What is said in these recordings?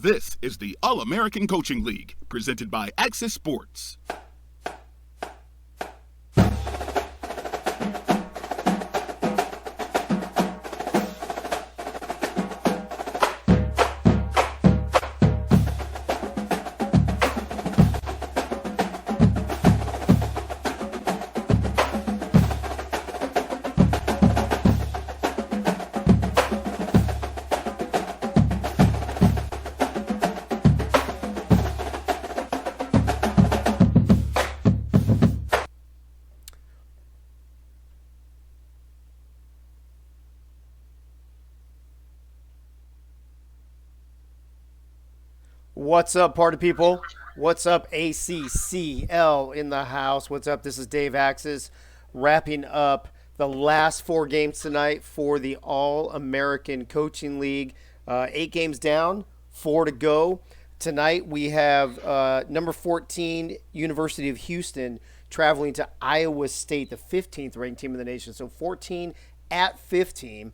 This is the All-American Coaching League, presented by Access Sports. What's up, party people? What's up, ACCL in the house? What's up? This is Dave Axis, wrapping up the last 4 games tonight for the All-American Coaching League. 8 games down, 4 to go. Tonight we have number 14, University of Houston, traveling to Iowa State, the 15th ranked team in the nation. So 14 at 15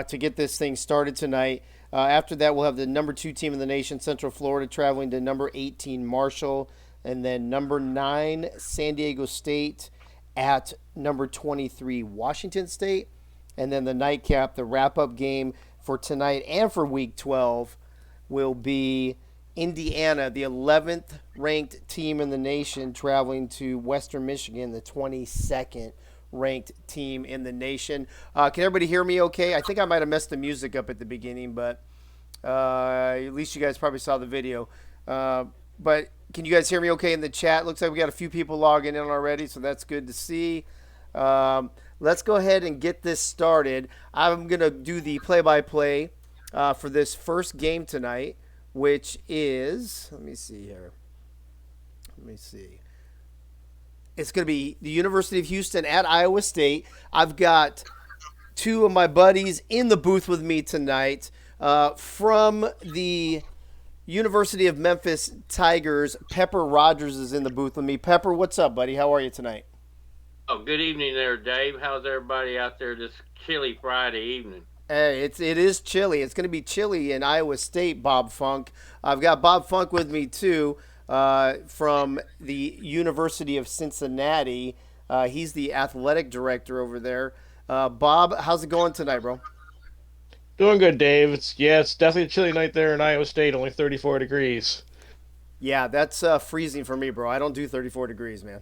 to get this thing started tonight. After that, we'll have the number 2 team in the nation, Central Florida, traveling to number 18, Marshall. And then number 9, San Diego State at number 23, Washington State. And then the nightcap, the wrap-up game for tonight and for Week 12 will be Indiana, the 11th ranked team in the nation, traveling to Western Michigan, the 22nd ranked team in the nation. Can everybody hear me okay? I think I might have messed the music up at the beginning, but at least you guys probably saw the video. But can you guys hear me okay in the chat? Looks like we got a few people logging in already, so that's good to see. Let's go ahead and get this started. I'm going to do the play-by-play for this first game tonight, which is, let me see here. It's going to be the University of Houston at Iowa State. I've got 2 of my buddies in the booth with me tonight. From the University of Memphis Tigers, Pepper Rogers is in the booth with me. Pepper, what's up, buddy? How are you tonight? Oh, good evening there, Dave. How's everybody out there this chilly Friday evening? Hey, it is chilly. It's going to be chilly in Iowa State, Bob Funk. I've got Bob Funk with me, too. From the University of Cincinnati. He's the athletic director over there. Bob, how's it going tonight, bro? Doing good, Dave. It's definitely a chilly night there in Iowa State, only 34 degrees. Yeah, that's freezing for me, bro. I don't do 34 degrees, man.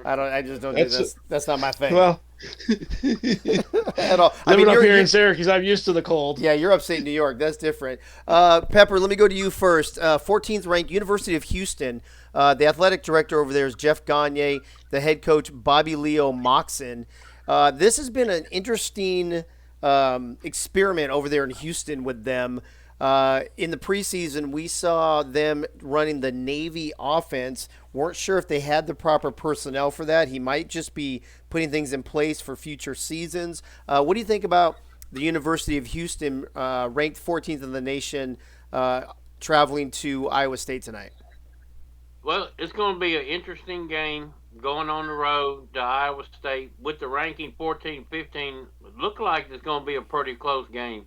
I just don't do this. That's not my thing. Well, at all. Living up here in Syracuse, I'm used to the cold. Yeah, you're upstate New York. That's different. Pepper, let me go to you first. 14th ranked University of Houston. The athletic director over there is Jeff Gagne. The head coach, Bobby Leo Moxon. This has been an interesting experiment over there in Houston with them. In the preseason, we saw them running the Navy offense. Weren't sure if they had the proper personnel for that. He might just be putting things in place for future seasons. What do you think about the University of Houston, ranked 14th in the nation, traveling to Iowa State tonight? Well, it's going to be an interesting game going on the road to Iowa State with the ranking 14-15. Look like it's going to be a pretty close game.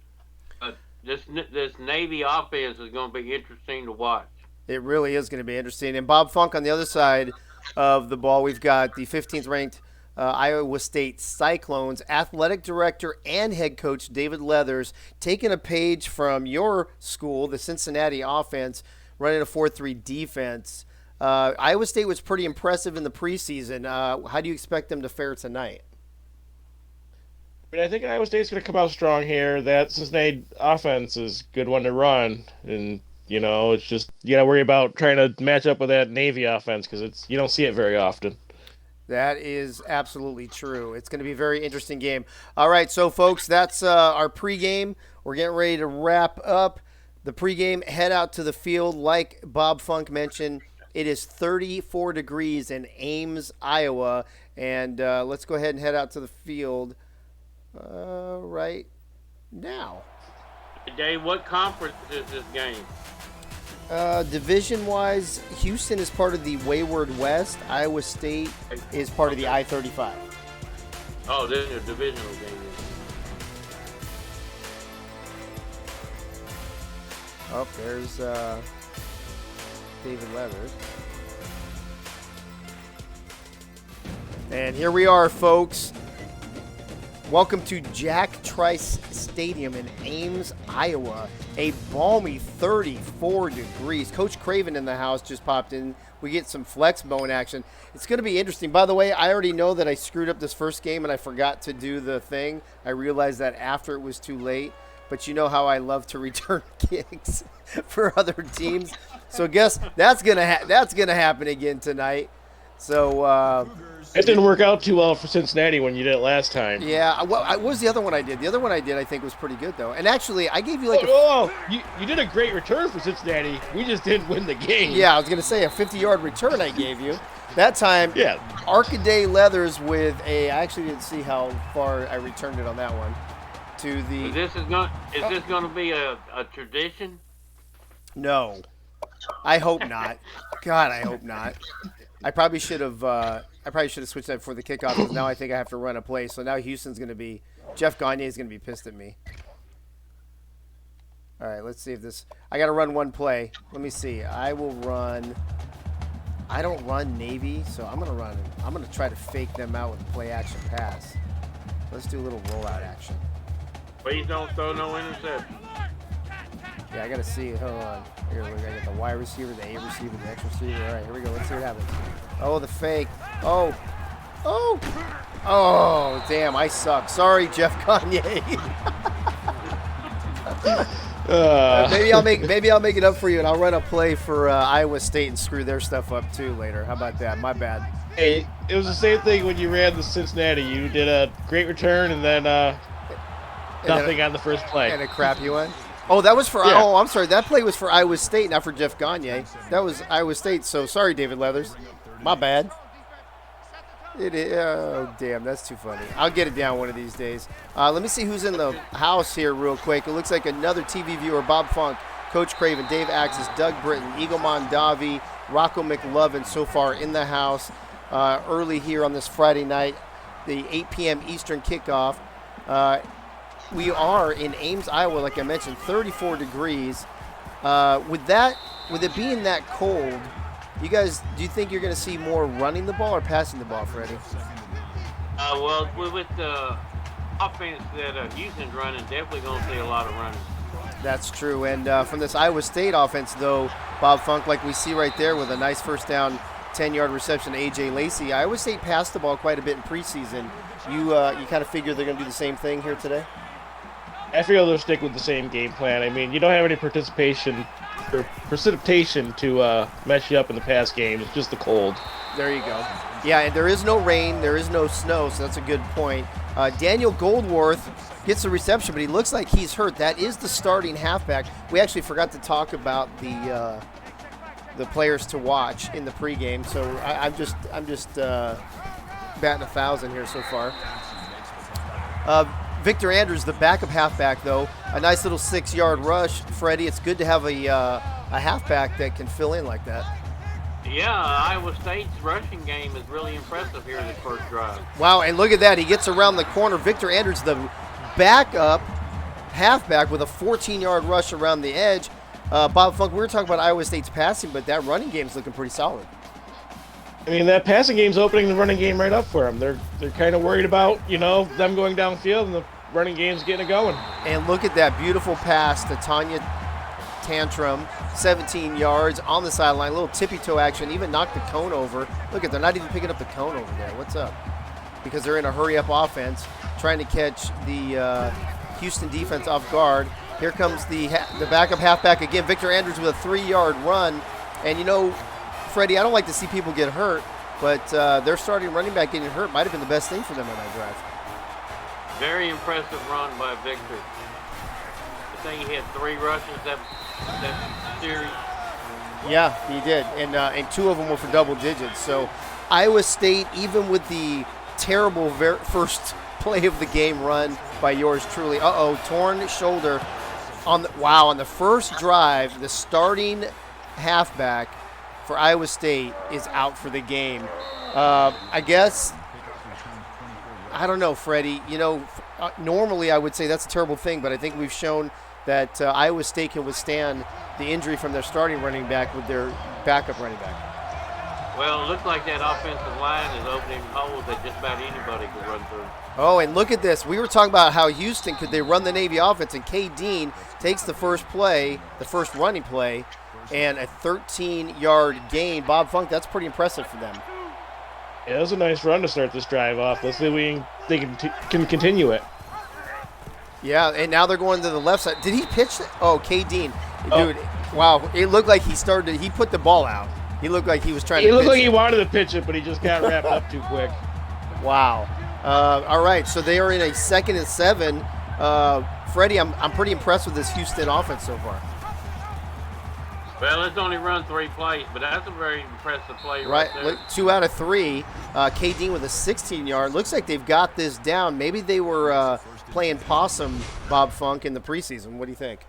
But this Navy offense is going to be interesting to watch. It really is going to be interesting. And Bob Funk on the other side of the ball, we've got the 15th ranked Iowa State Cyclones athletic director and head coach David Leathers, taking a page from your school, the Cincinnati offense, running a 4-3 defense. Iowa State was pretty impressive in the preseason. How do you expect them to fare tonight? I mean, I think Iowa State's going to come out strong here. That Cincinnati offense is a good one to run. And, it's just, you got to worry about trying to match up with that Navy offense because you don't see it very often. That is absolutely true. It's going to be a very interesting game. All right, so, folks, that's our pregame. We're getting ready to wrap up the pregame. Head out to the field. Like Bob Funk mentioned, it is 34 degrees in Ames, Iowa. And let's go ahead and head out to the field right now. Dave, what conference is this game? Division-wise, Houston is part of the Wayward West. Iowa State is part of the I-35. Oh, this is a divisional game. Oh, there's David Leathers. And here we are, folks. Welcome to Jack Trice Stadium in Ames, Iowa. A balmy 34 degrees. Coach Craven in the house just popped in. We get some flex bone action. It's going to be interesting. By the way, I already know that I screwed up this first game and I forgot to do the thing. I realized that after it was too late. But you know how I love to return kicks for other teams. So I guess that's gonna happen again tonight. So it didn't work out too well for Cincinnati when you did it last time. Yeah. What was the other one I did? The other one I did I think was pretty good though. And actually, I gave you you did a great return for Cincinnati. We just didn't win the game. Yeah, I was gonna say a 50-yard return I gave you. That time, yeah. Arcaday Leathers with I actually didn't see how far I returned it on that one. To the. Is this going to be a tradition? No, I hope not. God, I hope not. I probably should have switched that before the kickoff because now I think I have to run a play. So now Houston's going to be Jeff Gagne is going to be pissed at me. All right, let's see if this. I got to run one play. Let me see. I will run. I don't run Navy, so I'm going to run. I'm going to try to fake them out with a play action pass. Let's do a little rollout action. Please don't throw no interception. Yeah, I got to see. Hold on. Here, I got the Y receiver, the A receiver, the X receiver. All right, here we go. Let's see what happens. Oh, the fake. Oh, damn, I suck. Sorry, Jeff Gagne. Maybe I'll make it up for you, and I'll run a play for Iowa State and screw their stuff up too later. How about that? My bad. Hey, it was the same thing when you ran the Cincinnati. You did a great return, and then nothing on the first play. And a crappy one. Oh, that was for. Yeah. Oh, I'm sorry. That play was for Iowa State, not for Jeff Gagne. That was Iowa State. So sorry, David Leathers. My bad. It is. Oh, damn. That's too funny. I'll get it down one of these days. Let me see who's in the house here real quick. It looks like another TV viewer, Bob Funk, Coach Craven, Dave Axis, Doug Britton, Eagle Mondavi, Rocco McLovin so far in the house early here on this Friday night, the 8 p.m. Eastern kickoff. We are in Ames, Iowa, like I mentioned, 34 degrees. With it being that cold, you guys, do you think you're going to see more running the ball or passing the ball, Freddie? Well, with the offense that Houston's running, definitely going to see a lot of running. That's true. And from this Iowa State offense, though, Bob Funk, like we see right there with a nice first down, 10-yard reception to A.J. Lacey, Iowa State passed the ball quite a bit in preseason. You kind of figure they're going to do the same thing here today? I feel they'll stick with the same game plan. I mean, you don't have any precipitation to mess you up in the past game. It's just the cold. There you go. Yeah, and there is no rain, there is no snow, so that's a good point. Daniel Goldworth gets the reception, but he looks like he's hurt. That is the starting halfback. We actually forgot to talk about the players to watch in the pregame, so I'm just batting 1,000 here so far. Victor Andrews, the backup halfback, though, a nice little 6-yard rush. Freddie, it's good to have a halfback that can fill in like that. Yeah, Iowa State's rushing game is really impressive here in the first drive. Wow, and look at that. He gets around the corner. Victor Andrews, the backup halfback with a 14-yard rush around the edge. Bob Funk, we were talking about Iowa State's passing, but that running game's looking pretty solid. I mean, that passing game's opening the running game right up for them. They're kind of worried about, them going downfield, and the running game's getting it going. And look at that beautiful pass to Tanya Tantrum, 17 yards on the sideline, a little tippy-toe action, even knocked the cone over. Look at, they're not even picking up the cone over there. What's up? Because they're in a hurry-up offense, trying to catch the Houston defense off guard. Here comes the backup halfback again, Victor Andrews with a 3-yard run. And Freddie, I don't like to see people get hurt, but their starting running back getting hurt might have been the best thing for them on that drive. Very impressive run by Victor. I think he had 3 rushes that series. Yeah, he did, and 2 of them were for double digits. So Iowa State, even with the terrible first play of the game run by yours truly. Torn shoulder on the first drive, the starting halfback for Iowa State is out for the game. I guess, I don't know, Freddie. Normally I would say that's a terrible thing, but I think we've shown that Iowa State can withstand the injury from their starting running back with their backup running back. Well, it looks like that offensive line is opening holes that just about anybody could run through. Oh, and look at this. We were talking about how Houston, could they run the Navy offense, and K. Dean takes the first running play, and a 13-yard gain. Bob Funk, that's pretty impressive for them. Yeah, it was a nice run to start this drive off. Let's see if they can continue it. Yeah, and now they're going to the left side. Did he pitch it? Oh, K. Dean. Dude, wow. It looked like he put the ball out. He looked like he was trying to pitch it. He looked like he wanted to pitch it, but he just got wrapped up too quick. Wow. All right, so they are in a 2nd and 7. Freddie, I'm pretty impressed with this Houston offense so far. Well, it's only run 3 plays, but that's a very impressive play right there. Look, 2 out of 3. K. Dean with a 16-yard. Looks like they've got this down. Maybe they were playing possum, Bob Funk, in the preseason. What do you think?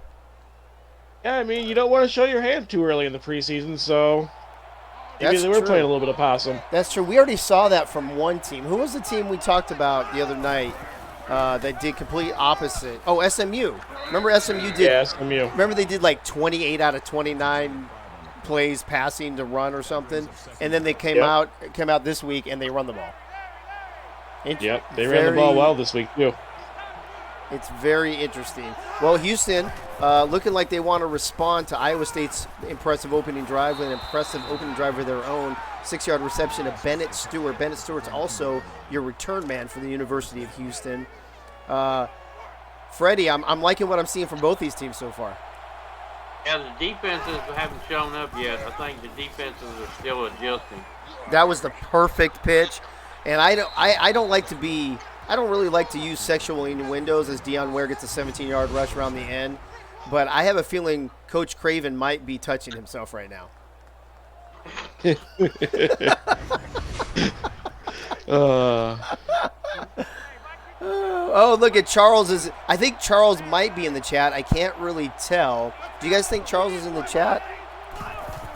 Yeah, I mean, you don't want to show your hand too early in the preseason, so maybe they were playing a little bit of possum. That's true. We already saw that from one team. Who was the team we talked about the other night that did complete opposite? Oh, SMU. Remember SMU did? Yeah, SMU. Remember they did like 28 out of 29 plays passing to run or something, and then they came out this week and they run the ball. Yep, they ran the ball well this week too. It's very interesting. Well, Houston looking like they want to respond to Iowa State's impressive opening drive with an impressive opening drive of their own. 6-yard reception of Bennett Stewart. Bennett Stewart's also your return man for the University of Houston. Freddie, I'm liking what I'm seeing from both these teams so far. Yeah, the defenses haven't shown up yet. I think the defenses are still adjusting. That was the perfect pitch, and I don't really like to use sexual innuendos as Deion Ware gets a 17-yard rush around the end, but I have a feeling Coach Craven might be touching himself right now. Oh, look at Charles. I think Charles might be in the chat. I can't really tell. Do you guys think Charles is in the chat?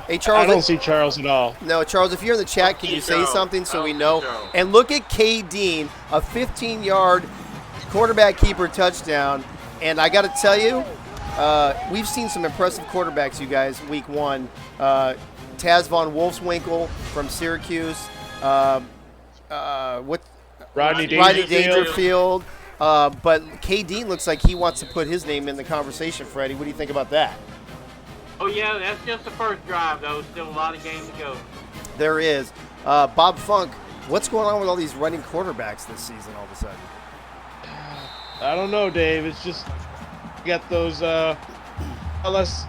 Hey, Charles. I don't see Charles at all. No, Charles, if you're in the chat, can you say something so we know? And look at K. Dean, a 15-yard quarterback keeper touchdown. And I got to tell you, we've seen some impressive quarterbacks, you guys, week 1. Taz von Wolfswinkel from Syracuse. Rodney Dangerfield. But K. Dean looks like he wants to put his name in the conversation, Freddie. What do you think about that? Oh, yeah, that's just the first drive, though. Still a lot of game to go. There is. Bob Funk, what's going on with all these running quarterbacks this season all of a sudden? I don't know, Dave. It's just you got those less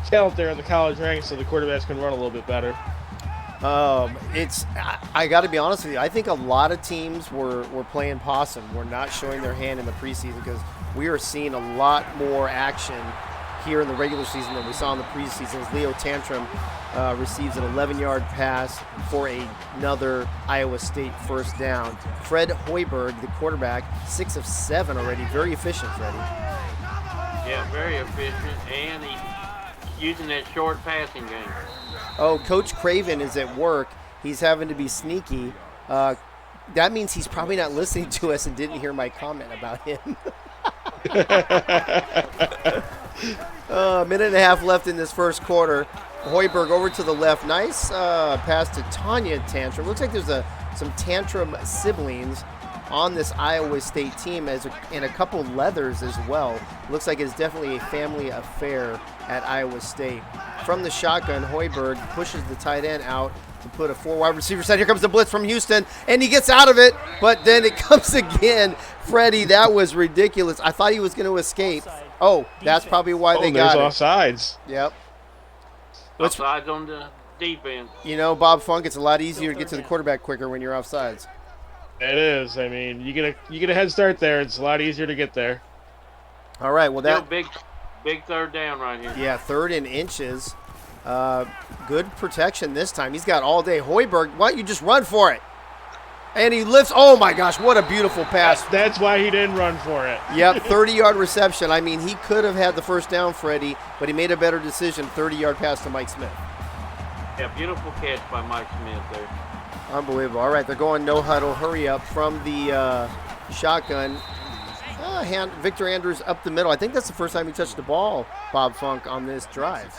talent there in the college ranks, so the quarterbacks can run a little bit better. I got to be honest with you. I think a lot of teams were playing possum. We're not showing their hand in the preseason because we are seeing a lot more action here in the regular season than we saw in the preseason as Leo Tantrum receives an 11-yard pass for another Iowa State first down. Fred Hoiberg, the quarterback, 6 of 7 already. Very efficient, Freddie. Yeah, very efficient, and he's using that short passing game. Oh, Coach Craven is at work. He's having to be sneaky. That means he's probably not listening to us and didn't hear my comment about him. A minute and a half left in this first quarter. Hoiberg over to the left. Nice pass to Tanya Tantrum. Looks like there's some Tantrum siblings on this Iowa State team and a couple Leathers as well. Looks like it's definitely a family affair at Iowa State. From the shotgun, Hoiberg pushes the tight end out to put a 4 wide receiver set. Here comes the blitz from Houston, and he gets out of it, but then it comes again. Freddie, that was ridiculous. I thought he was going to escape. Oh, that's probably why they got it. There's offsides. Yep. Offsides on the defense. You know, Bob Funk, it's a lot easier to get to the quarterback quicker when you're offsides. It is. I mean, you get a head start there. It's a lot easier to get there. All right. Well, that big third down right here. Yeah, 3rd and inches. Good protection this time. He's got all day. Hoiberg, why don't you just run for it? And he lifts. Oh my gosh, what a beautiful pass! That's why he didn't run for it. Yep, 30-yard reception. I mean, he could have had the first down, Freddie, but he made a better decision. 30-yard pass to Mike Smith. Yeah, beautiful catch by Mike Smith there. Unbelievable. All right, they're going no huddle. Hurry up from the shotgun. hand Victor Andrews up the middle. I think that's the first time he touched the ball, Bob Funk, on this drive.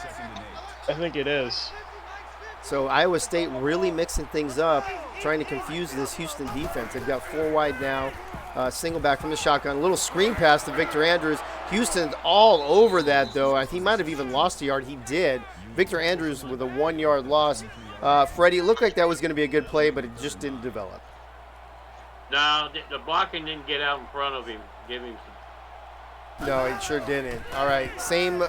I think it is. So Iowa State really mixing things up, trying to confuse this Houston defense. They've got 4 wide now, single back from the shotgun. A little screen pass to Victor Andrews. Houston's all over that, though. He might have even lost a yard. He did. Victor Andrews with a 1-yard loss. Freddie, it looked like that was going to be a good play, but it just didn't develop. No, the blocking didn't get out in front of him. Give him some. No, it sure didn't. All right, same,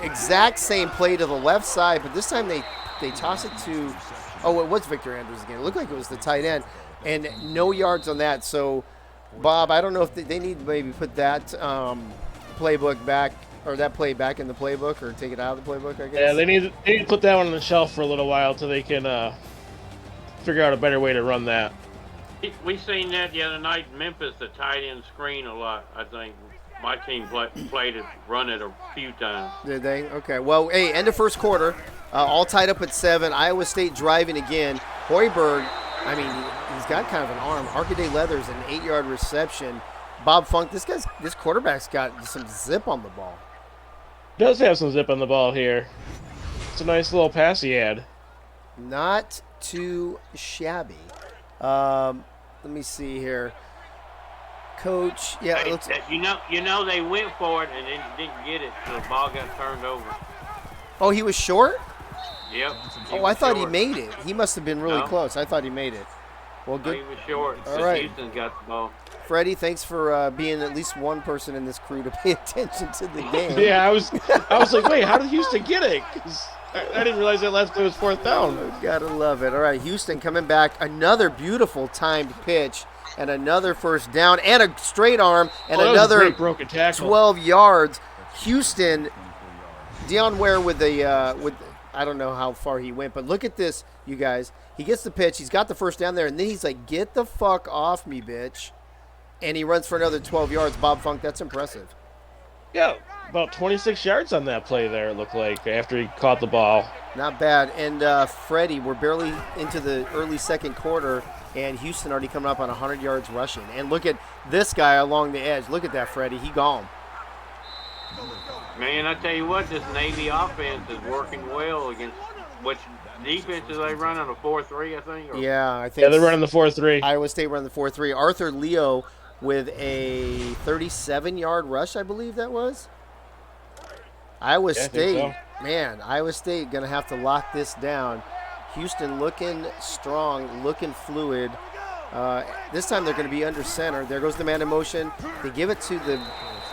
exact same play to the left side, but this time they toss it to, it was Victor Andrews again. It looked like it was the tight end, and no yards on that. So, Bob, I don't know if they need to maybe put that playbook back, or that play back in the playbook, or take it out of the playbook, I guess. Yeah, they need to put that one on the shelf for a little while till they can figure out a better way to run that. We seen that the other night in Memphis, the tight end screen a lot. I think my team played it, run it a few times. Did they? Okay. Well, hey, end of first quarter, all tied up at 7. Iowa State driving again. Hoiberg, I mean, he's got kind of an arm. Arcaday Leathers, an 8-yard reception. Bob Funk, this quarterback's got some zip on the ball. Does have some zip on the ball here. It's a nice little pass he had. Not too shabby. Let me see here. Coach, yeah. Hey, you know they went for it and then didn't get it, so the ball got turned over. Oh, he was short? Yep. Oh, I thought he made it. He must have been really close. I thought he made it. Well, No, good. he was short. All right. Houston got the ball. Freddie, thanks for being at least one person in this crew to pay attention to the game. Yeah, I was like, wait, how did Houston get it? 'Cause I didn't realize that last play was 4th down. Gotta love it. All right, Houston coming back. Another beautiful timed pitch and another first down and a straight arm and that was a another great broken tackle. 12 yards. Houston, Deion Ware with I don't know how far he went, but look at this, you guys. He gets the pitch. He's got the first down there, and then he's like, get the fuck off me, bitch. And he runs for another 12 yards. Bob Funk, that's impressive. Yeah, about 26 yards on that play there, it looked like, after he caught the ball. Not bad. And Freddie, we're barely into the early second quarter, and Houston already coming up on 100 yards rushing. And look at this guy along the edge. Look at that, Freddie. He gone. Man, I tell you what, this Navy offense is working well against which defenses they running, a 4-3, I think? Yeah, I think. Yeah, they're running the 4-3. Iowa State running the 4-3. Arthur Leo with a 37-yard rush, I believe that was. Iowa State, man, Iowa State going to have to lock this down. Houston looking strong, looking fluid. This time they're going to be under center. There goes the man in motion. They give it to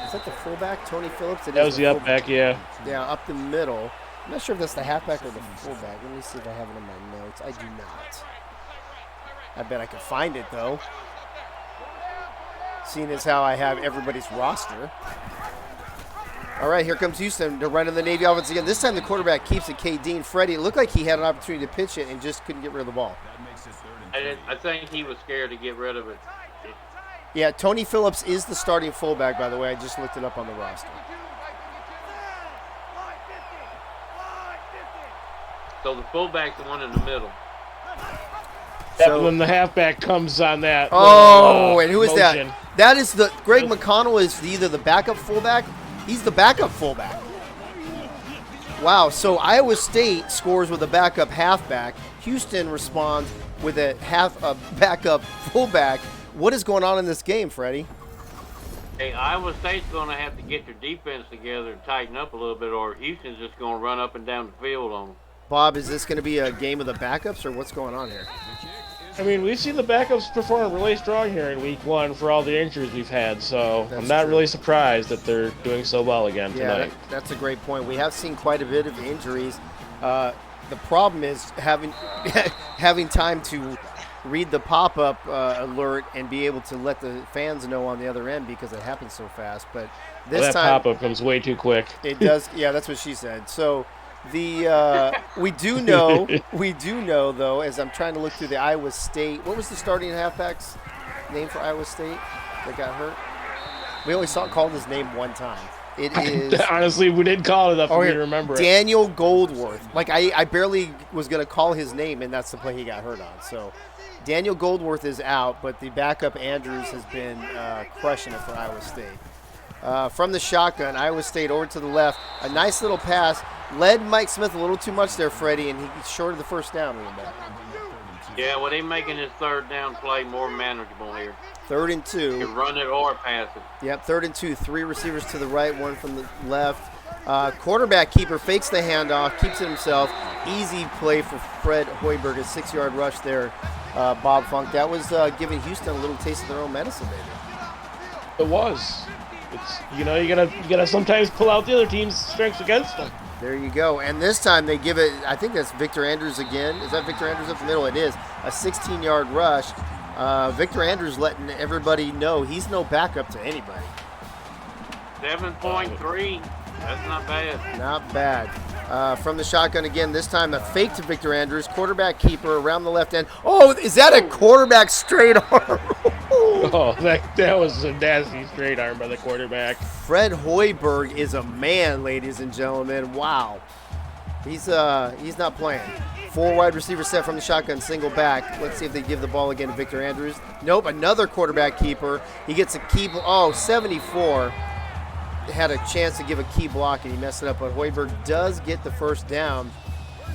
is that the fullback, Tony Phillips? That was the up back, yeah. Yeah, up the middle. I'm not sure if that's the halfback or the fullback. Let me see if I have it in my notes. I do not. I bet I could find it, though. Seeing as how I have everybody's roster. All right, here comes Houston. They're running the Navy offense again. This time the quarterback keeps it. K. Dean Freddie. It looked like he had an opportunity to pitch it and just couldn't get rid of the ball. I think he was scared to get rid of it. Yeah, Tony Phillips is the starting fullback, by the way. I just looked it up on the roster. So the fullback's the one in the middle. So when the halfback comes on that. And who is motion. that? That is Greg McConnell is either the backup fullback. He's the backup fullback. Wow, so Iowa State scores with a backup halfback. Houston responds with a backup fullback. What is going on in this game, Freddie? Hey, Iowa State's going to have to get their defense together and tighten up a little bit, or Houston's just going to run up and down the field on them. Bob, is this going to be a game of the backups, or what's going on here? I mean, we've seen the backups perform really strong here in week 1 for all the injuries we've had, so I'm not really surprised that they're doing so well again tonight. Yeah, that's a great point. We have seen quite a bit of injuries. The problem is having time to read the pop-up alert and be able to let the fans know on the other end because it happens so fast. But this that time pop-up comes way too quick. It does. Yeah, that's what she said. So we do know though, as I'm trying to look through the Iowa State. What was the starting halfback's name for Iowa State that got hurt? We only called his name one time. It is honestly, we didn't call it enough for me to remember it. Daniel Goldworth. Like I barely was going to call his name, and that's the play he got hurt on. So Daniel Goldworth is out, but the backup Andrews has been crushing it for Iowa State. From the shotgun, Iowa State over to the left. A nice little pass. Led Mike Smith a little too much there, Freddie, and he's short of the first down a little bit. Yeah, well, they're making his third down play more manageable here. 3rd and 2. You run it or pass it. Yep, 3rd and 2. 3 receivers to the right, 1 from the left. Quarterback keeper fakes the handoff, keeps it himself. Easy play for Fred Hoiberg, a 6-yard rush there. Bob Funk. That was giving Houston a little taste of their own medicine, maybe. It was. It's you gotta sometimes pull out the other team's strengths against them. There you go. And this time they give it, I think that's Victor Andrews again. Is that Victor Andrews up the middle? It is. A 16-yard rush. Victor Andrews letting everybody know he's no backup to anybody. 7.3. That's not bad. Not bad. From the shotgun again, this time a fake to Victor Andrews. Quarterback keeper around the left end. Oh, is that a quarterback straight arm? Oh, that was a nasty straight arm by the quarterback. Fred Hoiberg is a man, ladies and gentlemen. Wow. He's not playing. 4 wide receiver set from the shotgun, single back. Let's see if they give the ball again to Victor Andrews. Nope, another quarterback keeper. He gets a key, 74. Had a chance to give a key block and he messed it up, but Hoiberg does get the first down.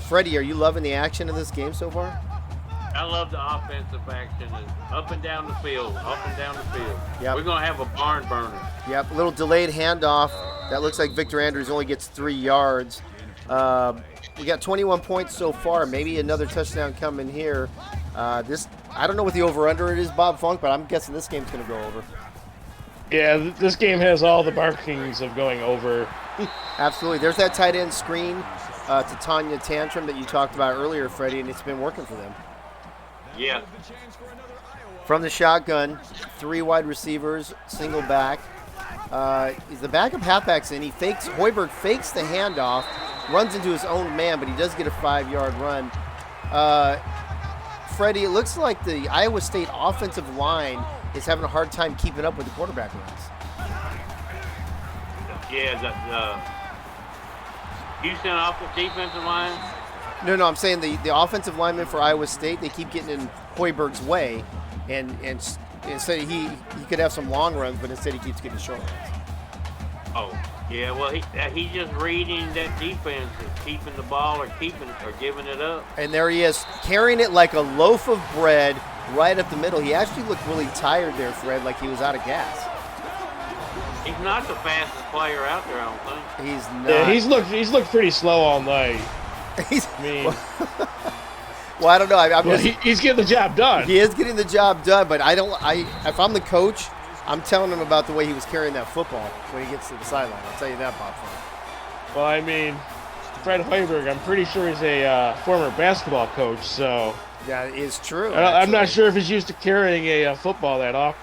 Freddie, are you loving the action of this game so far? I love the offensive action. Up and down the field, up and down the field. Yep. We're going to have a barn burner. Yep, a little delayed handoff. That looks like Victor Andrews only gets 3 yards. We got 21 points so far. Maybe another touchdown coming here. I don't know what the over-under it is, Bob Funk, but I'm guessing this game's going to go over. Yeah, this game has all the markings of going over. Absolutely. There's that tight end screen to Tanya Tantrum that you talked about earlier, Freddie, and it's been working for them. Yeah. From the shotgun, 3 wide receivers, single back. He's the backup halfback's in. Hoiberg fakes the handoff, runs into his own man, but he does get a 5-yard run. Freddie, it looks like the Iowa State offensive line is having a hard time keeping up with the quarterback runs. Yeah, the Houston defensive line. No, I'm saying the offensive linemen for Iowa State, they keep getting in Hoiberg's way, and instead he could have some long runs, but instead he keeps getting short runs. Oh, yeah. Well, he's just reading that defense, keeping the ball or giving it up. And there he is, carrying it like a loaf of bread right up the middle. He actually looked really tired there, Fred, like he was out of gas. He's not the fastest player out there, I don't think. He's not. Yeah, he's looked pretty slow all night. Well, I don't know. He's getting the job done. He is getting the job done, but if I'm the coach, I'm telling him about the way he was carrying that football when he gets to the sideline. I'll tell you that, Bob. Well, I mean, Fred Hoiberg, I'm pretty sure he's a former basketball coach, so that is true. I'm not sure if he's used to carrying a football that often.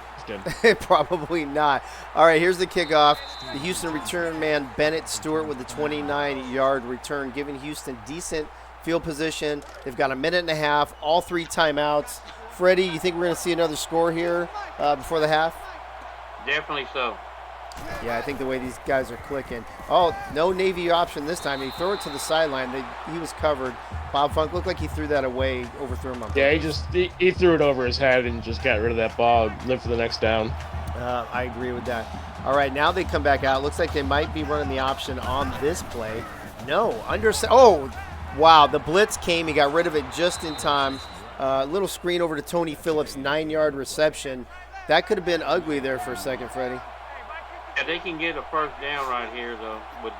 Probably not. All right, here's the kickoff. The Houston return man, Bennett Stewart, with the 29-yard return, giving Houston decent field position. They've got a minute and a half, all 3 timeouts. Freddie, you think we're going to see another score here before the half? Definitely so. Yeah, I think the way these guys are clicking. Oh, no Navy option this time. He threw it to the sideline. He was covered. Bob Funk looked like he threw that away, overthrew him on purpose. Yeah, he threw it over his head and just got rid of that ball, lived for the next down. I agree with that. All right, now they come back out. Looks like they might be running the option on this play. No, oh, wow, the blitz came. He got rid of it just in time. Little screen over to Tony Phillips, 9-yard reception. That could have been ugly there for a second, Freddie. Yeah, they can get a first down right here, though, with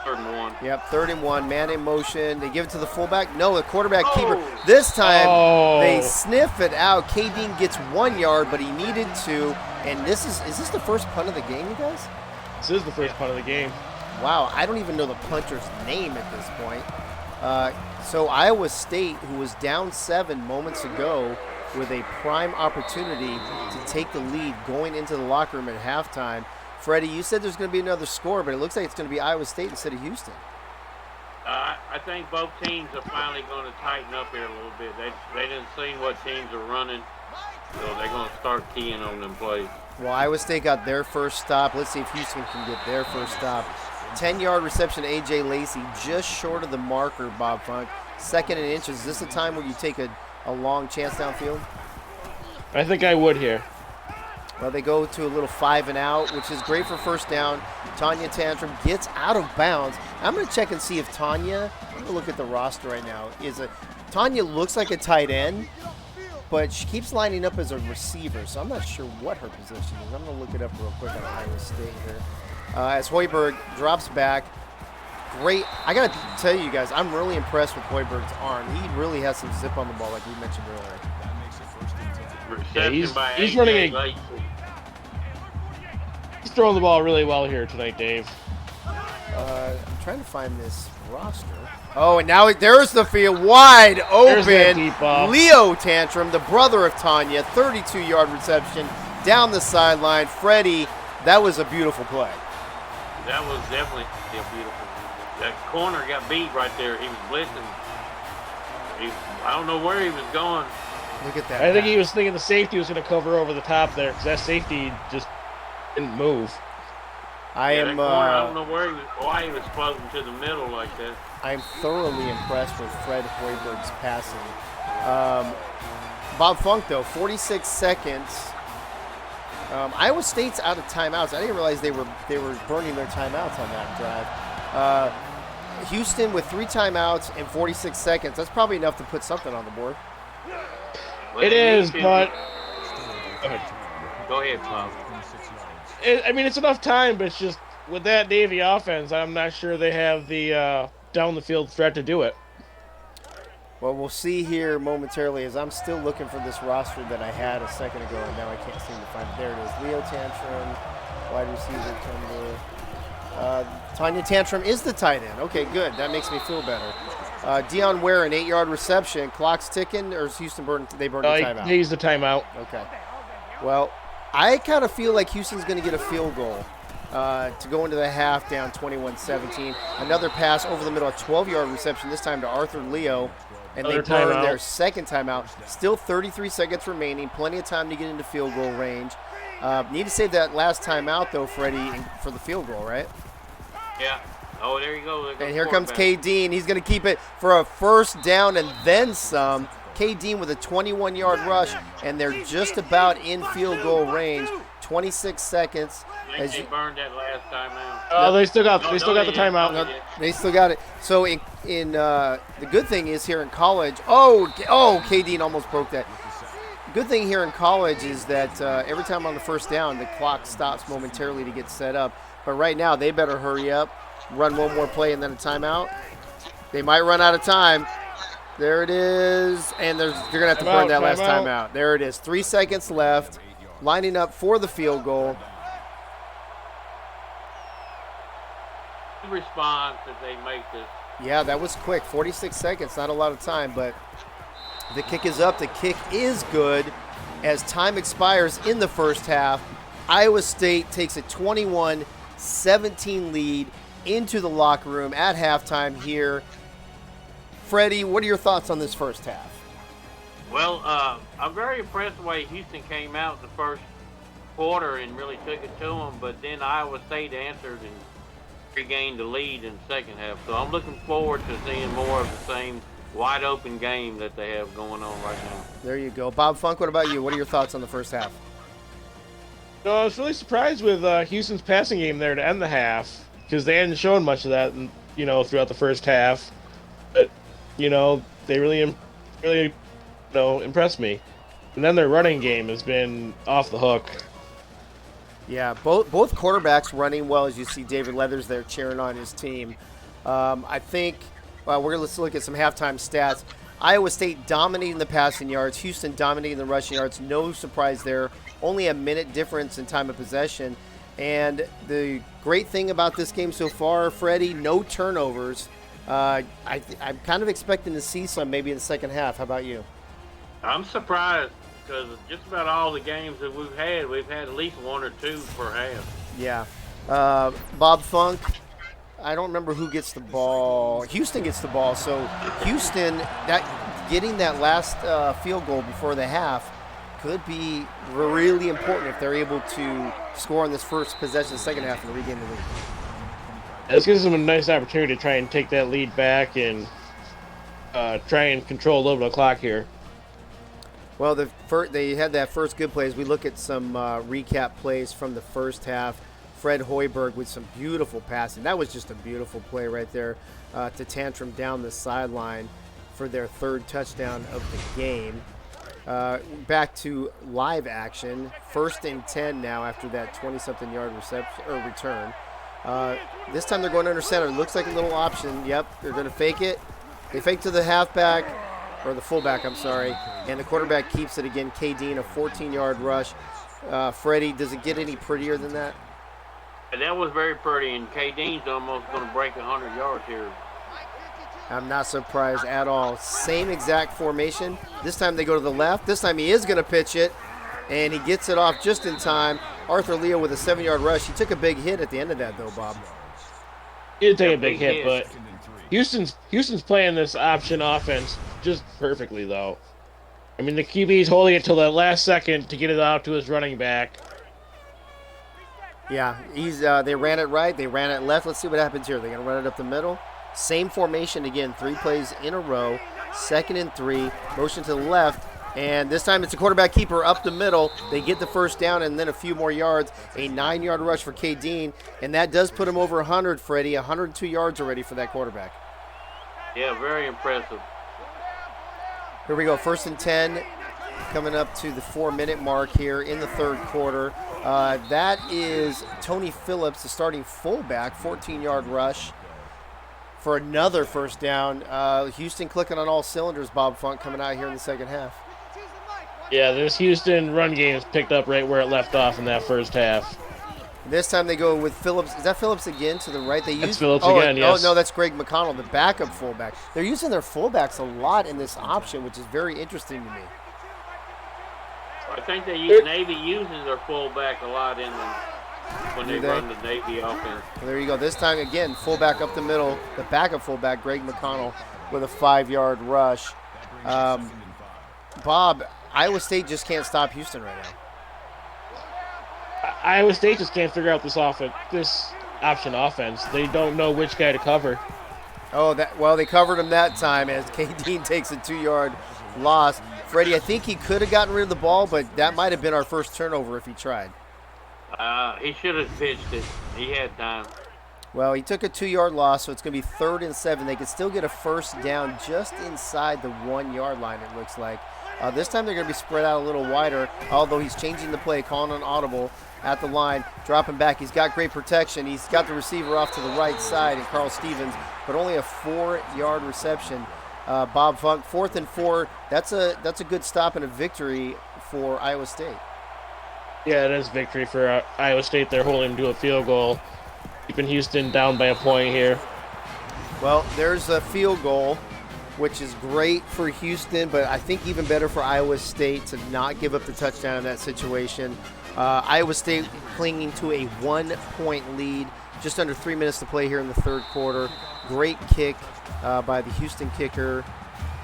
3rd and 1. Yep, 3rd and 1, man in motion. They give it to the fullback. No, the quarterback keeper. This time they sniff it out. K. Dean gets 1 yard, but he needed 2. And is this the first punt of the game, you guys? This is the first punt of the game. Wow, I don't even know the punter's name at this point. So Iowa State, who was down 7 moments ago, with a prime opportunity to take the lead going into the locker room at halftime. Freddie, you said there's going to be another score, but it looks like it's going to be Iowa State instead of Houston. I think both teams are finally going to tighten up here a little bit. They didn't see what teams are running, so they're going to start keying on them plays. Well, Iowa State got their first stop. Let's see if Houston can get their first stop. 10-yard reception to A.J. Lacey, just short of the marker, Bob Funk. 2nd and inches. Is this a time where you take a long chance downfield? I think I would here. Well, they go to a little 5 and out, which is great for first down. Tanya Tantrum gets out of bounds. I'm going to check and see if Tanya, I'm going to look at the roster right now. Tanya looks like a tight end, but she keeps lining up as a receiver, so I'm not sure what her position is. I'm going to look it up real quick on Iowa State here. As Hoiberg drops back. Great. I got to tell you guys, I'm really impressed with Hoiberg's arm. He really has some zip on the ball, like we mentioned earlier. Yeah, he's running he's throwing the ball really well here tonight, Dave. I'm trying to find this roster. Oh, and now there's the field wide open. Leo Tantrum, the brother of Tanya, 32-yard reception down the sideline. Freddie, that was a beautiful play. That was definitely a beautiful play. That corner got beat right there. He was blitzing. I don't know where he was going. Look at that. I think he was thinking the safety was going to cover over the top there because that safety just didn't move. I don't know why he was floating to the middle like that. I'm thoroughly impressed with Fred Hoiberg's passing. Bob Funk, though, 46 seconds. Iowa State's out of timeouts. I didn't realize they were burning their timeouts on that drive. Houston with 3 timeouts and 46 seconds. That's probably enough to put something on the board. It is, but... Go ahead, Bob. I mean, it's enough time, but it's just with that Navy offense, I'm not sure they have the down-the-field threat to do it. Well, we'll see here momentarily as I'm still looking for this roster that I had a second ago, and now I can't seem to find it. There it is. Leo Tantrum, wide receiver, Tanya Tantrum is the tight end. Okay, good. That makes me feel better. Dion Ware, an 8-yard reception. Clock's ticking, or is Houston burned the timeout? He used the timeout. Okay. Well, I kind of feel like Houston's going to get a field goal to go into the half down 21-17. Another pass over the middle, a 12-yard reception, this time to Arthur Leo. And they burn their second timeout. Still 33 seconds remaining. Plenty of time to get into field goal range. Need to save that last timeout, though, Freddie, for the field goal, right? Yeah. Oh, there you go. And here comes K. Dean. He's going to keep it for a first down and then some. K. Dean with a 21-yard rush, and they're just about in field goal range. 26 seconds. They burned that last timeout. Oh, they still got the timeout. No, they still got it. So in the good thing is here in college. Oh, K. Dean almost broke that. Good thing here in college is that every time on the first down, the clock stops momentarily to get set up. But right now, they better hurry up, run one more play, and then a timeout. They might run out of time. There it is, and they're going to have to burn that last timeout. There it is. 3 seconds left, lining up for the field goal. Response if they make this. Yeah, that was quick. 46 seconds, not a lot of time, but the kick is up. The kick is good as time expires in the first half. Iowa State takes a 21-17 lead into the locker room at halftime here. Freddie, what are your thoughts on this first half? Well, I'm very impressed the way Houston came out in the first quarter and really took it to them, but then Iowa State answered and regained the lead in the second half. So I'm looking forward to seeing more of the same wide open game that they have going on right now. There you go. Bob Funk, what about you? What are your thoughts on the first half? No, I was really surprised with Houston's passing game there to end the half because they hadn't shown much of that, throughout the first half. But they really impressed me. And then their running game has been off the hook. Yeah, both quarterbacks running well, as you see David Leathers there cheering on his team. I think, let's look at some halftime stats. Iowa State dominating the passing yards, Houston dominating the rushing yards. No surprise there. Only a minute difference in time of possession. And the great thing about this game so far, Freddie, no turnovers. I'm kind of expecting to see some maybe in the second half. How about you? I'm surprised because just about all the games that we've had at least one or two per half. Yeah. Bob Funk, I don't remember who gets the ball. Houston gets the ball. So Houston, getting that last field goal before the half could be really important if they're able to score on this first possession, second half, and regain the lead. This gives them a nice opportunity to try and take that lead back and try and control a little bit of clock here. Well, they had that first good play. As we look at some recap plays from the first half, Fred Hoiberg with some beautiful passing. That was just a beautiful play right there to Tantrum down the sideline for their third touchdown of the game. Back to live action. 1st and 10 now after that 20-something yard return. This time they're going under center. Looks like a little option. Yep, they're going to fake it. They fake to the halfback, or the fullback, I'm sorry, and the quarterback keeps it again. K. Dean, a 14-yard rush. Freddie, does it get any prettier than that? And that was very pretty, and K. Dean's almost going to break 100 yards here. I'm not surprised at all. Same exact formation. This time they go to the left. This time he is going to pitch it, and he gets it off just in time. Arthur Leo with a 7-yard rush. He took a big hit at the end of that, though, Bob. He did take a big hit, but Houston's playing this option offense just perfectly, though. I mean, the QB's holding it till that last second to get it out to his running back. Yeah, they ran it right. They ran it left. Let's see what happens here. They're going to run it up the middle. Same formation again, 3 plays in a row. 2nd and 3, motion to the left. And this time it's a quarterback keeper up the middle. They get the first down and then a few more yards. A 9-yard rush for K. Dean. And that does put him over 100, Freddie. 102 yards already for that quarterback. Yeah, very impressive. Here we go, 1st and 10. Coming up to the 4-minute mark here in the third quarter. That is Tony Phillips, the starting fullback, 14-yard rush for another first down. Houston clicking on all cylinders, Bob Funk, coming out here in the second half. Yeah, this Houston run game is picked up right where it left off in that first half. This time they go with Phillips. Is that Phillips again to the right? That's Phillips again, yes. Oh, no, that's Greg McConnell, the backup fullback. They're using their fullbacks a lot in this option, which is very interesting to me. I think Navy uses their fullback a lot when they run the Navy offense. Well, there you go. This time, again, fullback up the middle, the backup fullback, Greg McConnell, with a 5-yard rush. Bob, Iowa State just can't stop Houston right now. Iowa State just can't figure out this option offense. They don't know which guy to cover. Oh, they covered him that time as K. Dean takes a 2-yard loss. Freddie, I think he could have gotten rid of the ball, but that might have been our first turnover if he tried. He should have pitched it. He had time. Well, he took a 2-yard loss, so it's going to be 3rd and 7. They could still get a first down just inside the 1-yard line, it looks like. This time they're going to be spread out a little wider, although he's changing the play, calling an audible at the line, dropping back. He's got great protection. He's got the receiver off to the right side, and Carl Stevens, but only a 4-yard reception. Bob Funk, 4th and 4. That's a good stop and a victory for Iowa State. Yeah, it is victory for Iowa State. They're holding him to a field goal, keeping Houston down by a point here. Well, there's a field goal, which is great for Houston, but I think even better for Iowa State to not give up the touchdown in that situation. Iowa State clinging to a 1-point lead. Just under 3 minutes to play here in the third quarter. Great kick by the Houston kicker.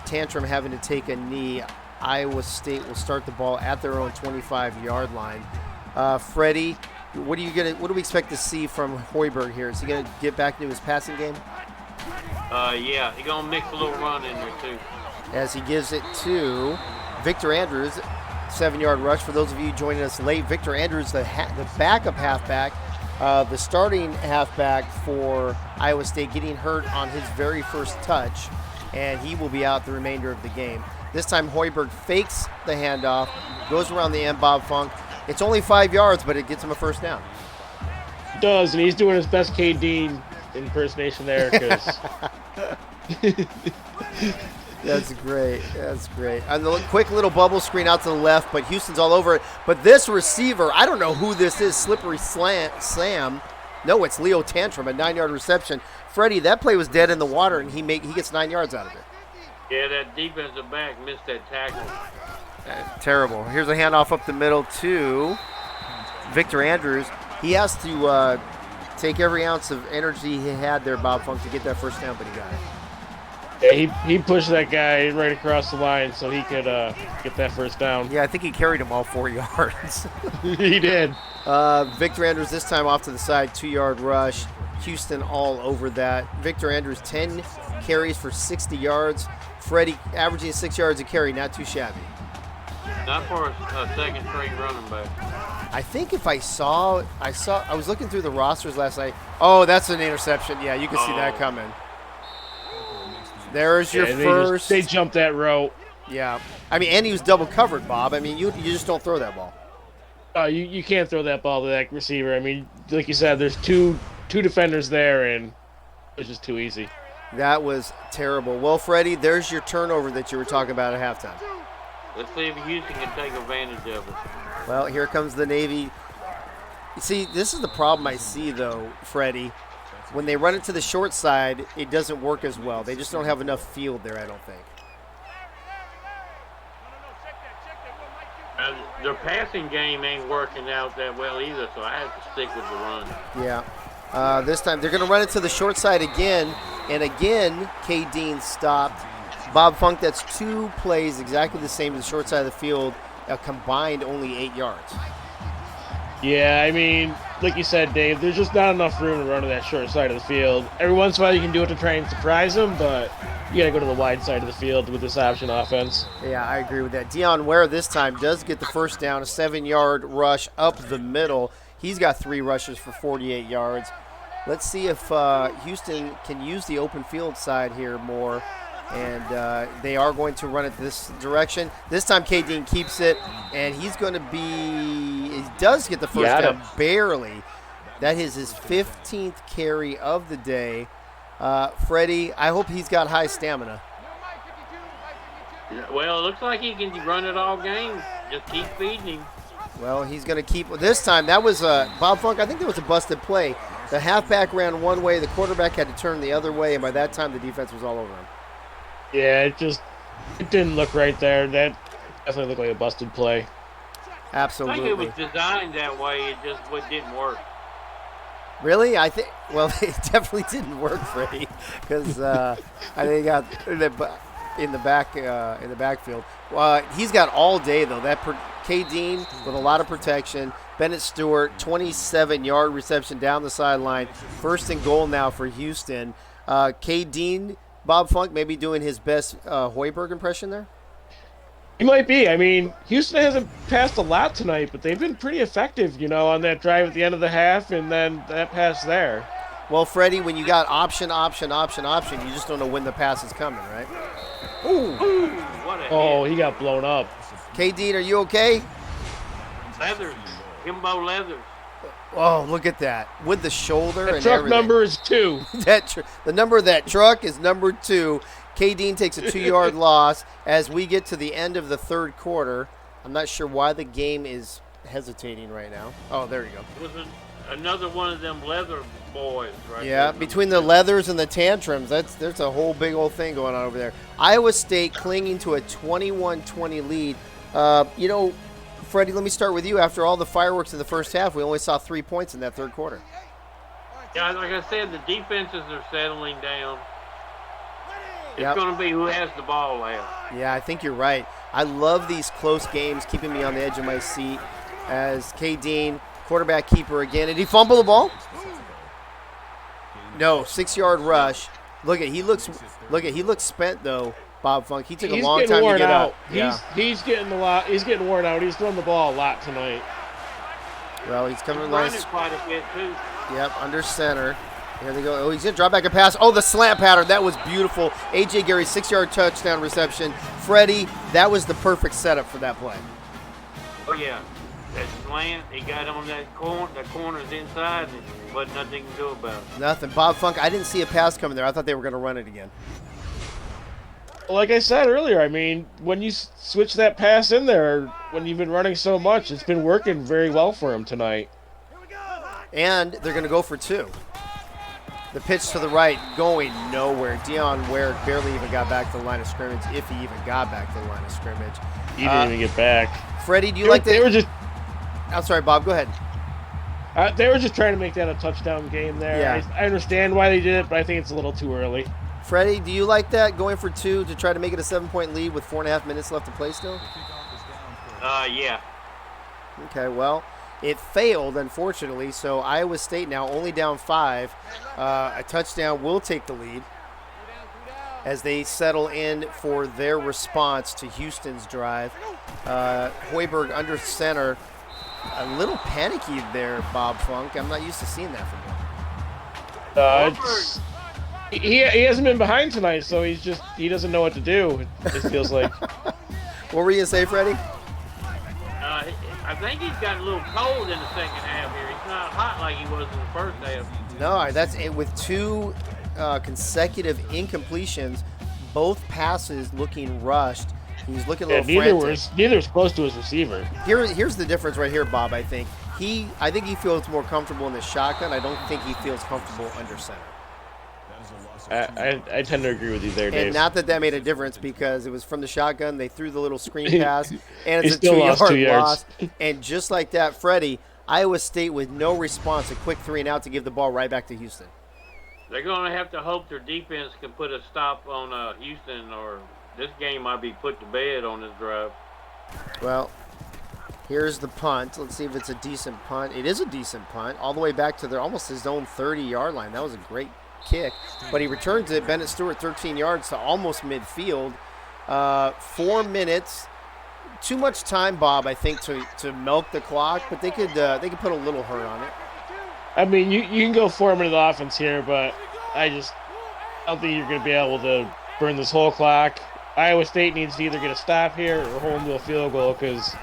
Tantrum having to take a knee. Iowa State will start the ball at their own 25-yard line. Freddie, what do we expect to see from Hoiberg here? Is he going to get back into his passing game? Yeah, he's going to mix a little run in there too. As he gives it to Victor Andrews, 7-yard rush. For those of you joining us late, Victor Andrews, the backup halfback, the starting halfback for Iowa State, getting hurt on his very first touch, and he will be out the remainder of the game. This time Hoiberg fakes the handoff, goes around the end, Bob Funk. It's only 5 yards, but it gets him a first down. It does, and he's doing his best K. Dean impersonation there. That's great. That's great. And the quick little bubble screen out to the left, but Houston's all over it. But this receiver, I don't know who this is, Slippery Sam. No, it's Leo Tantrum, a 9-yard reception. Freddie, that play was dead in the water, and he gets 9 yards out of it. Yeah, that defensive back missed that tackle. Terrible. Here's a handoff up the middle to Victor Andrews. He has to take every ounce of energy he had there, Bob Funk, to get that first down, but he got it. Yeah, he pushed that guy right across the line so he could get that first down. Yeah, I think he carried him all 4 yards. He did. Victor Andrews this time off to the side, 2-yard rush. Houston all over that. Victor Andrews, 10 carries for 60 yards. Freddie averaging 6 yards a carry, not too shabby. Not for a second string running back. I think if I was looking through the rosters last night. Oh, that's an interception. Yeah, you can see that coming. There's your first. They jumped that route. Yeah. I mean, and he was double covered, Bob. I mean, you just don't throw that ball. You can't throw that ball to that receiver. I mean, like you said, there's two defenders there, and it's just too easy. That was terrible. Well, Freddie, there's your turnover that you were talking about at halftime. Let's see if Houston can take advantage of it. Well, here comes the Navy. You see, this is the problem I see, though, Freddie. When they run it to the short side, it doesn't work as well. They just don't have enough field there, I don't think. Their passing game ain't working out that well either, so I have to stick with the run. Yeah. This time they're going to run it to the short side again. And again, K. Dean stopped. Bob Funk, that's 2 plays exactly the same to the short side of the field, combined only 8 yards. Yeah, I mean, like you said, Dave, there's just not enough room to run to that short side of the field. Every once in a while you can do it to try and surprise them, but you got to go to the wide side of the field with this option offense. Yeah, I agree with that. Deion Ware this time does get the first down, a 7-yard rush up the middle. He's got 3 rushes for 48 yards. Let's see if Houston can use the open field side here more. And they are going to run it this direction. This time, K. Dean keeps it, and he's going to he does get the first down, barely. That is his 15th carry of the day. Freddie, I hope he's got high stamina. Well, it looks like he can run it all game. Just keep feeding him. Well, he's going to keep. This time, that was Bob Funk. I think there was a busted play. The halfback ran one way, the quarterback had to turn the other way, and by that time, the defense was all over him. Yeah, it didn't look right there. That definitely looked like a busted play. Absolutely. I think it was designed that way. It just didn't work. Really? I think. Well, it definitely didn't work, Freddie, because I think he got in the backfield. He's got all day though. That K. Dean with a lot of protection. Bennett Stewart, 27-yard reception down the sideline. 1st and goal now for Houston. K. Dean. Bob Funk maybe doing his best Hoiberg impression there? He might be. I mean, Houston hasn't passed a lot tonight, but they've been pretty effective, on that drive at the end of the half and then that pass there. Well, Freddie, when you got option, you just don't know when the pass is coming, right? Ooh, what a hit. He got blown up. K. Dean, are you okay? Leathers. Himbo Leathers. Oh, look at that. With the shoulder that and truck everything. Number is 2. The number of that truck is number 2. K. Dean takes a 2-yard loss as we get to the end of the third quarter. I'm not sure why the game is hesitating right now. Oh, there you go. It was another one of them leather boys, right? Yeah, between the leathers and the tantrums, there's a whole big old thing going on over there. Iowa State clinging to a 21-20 lead. Freddie, let me start with you. After all the fireworks in the first half, we only saw 3 points in that third quarter. Yeah, like I said, the defenses are settling down. It's Yep. going to be who has the ball last. Yeah, I think you're right. I love these close games, keeping me on the edge of my seat. As K. Dean, quarterback keeper again. Did he fumble the ball? No, 6-yard rush. He looks spent though. Bob Funk. He took a long time to get up. He's getting worn out. He's throwing the ball a lot tonight. Well, he's coming Running nice. quite a bit too. Yep, under center. Here they go. Oh, he's going to drop back a pass. Oh, the slant pattern. That was beautiful. A.J. Gary, 6-yard touchdown reception. Freddie, that was the perfect setup for that play. Oh, yeah. That slant, he got on that corner. The corner's inside, and there wasn't nothing to do about it. Nothing. Bob Funk, I didn't see a pass coming there. I thought they were going to run it again. Like I said earlier, I mean, when you switch that pass in there, when you've been running so much, it's been working very well for him tonight. And they're going to go for 2. The pitch to the right going nowhere. Deion Ware barely even got back to the line of scrimmage, if he even got back to the line of scrimmage. He didn't even get back. Freddie, do you like that? They were just. I'm sorry, Bob. Go ahead. They were just trying to make that a touchdown game there. Yeah. I understand why they did it, but I think it's a little too early. Freddie, do you like that, going for 2 to try to make it a 7-point lead with 4.5 minutes left to play still? Yeah. Okay, well, it failed, unfortunately, so Iowa State now only down 5. A touchdown will take the lead. as they settle in for their response to Houston's drive. Hoiberg under center. A little panicky there, Bob Funk. I'm not used to seeing that from him. He hasn't been behind tonight, so he doesn't know what to do. It feels like. What were you gonna say, Freddie? I think he's got a little cold in the second half here. He's not hot like he was in the first half. No, that's it. With 2 consecutive incompletions, both passes looking rushed. He's looking a little frantic. Neither was close to his receiver. Here's the difference right here, Bob. I think he feels more comfortable in the shotgun. I don't think he feels comfortable under center. I tend to agree with you there, Dave. And not that made a difference because it was from the shotgun. They threw the little screen pass, and it's a still lost 2 yards. loss. And just like that, Freddie, Iowa State with no response, a quick 3 and out to give the ball right back to Houston. They're going to have to hope their defense can put a stop on Houston, or this game might be put to bed on this drive. Well, here's the punt. Let's see if it's a decent punt. It is a decent punt, all the way back to almost his own 30-yard line. That was a great kick, but he returns it. Bennett Stewart 13 yards to almost midfield. 4 minutes. Too much time, Bob, I think, to milk the clock, but they could put a little hurt on it. I mean, you can go 4-minute offense here, but I don't think you're going to be able to burn this whole clock. Iowa State needs to either get a stop here or hold them to a field goal because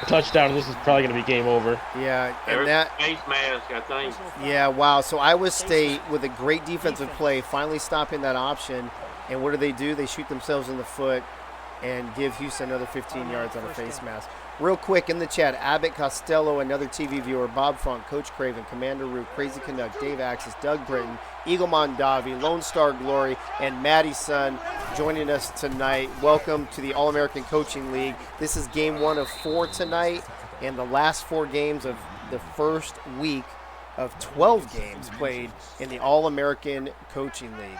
a touchdown, this is probably going to be game over. Yeah, and There's that face mask, I think. Yeah, wow. So Iowa State with a great defensive play, finally stopping that option. And what do? They shoot themselves in the foot and give Houston another 15 yards on a face mask. Real quick in the chat, Abbott Costello, another TV viewer, Bob Funk, Coach Craven, Commander Root, Crazy Canuck, Dave Axis, Doug Britton, Eagle Mondavi, Lone Star Glory, and Maddie Sun joining us tonight. Welcome to the All-American Coaching League. This is game 1 of 4 tonight, and the last 4 games of the first week of 12 games played in the All-American Coaching League.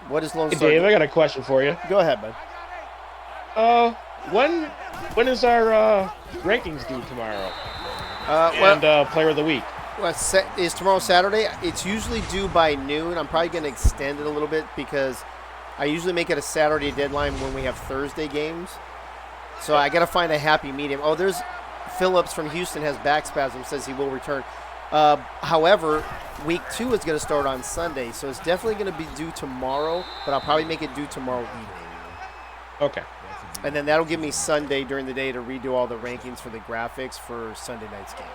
What is Lone Star? Hey, Dave, I got a question for you. Go ahead, bud. When is our rankings due tomorrow? And player of the week? Well, is tomorrow Saturday? It's usually due by noon. I'm probably going to extend it a little bit because I usually make it a Saturday deadline when we have Thursday games. So I got to find a happy medium. Oh, there's Phillips from Houston has back spasm, says he will return. However, week 2 is going to start on Sunday, so it's definitely going to be due tomorrow, but I'll probably make it due tomorrow evening. Okay. And then that'll give me Sunday during the day to redo all the rankings for the graphics for Sunday night's games.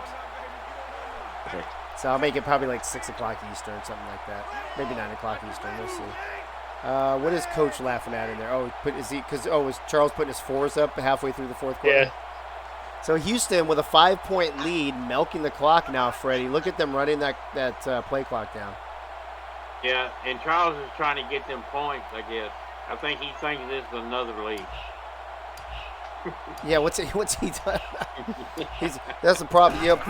Perfect. So I'll make it probably like 6 o'clock Eastern, something like that. Maybe 9 o'clock Eastern. We'll see. What is Coach laughing at in there? Oh, is Charles putting his 4s up halfway through the fourth quarter? Yeah. So Houston with a 5-point lead, milking the clock now, Freddie. Look at them running that play clock down. Yeah, and Charles is trying to get them points, I guess. I think he thinks this is another league. Yeah, what's he done? That's the problem. Yep,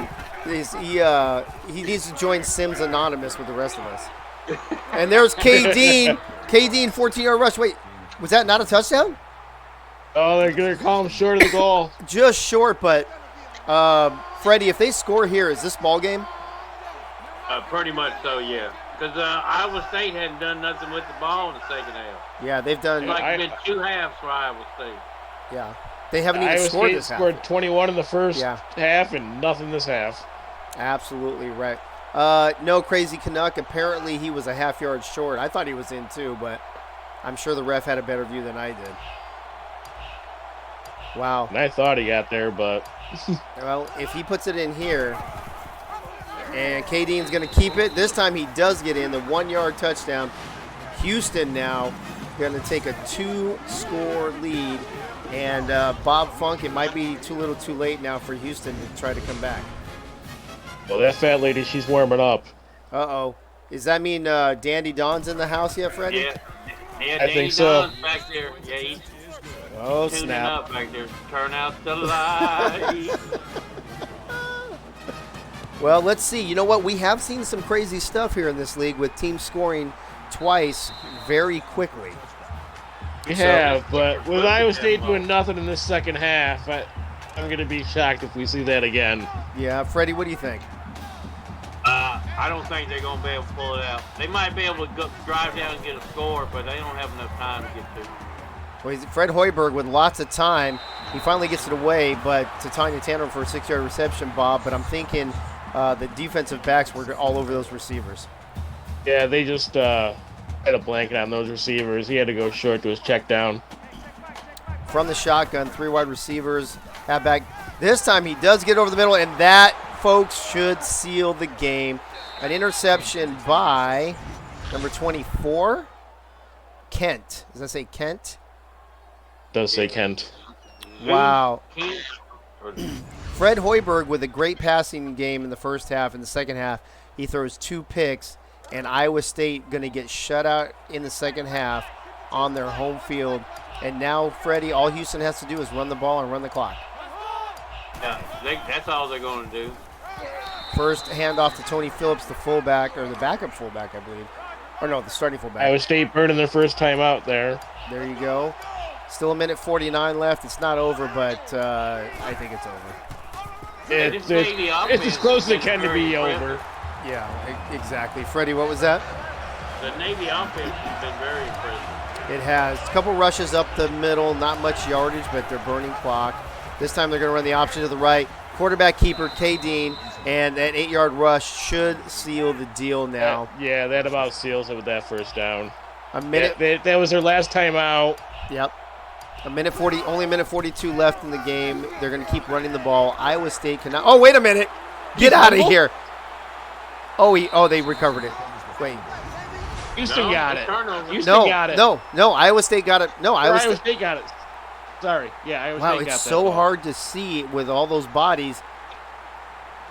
he needs to join Sims Anonymous with the rest of us. And there's K. Dean, 14-yard rush. Wait, was that not a touchdown? Oh, they're going to call him short of the goal. Just short, but Freddie, if they score here, is this ball game? Pretty much so, yeah. Because Iowa State hadn't done nothing with the ball in the second half. Yeah, they've done. It's been 2 halves for Iowa State. Yeah, they haven't even Iowa scored State this half. scored 21 in the first half and nothing this half. Absolutely right. No, Crazy Canuck. Apparently, he was a half yard short. I thought he was in too, but I'm sure the ref had a better view than I did. Wow. And I thought he got there, but well, if he puts it in here, and K. Dean's going to keep it. This time he does get in the 1-yard touchdown. Houston now going to take a 2-score lead. And Bob Funk, it might be too little too late now for Houston to try to come back. Well, that fat lady, she's warming up. Uh-oh. Does that mean Dandy Don's in the house yet, Freddie? Yeah, I think so. Don's back there. Yeah, he's tuning snap. up back there. Turn out the light. Well, let's see. You know what? We have seen some crazy stuff here in this league with teams scoring twice very quickly. We have, but with Iowa State doing nothing in this second half, I'm going to be shocked if we see that again. Yeah, Freddie, what do you think? I don't think they're going to be able to pull it out. They might be able to drive down and get a score, but they don't have enough time to get to it. Well, Fred Hoiberg with lots of time. He finally gets it away, but to Tanya Tanner for a 6-yard reception, Bob. But I'm thinking the defensive backs were all over those receivers. Yeah, they just had a blanket on those receivers. He had to go short to his check down. From the shotgun, 3 wide receivers, halfback. This time he does get over the middle, and that, folks, should seal the game. An interception by number 24, Kent. Does that say Kent? Does say Kent. Wow. Kent. Fred Hoiberg with a great passing game in the first half. In the second half, he throws 2 picks, and Iowa State going to get shut out in the second half on their home field. And now, Freddie, all Houston has to do is run the ball and run the clock. Yeah, that's all they're going to do. First handoff to Tony Phillips, the fullback, or the backup fullback, I believe. Or no, the starting fullback. Iowa State burning their first time out there. There you go. Still 1:49 left. It's not over, but I think it's over. It's as close as it can to be over. Yeah, exactly. Freddie, what was that? The Navy offense has been very impressive. It has. A couple rushes up the middle, not much yardage, but they're burning clock. This time they're going to run the option to the right. Quarterback keeper, K. Dean, and that 8-yard rush should seal the deal now. Yeah, that about seals it with that first down. A minute. That was their last time out. Yep. Only a minute 42 left in the game. They're going to keep running the ball. Iowa State cannot. Oh, wait a minute. Get out of here. Oh, they recovered it. Wait. Houston got it. No, Iowa State got it. No, Iowa State got it. Sorry. Yeah, Iowa State got it. Wow, it's so hard to see with all those bodies.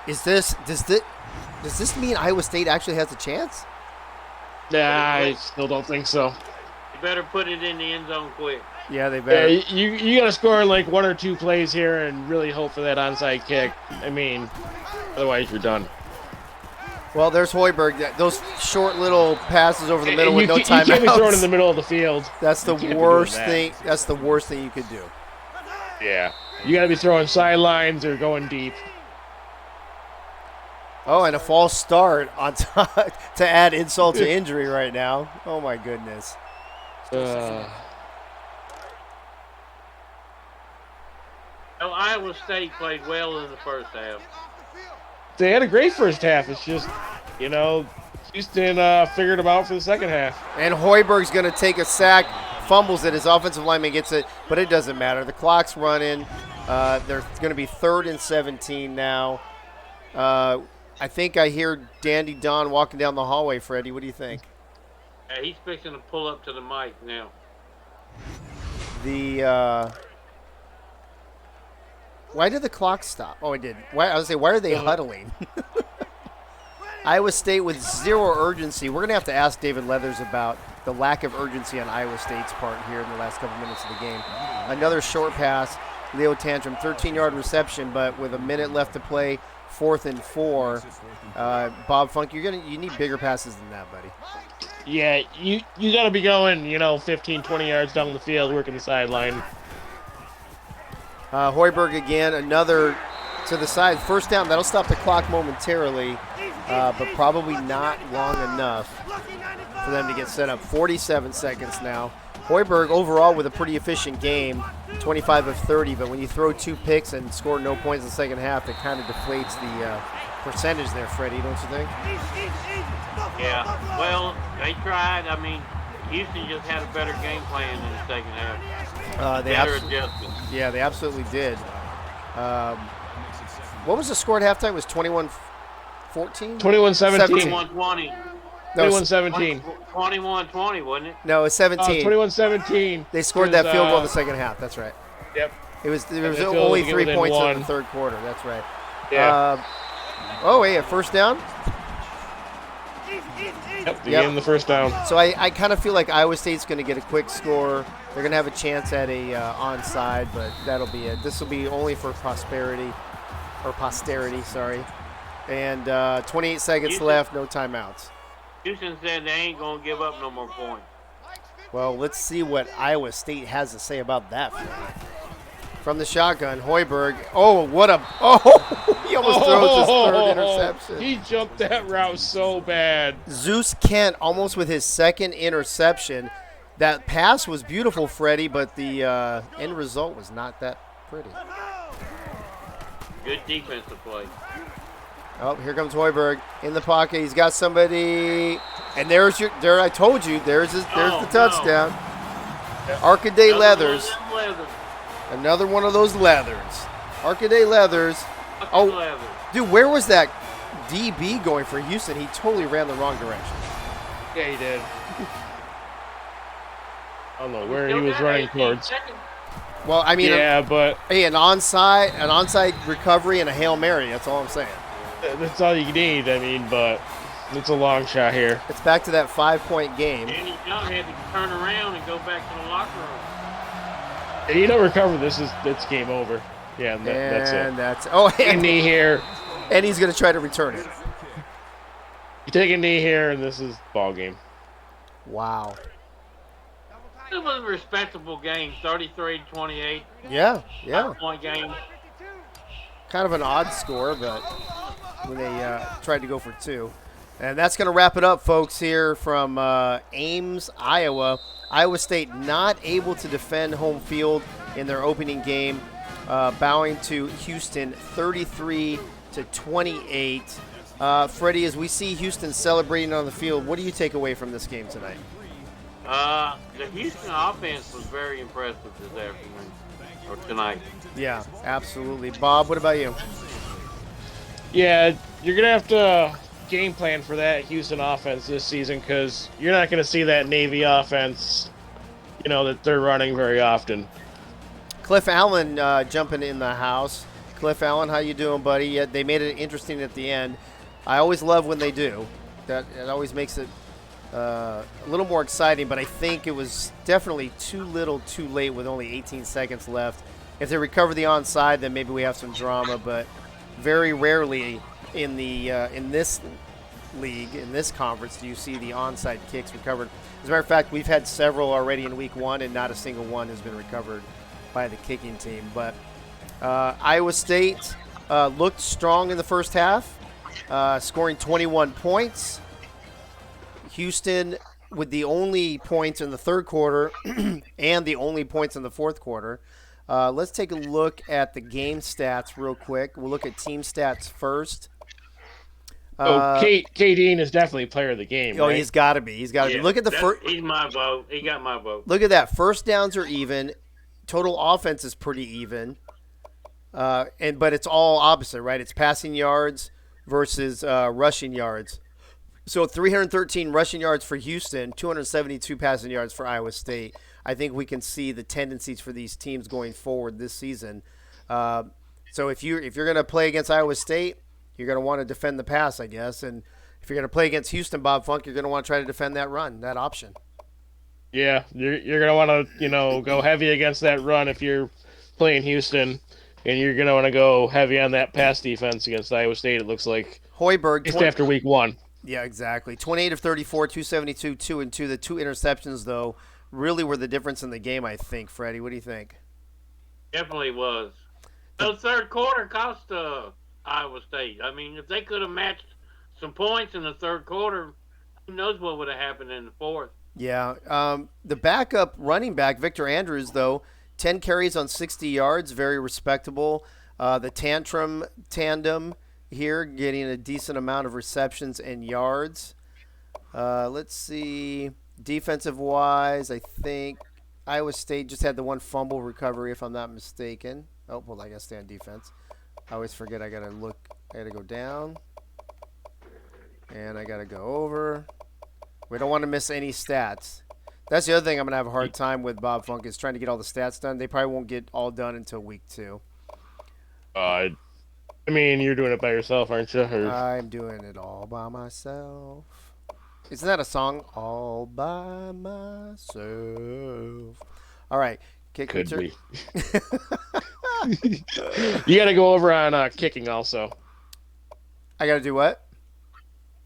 Does this mean Iowa State actually has a chance? Nah, I still don't think so. You better put it in the end zone quick. Yeah, they better. Yeah, you got to score like 1 or 2 plays here and really hope for that onside kick. I mean, otherwise you're done. Well, there's Hoiberg. Those short little passes over the middle with no timeouts. You can't be thrown in the middle of the field. That's the worst thing. That's the worst thing you could do. Yeah, you got to be throwing sidelines or going deep. Oh, and a false start on top to add insult to injury right now. Oh my goodness. Iowa State played well in the first half. They had a great first half. It's just, Houston figured them out for the second half. And Hoiberg's going to take a sack, fumbles it. His offensive lineman gets it, but it doesn't matter. The clock's running. They're going to be 3rd and 17 now. I think I hear Dandy Don walking down the hallway, Freddie. What do you think? He's fixing to pull up to the mic now. Why did the clock stop? Oh, it did. Why are they huddling? Iowa State with 0 urgency. We're going to have to ask David Leathers about the lack of urgency on Iowa State's part here in the last couple minutes of the game. Another short pass. Leo Tantrum, 13-yard reception, but with a minute left to play, 4th and 4. Bob Funk, you need bigger passes than that, buddy. Yeah, you got to be going, 15, 20 yards down the field, working the sideline. Hoiberg again, another to the side. First down, that'll stop the clock momentarily, but probably not long enough for them to get set up. 47 seconds now. Hoiberg overall with a pretty efficient game, 25 of 30, but when you throw 2 picks and score no points in the second half, it kind of deflates the percentage there, Freddie, don't you think? Yeah, well, they tried. I mean, Houston just had a better game plan in the second half. Better adjustments. Yeah, they absolutely did. What was the score at halftime? It was 21-14? 21-17. 21-20. No, 21-17. 21-20, wasn't it? No, it was 17. 21-17. They scored that field goal in the second half. That's right. Yep. It was only 3 points in the third quarter. That's right. Yeah. A first down? Yep, they gave him the first down. So I kind of feel like Iowa State's going to get a quick score. They're going to have a chance at a onside, but that'll be it. This will be only for posterity, sorry. And 28 seconds left, no timeouts. Houston said they ain't going to give up no more points. Well, let's see what Iowa State has to say about that. from the shotgun. Hoiberg. Oh, what a. Oh, he almost throws his third interception. He jumped that route so bad. Zeus Kent almost with his second interception. That pass was beautiful, Freddie, but the end result was not that pretty. Good defensive play. Oh, here comes Hoiberg in the pocket. He's got somebody, and there. I told you, there's the touchdown. Arcaday Leathers. Another one of those leathers. Arcaday Leathers. Oh, dude, where was that DB going for Houston? He totally ran the wrong direction. Yeah, he did. I don't know where he was running towards. Well, I mean, yeah, but hey, an onside recovery and a Hail Mary. That's all I'm saying. That's all you need. I mean, but it's a long shot here. It's back to that 5-point game. Danny Young had to turn around and go back to the locker room. If you don't recover this, it's game over. Yeah, that's it. That's and knee here. And he's going to try to return it. You take a knee here, and this is ball game. Wow. It was a respectable game, 33-28. Yeah. 5-point game. Kind of an odd score, but when they tried to go for 2. And that's going to wrap it up, folks, here from Ames, Iowa. Iowa State not able to defend home field in their opening game, bowing to Houston 33-28. Freddie, as we see Houston celebrating on the field, what do you take away from this game tonight? The Houston offense was very impressive this afternoon, or tonight. Yeah, absolutely. Bob, what about you? Yeah, you're going to have to game plan for that Houston offense this season because you're not going to see that Navy offense, that they're running very often. Cliff Allen jumping in the house. Cliff Allen, how you doing, buddy? Yeah, they made it interesting at the end. I always love when they do. It always makes it a little more exciting, but I think it was definitely too little too late with only 18 seconds left. If they recover the onside, then maybe we have some drama, but very rarely in this league, in this conference, do you see the onside kicks recovered. As a matter of fact, we've had several already in week 1, and not a single one has been recovered by the kicking team. But Iowa State looked strong in the first half, scoring 21 points. Houston with the only points in the third quarter and the only points in the fourth quarter. Let's take a look at the game stats real quick. We'll look at team stats first. Dean is definitely player of the game. Oh, right? He's got to be. Look at the first. He's my vote. He got my vote. Look at that. First downs are even. Total offense is pretty even. But it's all opposite, right? It's passing yards versus rushing yards. So 313 rushing yards for Houston, 272 passing yards for Iowa State. I think we can see the tendencies for these teams going forward this season. So if you're going to play against Iowa State, you're going to want to defend the pass, I guess. And if you're going to play against Houston, Bob Funk, you're going to want to try to defend that run, that option. Yeah, you're going to want to, go heavy against that run if you're playing Houston, and you're going to want to go heavy on that pass defense against Iowa State, it looks like. Hoiberg. Just after week 1. Yeah, exactly. 28 of 34, 272, 2-2. The 2 interceptions, though, really were the difference in the game, I think. Freddie, what do you think? Definitely was. The third quarter cost Iowa State. I mean, if they could have matched some points in the third quarter, who knows what would have happened in the fourth. Yeah. The backup running back, Victor Andrews, though, 10 carries on 60 yards, very respectable. The tandem here getting a decent amount of receptions and yards. Let's see. Defensive-wise, I think Iowa State just had the one fumble recovery, if I'm not mistaken. Oh, well, I got to stay on defense. I always forget I got to look. I got to go down. And I got to go over. We don't want to miss any stats. That's the other thing I'm going to have a hard time with, Bob Funk, is trying to get all the stats done. They probably won't get all done until week 2. I mean, you're doing it by yourself, aren't you? Or... I'm doing it all by myself. Isn't that a song? All by myself. All right. Kick Could return. be. You got to go over on kicking also. I got to do what?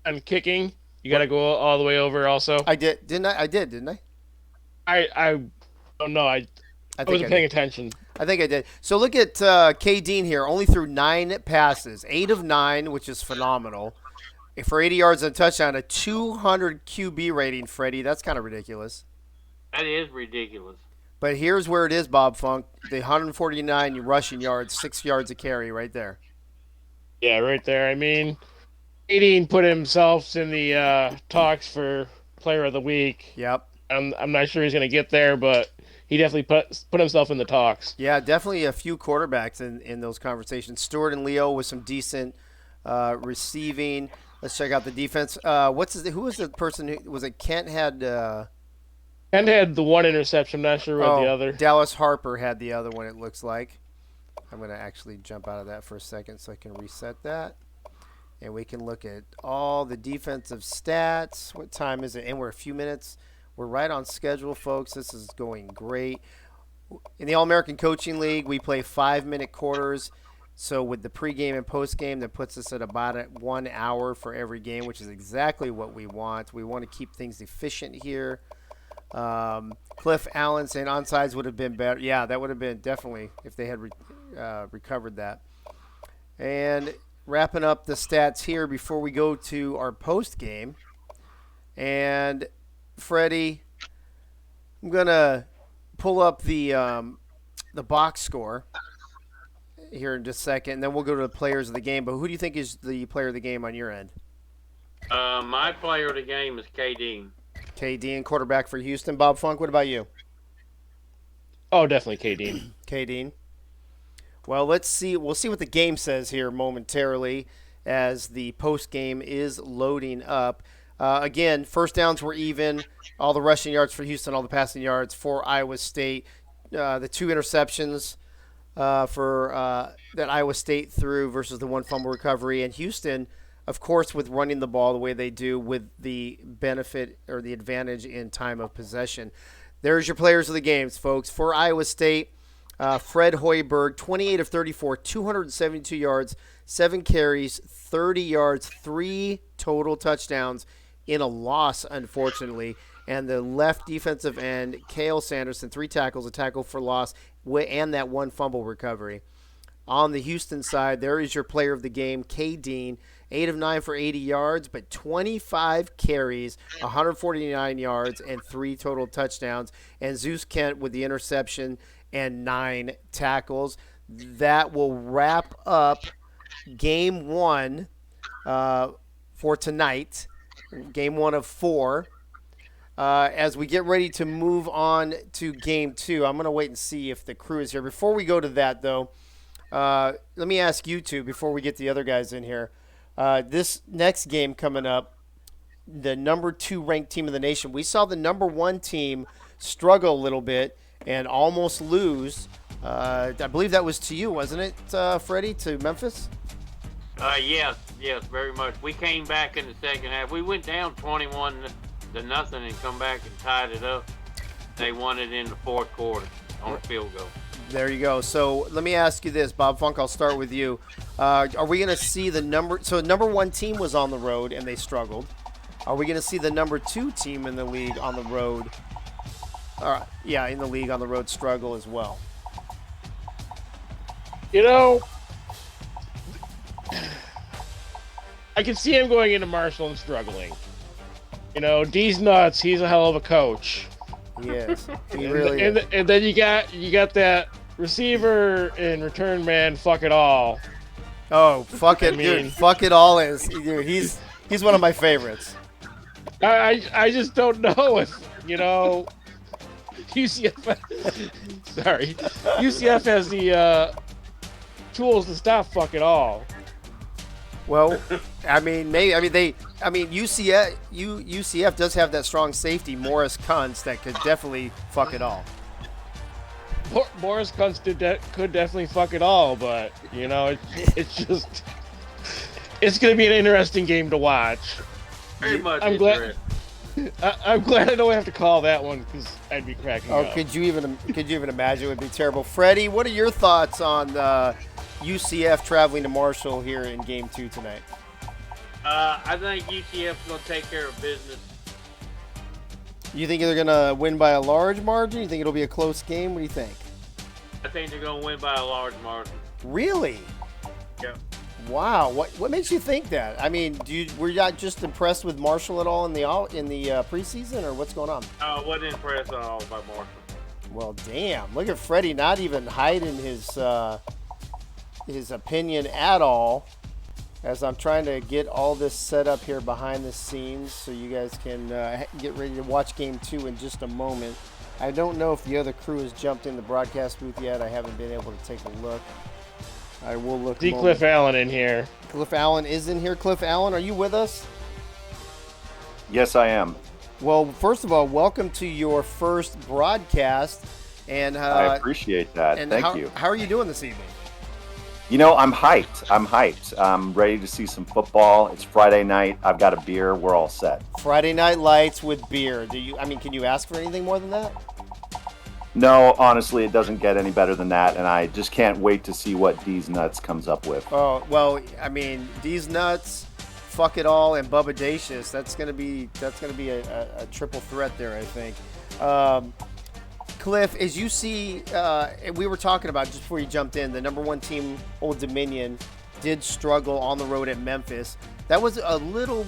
On kicking, you got to go all the way over also. I did. Didn't I? I did, didn't I? I don't know. I wasn't paying attention. I think I did. So look at K. Dean here. Only threw 9 passes, 8 of 9, which is phenomenal. For 80 yards and a touchdown, a 200 QB rating, Freddie. That's kind of ridiculous. That is ridiculous. But here's where it is, Bob Funk. The 149 rushing yards, 6 yards a carry right there. Yeah, right there. I mean, Dean put himself in the talks for Player of the Week. Yep. I'm not sure he's going to get there, but he definitely put himself in the talks. Yeah, definitely a few quarterbacks in those conversations. Stewart and Leo with some decent receiving. Let's check out the defense. Who was the person who was it? Kent had the one interception. I'm not sure what the other. Dallas Harper had the other one. It looks like. I'm going to actually jump out of that for a second so I can reset that. And we can look at all the defensive stats. What time is it? And we're a few minutes. We're right on schedule, folks. This is going great. In the All-American Coaching League, we play 5-minute quarters. So with the pregame and postgame, that puts us at about 1 hour for every game, which is exactly what we want. We want to keep things efficient here. Cliff Allen saying onsides would have been better. Yeah, that would have been definitely if they had recovered that. And wrapping up the stats here before we go to our postgame. And Freddie, I'm gonna pull up the box score here in just a second, and then we'll go to the players of the game. But who do you think is the player of the game on your end? My player of the game is KD. KD and quarterback for Houston. Bob Funk, what about you? Oh, definitely KD. KD. Well, let's see. We'll see what the game says here momentarily as the post game is loading up. Again, first downs were even. All the rushing yards for Houston, all the passing yards for Iowa State. The 2 interceptions for that Iowa State threw versus the 1 fumble recovery. And Houston, of course, with running the ball the way they do with the benefit or the advantage in time of possession. There's your players of the games, folks. For Iowa State, Fred Hoiberg, 28 of 34, 272 yards, 7 carries, 30 yards, 3 total touchdowns in a loss, unfortunately. And the left defensive end, Cale Sanderson, 3 tackles, a tackle for loss, and that 1 fumble recovery. On the Houston side, there is your player of the game, K. Dean, 8 of 9 for 80 yards, but 25 carries, 149 yards, and 3 total touchdowns. And Zeus Kent with the interception and 9 tackles. That will wrap up game 1 for tonight, game 1 of 4. As we get ready to move on to game 2, I'm going to wait and see if the crew is here. Before we go to that, though, let me ask you two before we get the other guys in here. This next game coming up, the number 2 ranked team in the nation. We saw the number 1 team struggle a little bit and almost lose. I believe that was to you, wasn't it, Freddie, to Memphis? Yes, very much. We came back in the second half. We went down 21-0 and come back and tied it up. They won it in the fourth quarter on a field goal. There you go. So let me ask you this, Bob Funk. I'll start with you. Are we going to see the number? So the number 1 team was on the road and they struggled. Are we going to see the number 2 team in the league on the road? In the league on the road struggle as well. You know, I can see him going into Marshall and struggling. You know, D's nuts. He's a hell of a coach. Yes, he really is. And then you got that receiver and return man. Fuck it all. Oh, fuck it, dude. Fuck it all is. Dude, he's one of my favorites. I just don't know if UCF. Sorry, UCF has the tools to stop fuck it all. Well, UCF does have that strong safety, Morris Kuntz, that could definitely fuck it all. Morris Kuntz could definitely fuck it all, but it's just it's going to be an interesting game to watch. Very much. I'm glad I don't have to call that one because I'd be cracking up. Could you even imagine? It would be terrible. Freddie, what are your thoughts on UCF traveling to Marshall here in game 2 tonight? I think UCF's going to take care of business. You think they're going to win by a large margin? You think it'll be a close game? What do you think? I think they're going to win by a large margin. Really? Yeah. Wow. What makes you think that? I mean, were you not just impressed with Marshall at all in the preseason, or what's going on? I wasn't impressed at all by Marshall. Well, damn. Look at Freddie not even hiding his opinion at all, as I'm trying to get all this set up here behind the scenes so you guys can get ready to watch Game 2 in just a moment. I don't know if the other crew has jumped in the broadcast booth yet. I haven't been able to take a look. I will look. See Cliff Allen in here. Cliff Allen is in here. Cliff Allen, are you with us? Yes, I am. Well, first of all, welcome to your first broadcast. And I appreciate that. Thank you. How are you doing this evening? You know, I'm hyped. I'm ready to see some football. It's Friday night. I've got a beer. We're all set. Friday Night Lights with beer. Can you ask for anything more than that? No, honestly, it doesn't get any better than that, and I just can't wait to see what D's Nuts comes up with. Oh, well, I mean, D's Nuts, Fuck It All, and Bubba Dacious. That's gonna be a triple threat there, I think. Cliff, as you see, we were talking about just before you jumped in, the number one team, Old Dominion, did struggle on the road at Memphis. That was a little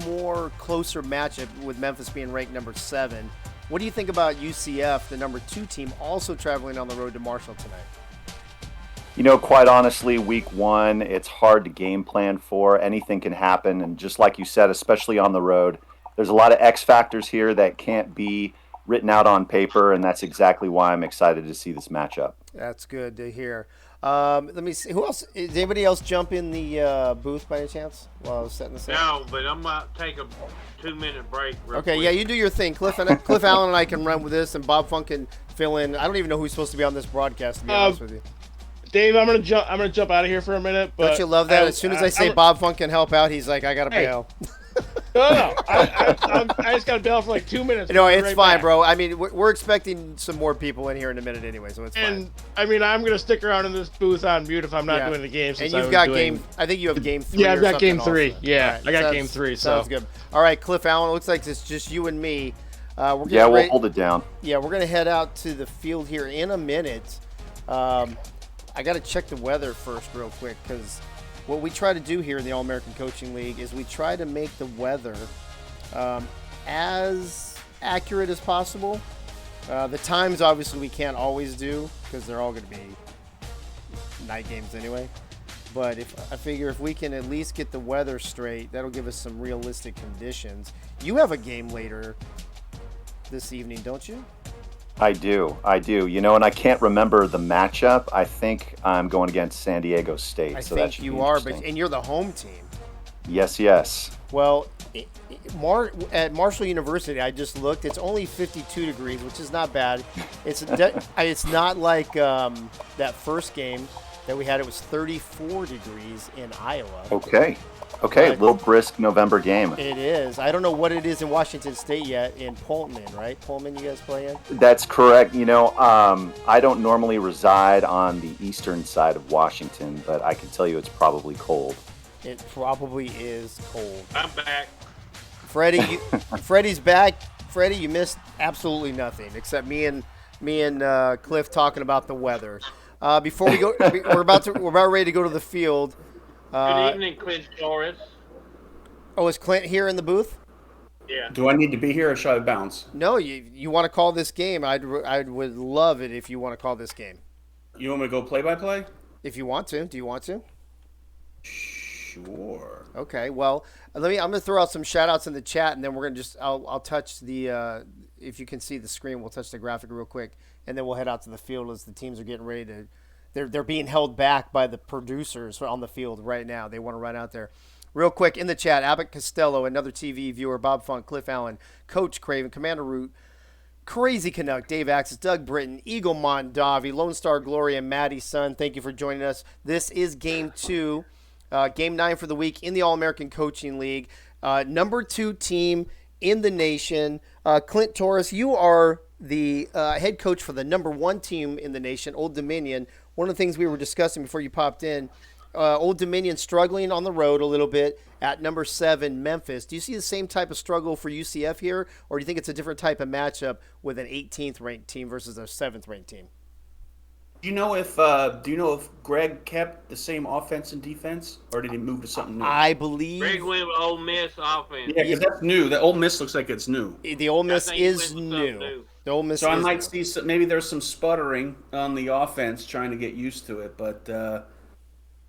more closer matchup with Memphis being ranked number 7. What do you think about UCF, the number 2 team, also traveling on the road to Marshall tonight? You know, quite honestly, week 1, it's hard to game plan for. Anything can happen, and just like you said, especially on the road, there's a lot of X factors here that can't be written out on paper, and that's exactly why I'm excited to see this matchup. That's good to hear. Let me see. Who else? Did anybody else jump in the booth by any chance while I was setting this up? No, but I'm going to take a 2-minute break. Okay, quick. yeah, you do your thing. Cliff Allen and I can run with this, and Bob Funk can fill in. I don't even know who's supposed to be on this broadcast, to be honest with you. Dave, I'm gonna jump out of here for a minute. But Don't you love that? As soon as I say Bob Funk can help out, he's like, I gotta bail. No. I just got to bail for like 2 minutes. No, it's right fine, back. bro. I mean, we're expecting some more people in here in a minute anyway, so it's fine. And I mean, I'm gonna stick around in this booth on mute if I'm not doing the game. And you've got game. I think you have game 3. Yeah, I've got game 3. Also. Yeah, right, I got game 3. So sounds good. All right, Cliff Allen. It looks like it's just you and me. We'll hold it down. Yeah, we're gonna head out to the field here in a minute. I got to check the weather first real quick, because what we try to do here in the All-American Coaching League is we try to make the weather as accurate as possible. The times, obviously, we can't always do, because they're all going to be night games anyway. But I figure if we can at least get the weather straight, that'll give us some realistic conditions. You have a game later this evening, don't you? I do. You know, and I can't remember the matchup. I think I'm going against San Diego State. I so think that should you be are, interesting. and you're the home team. Yes. Well, at Marshall University, I just looked. It's only 52 degrees, which is not bad. It's not like that first game that we had. It was 34 degrees in Iowa. Okay, a little brisk November game. It is. I don't know what it is in Washington State yet. In Pullman, right? Pullman, you guys play in? That's correct. You know, I don't normally reside on the eastern side of Washington, but I can tell you it's probably cold. It probably is cold. I'm back. Freddie's back. Freddie, you missed absolutely nothing except me and Cliff talking about the weather. Before we go, we're about ready to go to the field. Good evening, Clint Torres. Oh, is Clint here in the booth? Yeah. Do I need to be here or should I bounce? No, you want to call this game? I would love it if you want to call this game. You want me to go play-by-play? If you want to, do you want to? Sure. Okay. Well, I'm going to throw out some shout outs in the chat, and then we're going to I'll touch the if you can see the screen, we'll touch the graphic real quick, and then we'll head out to the field as the teams are getting ready to. They're being held back by the producers on the field right now. They want to run out there. Real quick, in the chat, Abbott Costello, another TV viewer, Bob Funk, Cliff Allen, Coach Craven, Commander Root, Crazy Canuck, Dave Axis, Doug Britton, Eagle Mondavi, Lone Star Glory, and Maddie Sun. Thank you for joining us. This is Game 2, Game 9 for the week in the All-American Coaching League. Number 2 team in the nation. Clint Torres, you are the head coach for the number 1 team in the nation, Old Dominion. One of the things we were discussing before you popped in, Old Dominion struggling on the road a little bit at number 7, Memphis. Do you see the same type of struggle for UCF here, or do you think it's a different type of matchup with an 18th ranked team versus a 7th ranked team? Do you know if Greg kept the same offense and defense, or did he move to something new? I believe Greg went with Ole Miss offense. Yeah, because that's new. The Ole Miss looks like it's new. the Ole Miss I think he is went with new. something new. The Ole Miss So I is might new. see maybe there's some sputtering on the offense, trying to get used to it. But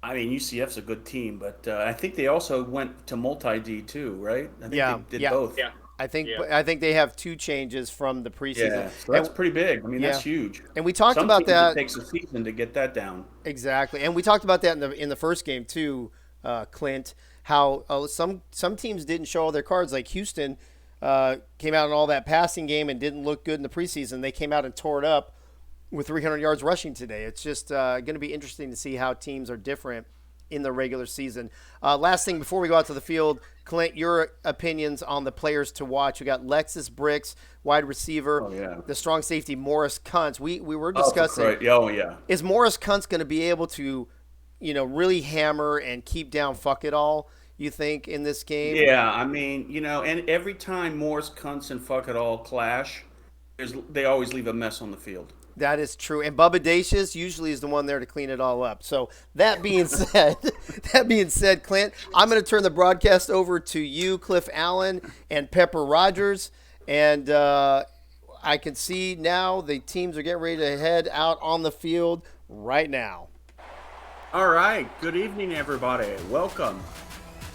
I mean, UCF's a good team, but I think they also went to multi-D too, right? I think Yeah, they did yeah. both. Yeah. I think Yeah. I think they have 2 changes from the preseason. Yeah, so that's And- pretty big. I mean, that's yeah. huge. And we talked Some about teams, that It takes a season to get that down. exactly, and we talked about that in the first game too, Clint. How some teams didn't show all their cards. Like Houston came out in all that passing game and didn't look good in the preseason. They came out and tore it up with 300 yards rushing today. It's just going to be interesting to see how teams are different in the regular season. Last thing before we go out to the field, Clint, your opinions on the players to watch. We got Lexus Bricks, wide receiver, Oh, yeah. the strong safety Morris Kuntz. We were Oh, for discussing. Christ. Oh, yeah. Is Morris Kuntz going to be able to, really hammer and keep down fuck it all, you think, in this game? Yeah, I mean, and every time Morris Kuntz and Fuck It All clash, they always leave a mess on the field. That is true. And Bubba Dacius usually is the one there to clean it all up. So that being said, Clint, I'm going to turn the broadcast over to you, Cliff Allen, and Pepper Rogers. And I can see now the teams are getting ready to head out on the field right now. All right. Good evening, everybody. Welcome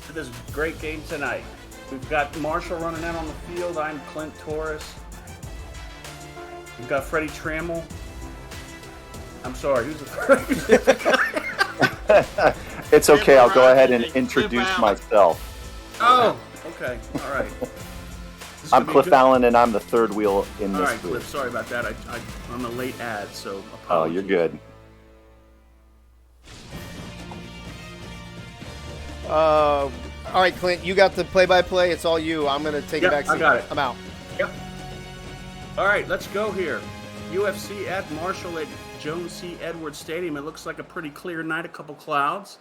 to this great game tonight. We've got Marshall running out on the field. I'm Clint Torres. We've got Freddie Trammell. I'm sorry, who's the first? It's okay. I'll go ahead and introduce myself. Oh, okay. All right. This I'm could be Cliff good. Allen, and I'm the third wheel in All this right, Cliff. booth. Sorry about that. I'm a late ad, so apologies. Oh, you're good. All right, Clint, you got the play-by-play. It's all you. I'm going to take it back. I got it. I'm out. Yep. All right, let's go here. UFC at Marshall at Jones C. Edwards Stadium. It looks like a pretty clear night. A couple clouds,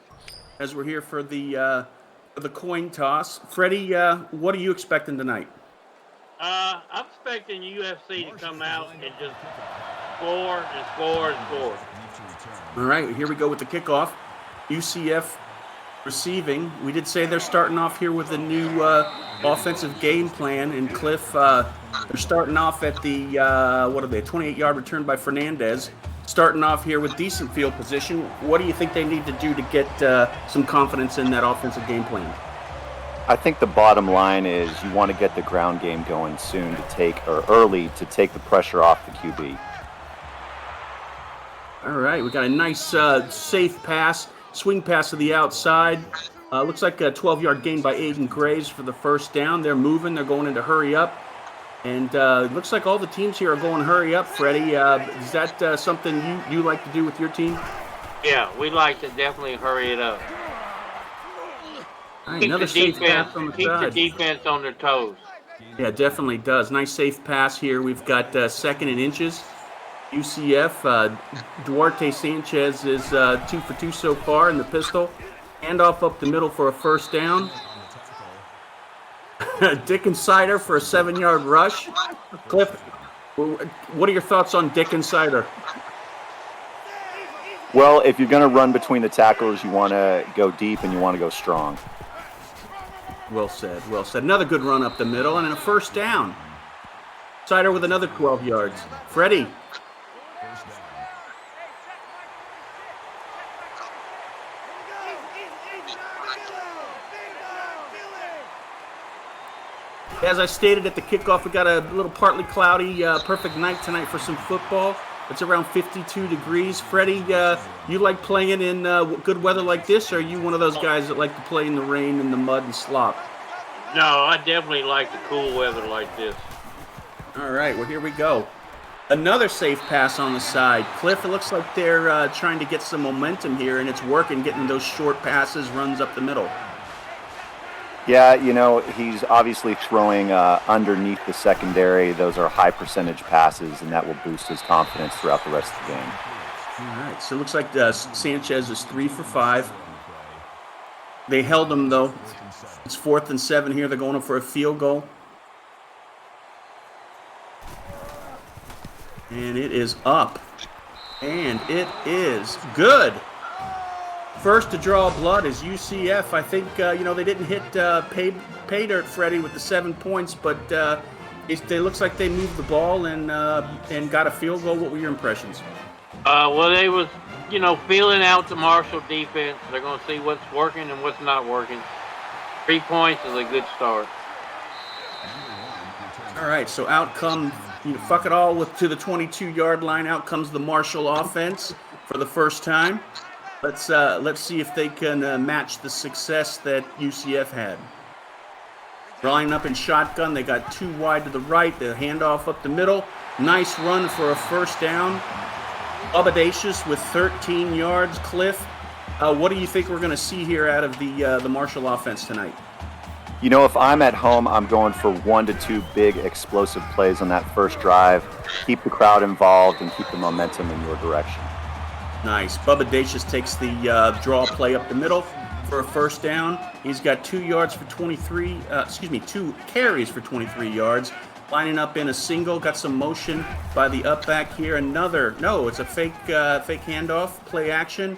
as we're here for the coin toss. Freddie, what are you expecting tonight? I'm expecting UFC to come out and just score and score and score. All right, here we go with the kickoff. UCF receiving. We did say they're starting off here with a new offensive game plan. And Cliff, they're starting off at the 28-yard return by Fernandez. Starting off here with decent field position. What do you think they need to do to get some confidence in that offensive game plan? I think the bottom line is you want to get the ground game going soon early to take the pressure off the QB. All right, we got a nice safe pass, swing pass to the outside. Looks like a 12-yard gain by Aiden Graves for the first down. They're moving. They're going into hurry up. And it looks like all the teams here are going hurry up, Freddie. Is that something you like to do with your team? Yeah, we like to definitely hurry it up. All right, Keep another the safe defense, pass on the keep the side. defense on their toes. Yeah, definitely does. Nice safe pass here. We've got second and inches. UCF, Duarte Sanchez is 2 for 2 so far in the pistol. Handoff up the middle for a first down. Dick Insider for a 7-yard rush. Cliff, what are your thoughts on Dick Insider? Well, if you're going to run between the tackles, you want to go deep and you want to go strong. Well said, well said. Another good run up the middle and a first down. Insider with another 12 yards. Freddie. As I stated at the kickoff, we got a little partly cloudy, perfect night tonight for some football. It's around 52 degrees. Freddie, you like playing in good weather like this, or are you one of those guys that like to play in the rain and the mud and slop? No, I definitely like the cool weather like this. All right, well, here we go. Another safe pass on the side. Cliff, it looks like they're trying to get some momentum here, and it's working, getting those short passes, runs up the middle. Yeah, he's obviously throwing underneath the secondary. Those are high percentage passes, and that will boost his confidence throughout the rest of the game. All right, so it looks like Sanchez is 3 for 5. They held him, though. It's 4th and 7 here. They're going up for a field goal. And it is up. And it is good. First to draw blood is UCF. I think, they didn't hit pay dirt, Freddie, with the 7 points, but it looks like they moved the ball and got a field goal. What were your impressions? Well, they was, feeling out the Marshall defense. They're going to see what's working and what's not working. 3 points is a good start. All right, so out come, fuck it all to the 22-yard line. Out comes the Marshall offense for the first time. Let's see if they can match the success that UCF had. Drawing up in shotgun, they got 2 wide to the right. The handoff up the middle. Nice run for a first down. Audacious with 13 yards. Cliff, what do you think we're going to see here out of the Marshall offense tonight? If I'm at home, I'm going for 1 to 2 big explosive plays on that first drive. Keep the crowd involved and keep the momentum in your direction. Nice. Bubba Dacius takes the draw play up the middle for a first down. He's got 2 carries for 23 yards. Lining up in a single, got some motion by the up back here. It's a fake handoff, play action.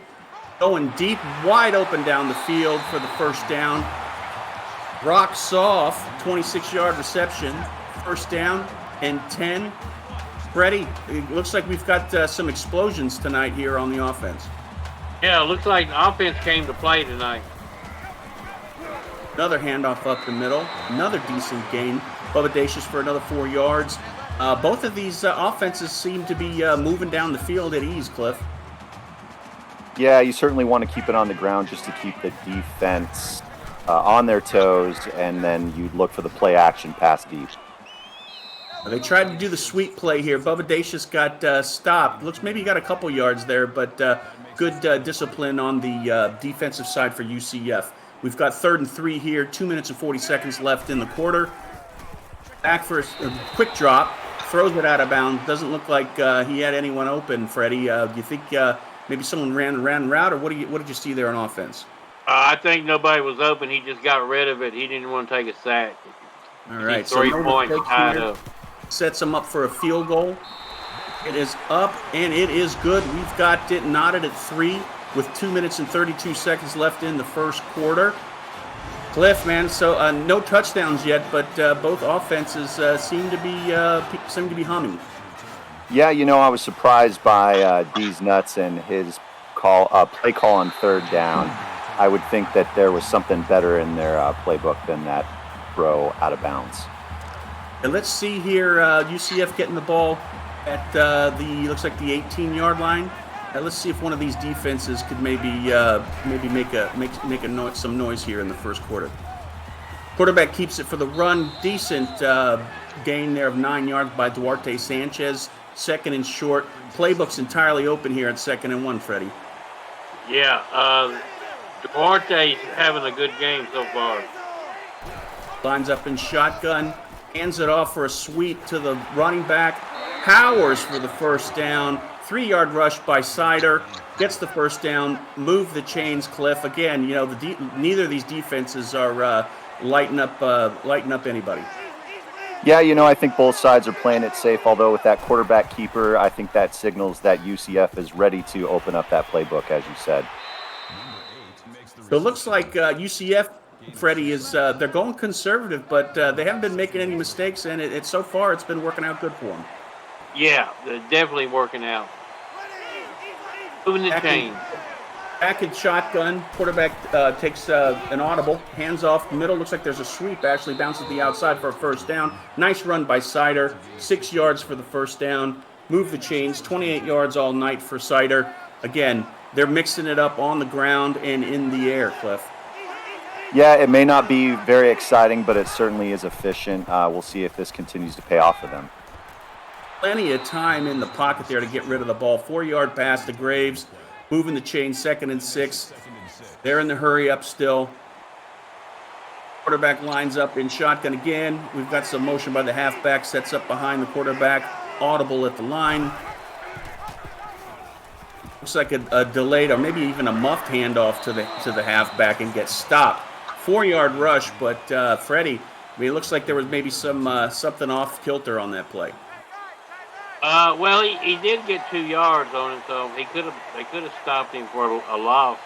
Going deep, wide open down the field for the first down. Rock Soft, 26-yard reception, first down and 10. Freddie, it looks like we've got some explosions tonight here on the offense. Yeah, it looks like the offense came to play tonight. Another handoff up the middle, another decent gain. Bubba Dacius for another 4 yards. Both of these offenses seem to be moving down the field at ease, Cliff. Yeah, you certainly want to keep it on the ground just to keep the defense on their toes, and then you look for the play action pass deep. They tried to do the sweep play here. Bubba Dacius got stopped. Looks maybe he got a couple yards there, but good discipline on the defensive side for UCF. We've got 3rd and 3 here, 2 minutes and 40 seconds left in the quarter. Back for a quick drop, throws it out of bounds. Doesn't look like he had anyone open, Freddie. Do you think maybe someone ran route, or what did you see there on offense? I think nobody was open. He just got rid of it. He didn't want to take a sack. All right, so 3 points tied up. Sets him up for a field goal. It is up, and it is good. We've got it knotted at 3 with 2 minutes and 32 seconds left in the first quarter. Cliff, man, so no touchdowns yet, but both offenses seem to be humming. Yeah, I was surprised by D's Nuts and his play call on 3rd down. I would think that there was something better in their playbook than that throw out of bounds. And let's see here, UCF getting the ball at looks like the 18-yard line. Let's see if one of these defenses could maybe make some noise here in the first quarter. Quarterback keeps it for the run. Decent gain there of 9 yards by Duarte Sanchez. 2nd and short. Playbook's entirely open here at 2nd and 1, Freddie. Yeah, Duarte's having a good game so far. Lines up in shotgun. Hands it off for a sweep to the running back. Powers for the first down. 3-yard rush by Sider. Gets the first down. Move the chains, Cliff. Again, neither of these defenses are lighting up anybody. Yeah, I think both sides are playing it safe, although with that quarterback keeper, I think that signals that UCF is ready to open up that playbook, as you said. So it looks like UCF, Freddie, they're going conservative, but they haven't been making any mistakes, and so far it's been working out good for them. Yeah, they're definitely working out. Moving the chain. Back in shotgun, quarterback takes an audible, hands off the middle. Looks like there's a sweep, actually bounces the outside for a first down. Nice run by Sider, 6 yards for the first down. Move the chains, 28 yards all night for Sider. Again, they're mixing it up on the ground and in the air, Cliff. Yeah, it may not be very exciting, but it certainly is efficient. We'll see if this continues to pay off for them. Plenty of time in the pocket there to get rid of the ball. 4-yard pass to Graves. Moving the chain, 2nd and 6. They're in the hurry up still. Quarterback lines up in shotgun again. We've got some motion by the halfback. Sets up behind the quarterback. Audible at the line. Looks like a delayed or maybe even a muffed handoff to the halfback and gets stopped. 4-yard rush, but Freddie, it looks like there was maybe something off kilter on that play. Well, he did get 2 yards on it, so they could have stopped him for a loss.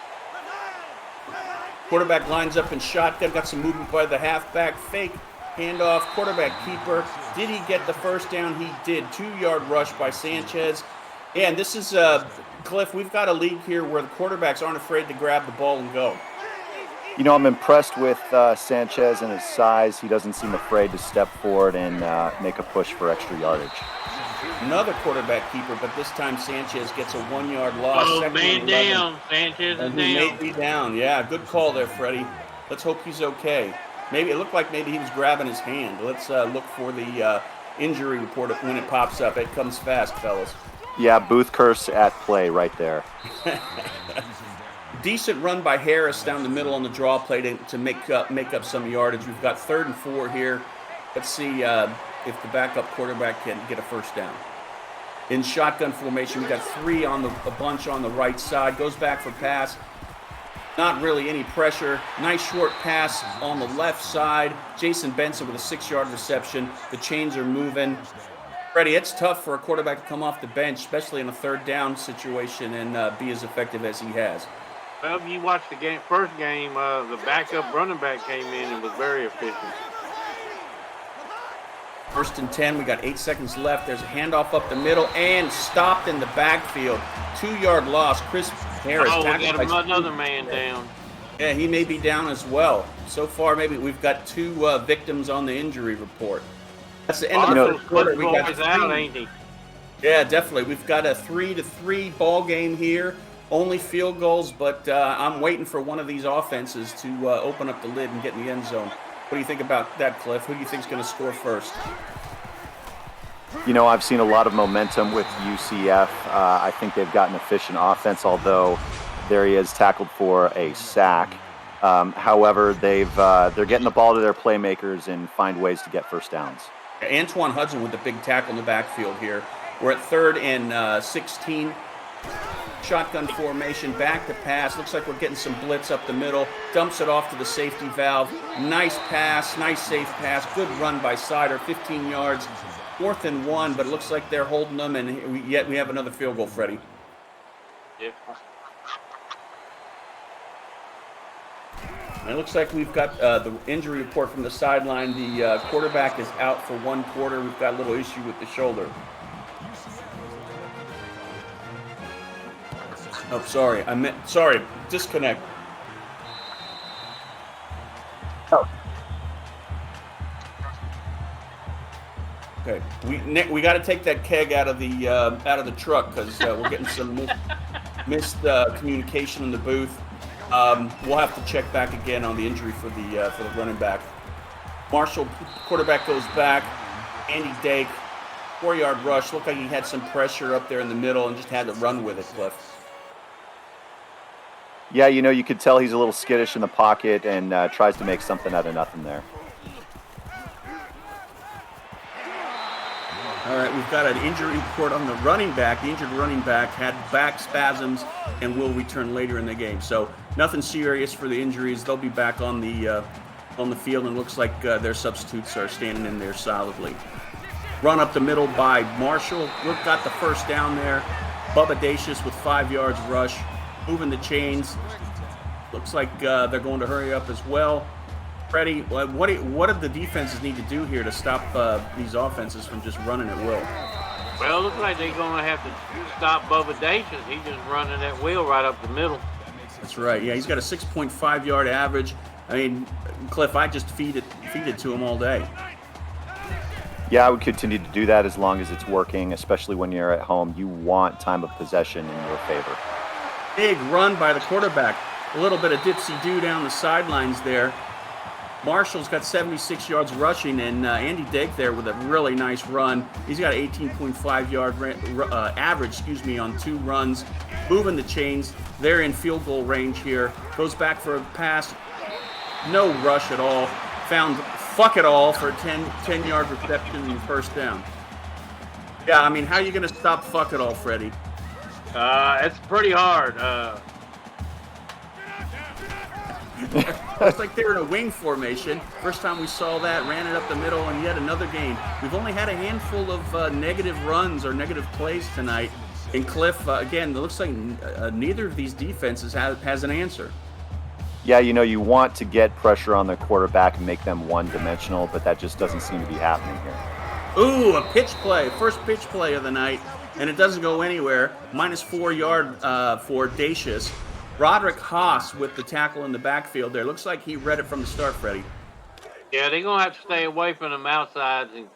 Quarterback lines up in shotgun, got some movement by the halfback, fake handoff, quarterback keeper. Did he get the first down? He did. 2-yard rush by Sanchez. And this is, Cliff, we've got a league here where the quarterbacks aren't afraid to grab the ball and go. You know, I'm impressed with Sanchez and his size. He doesn't seem afraid to step forward and make a push for extra yardage. Another quarterback keeper, but this time Sanchez gets a 1-yard loss. Oh, Second man and 11. down. Sanchez is He may down. be down. Yeah, good call there, Freddie. Let's hope he's okay. Maybe it looked like maybe he was grabbing his hand. Let's look for the injury report when it pops up. It comes fast, fellas. Yeah, Booth curse at play right there. Decent run by Harris down the middle on the draw play to make up some yardage. We've got 3rd and 4 here. Let's see if the backup quarterback can get a first down. In shotgun formation, we've got 3 on a bunch on the right side. Goes back for pass. Not really any pressure. Nice short pass on the left side. Jason Benson with a 6-yard reception. The chains are moving. Freddie, it's tough for a quarterback to come off the bench, especially in a 3rd down situation, and be as effective as he has. Well, if you watched the first game, the backup running back came in and was very efficient. 1st and 10, we got 8 seconds left. There's a handoff up the middle and stopped in the backfield. 2-yard loss. Chris Harris. Oh, we tackled got by another man down. Yeah, he may be down as well. So far, maybe we've got 2 victims on the injury report. That's the end of the first quarter. We got out, ain't he? Yeah, definitely. We've got a 3-3 ball game here. Only field goals, but I'm waiting for one of these offenses to open up the lid and get in the end zone. What do you think about that, Cliff? Who do you think is going to score first? You know, I've seen a lot of momentum with UCF. I think they've got an efficient offense, although there he is tackled for a sack. However, they're getting the ball to their playmakers and find ways to get first downs. Antoine Hudson with the big tackle in the backfield here. We're at 3rd and 16. Shotgun formation, back to pass. Looks like we're getting some blitz up the middle. Dumps it off to the safety valve. Nice pass, nice safe pass. Good run by Sider, 15 yards. 4th and 1, but it looks like they're holding them, and yet we have another field goal, Freddie. Yeah. And it looks like we've got the injury report from the sideline. The quarterback is out for 1 quarter. We've got a little issue with the shoulder. Oh, sorry. Disconnect. Oh. Okay, we got to take that keg out of the truck because we're getting some missed communication in the booth. We'll have to check back again on the injury for the running back. Marshall, quarterback, goes back. Andy Dake, 4-yard rush. Looked like he had some pressure up there in the middle and just had to run with it, Cliff. Yeah, you know, you could tell he's a little skittish in the pocket and tries to make something out of nothing there. All right, we've got an injury report on the running back. The injured running back had back spasms and will return later in the game. So nothing serious for the injuries. They'll be back on the field, and looks like their substitutes are standing in there solidly. Run up the middle by Marshall. Rook got the first down there. Bubba Dacius with 5 yards rush. Moving the chains. Looks like they're going to hurry up as well. Freddie, what do the defenses need to do here to stop these offenses from just running at will? Well, it looks like they're going to have to stop Bubba Dacius. He's just running that wheel right up the middle. That's right. Yeah, he's got a 6.5 yard average. I mean, Cliff, I just feed it to him all day. Yeah, I would continue to do that as long as it's working, especially when you're at home. You want time of possession in your favor. Big run by the quarterback. A little bit of dipsy-do down the sidelines there. Marshall's got 76 yards rushing, and Andy Dake there with a really nice run. He's got an 18.5 yard average, on 2 runs. Moving the chains. They're in field goal range here. Goes back for a pass. No rush at all. Found fuck it all for a 10-yard reception and first down. Yeah, I mean, how are you going to stop fuck it all, Freddie? It's pretty hard. Looks like they're in a wing formation. First time we saw that, ran it up the middle, and yet another game. We've only had a handful of negative runs or negative plays tonight. And Cliff, again, it looks like neither of these defenses has an answer. Yeah, you want to get pressure on the quarterback and make them one-dimensional, but that just doesn't seem to be happening here. Ooh, a pitch play, first pitch play of the night, and it doesn't go anywhere. -4 yard for Dacius. Roderick Haas with the tackle in the backfield there. Looks like he read it from the start, Freddie. Yeah, they're going to have to stay away from them outsides and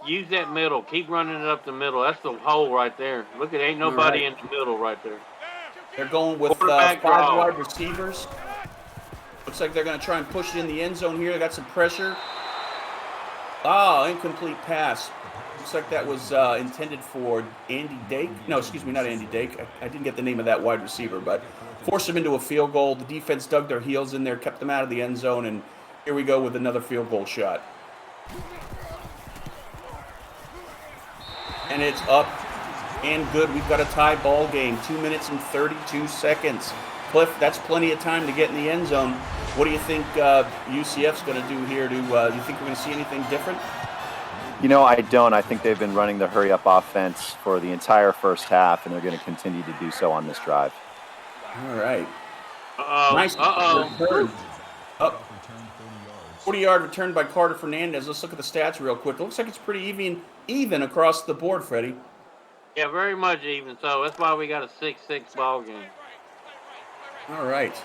use that middle. Keep running it up the middle. That's the hole right there. Look, it ain't nobody in the middle right there. They're going with 5 wide receivers. Looks like they're going to try and push it in the end zone here. They got some pressure. Oh, incomplete pass. Looks like that was intended for Andy Dake. No, excuse me, not Andy Dake. I didn't get the name of that wide receiver, but forced him into a field goal. The defense dug their heels in there, kept them out of the end zone, and here we go with another field goal shot. And it's up and good. We've got a tie ball game. 2 minutes and 32 seconds. Cliff, that's plenty of time to get in the end zone. What do you think UCF's going to do here? Do you think we're going to see anything different? I don't. I think they've been running the hurry-up offense for the entire first half, and they're going to continue to do so on this drive. All right. Nice return. 40-yard return by Carter Fernandez. Let's look at the stats real quick. It looks like it's pretty even across the board, Freddie. Yeah, very much even. So that's why we got a 6-6 ball game. All right.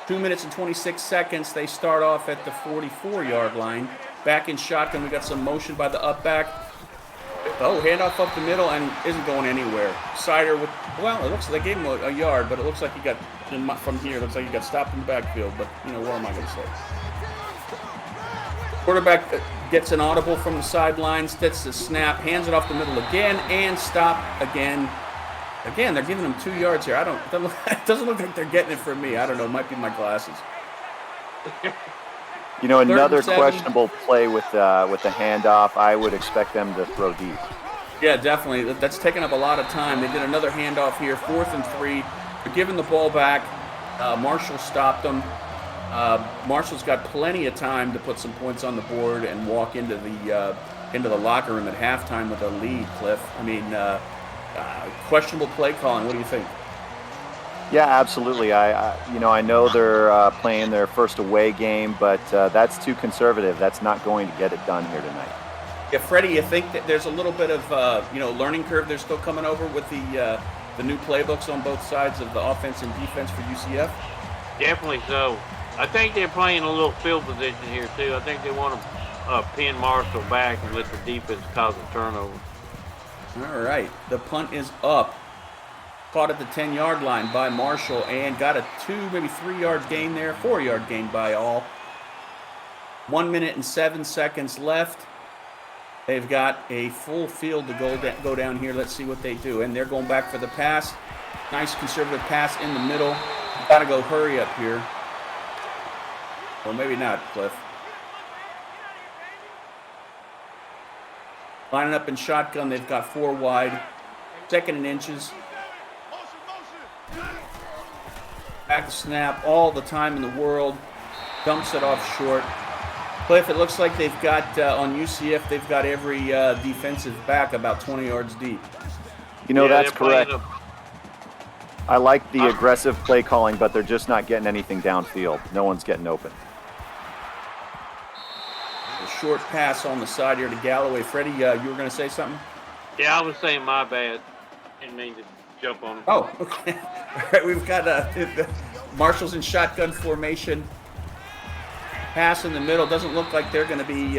2 minutes and 26 seconds. They start off at the 44-yard line. Back in shotgun, we got some motion by the up back. Oh, handoff up the middle and isn't going anywhere. Sider with, well, it looks like they gave him a yard, but it looks like he got, from here, it looks like he got stopped in the backfield. But, what am I going to say? Quarterback gets an audible from the sidelines, gets the snap, hands it off the middle again, and stop again. Again, they're giving him 2 yards here. It doesn't look like they're getting it from me. I don't know. It might be my glasses. Another questionable play with the handoff. I would expect them to throw deep. Yeah, definitely. That's taking up a lot of time. They did another handoff here, 4th and 3. They're giving the ball back. Marshall stopped them. Marshall's got plenty of time to put some points on the board and walk into the locker room at halftime with a lead, Cliff. Questionable play calling. What do you think? Yeah, absolutely. I know they're playing their first away game, but that's too conservative. That's not going to get it done here tonight. Yeah, Freddie, you think that there's a little bit of learning curve they're still coming over with the new playbooks on both sides of the offense and defense for UCF? Definitely so. I think they're playing a little field position here too. I think they want to pin Marshall back and let the defense cause a turnover. All right, the punt is up. Caught at the 10-yard line by Marshall and got a 2, maybe 3-yard gain there, 4-yard gain by all. 1 minute and 7 seconds left. They've got a full field to go down here. Let's see what they do. And they're going back for the pass. Nice conservative pass in the middle. Got to go hurry up here. Or maybe not, Cliff. Lining up in shotgun. They've got 4 wide. 2nd and inches. Back to snap all the time in the world. Dumps it off short. Cliff, it looks like they've got, on UCF, they've got every defensive back about 20 yards deep. That's correct. I like the aggressive play calling, but they're just not getting anything downfield. No one's getting open. A short pass on the side here to Galloway. Freddie, you were going to say something? Yeah, I was saying my bad. Didn't mean to jump on him. Oh, okay. All right, we've got Marshall's in shotgun formation. Pass in the middle. Doesn't look like they're going to be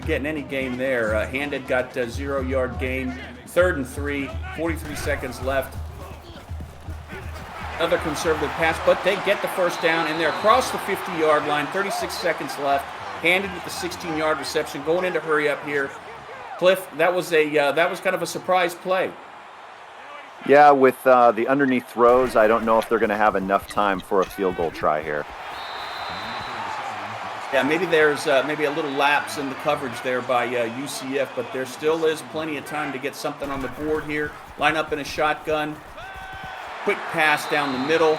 getting any gain there. Handed got a 0-yard gain. 3rd and 3. 43 seconds left. Another conservative pass, but they get the first down, and they're across the 50-yard line. 36 seconds left. Handed with the 16-yard reception. Going into hurry up here. Cliff, that was kind of a surprise play. Yeah, with the underneath throws, I don't know if they're going to have enough time for a field goal try here. Yeah, maybe there's maybe a little lapse in the coverage there by UCF, but there still is plenty of time to get something on the board here. Line up in a shotgun. Quick pass down the middle.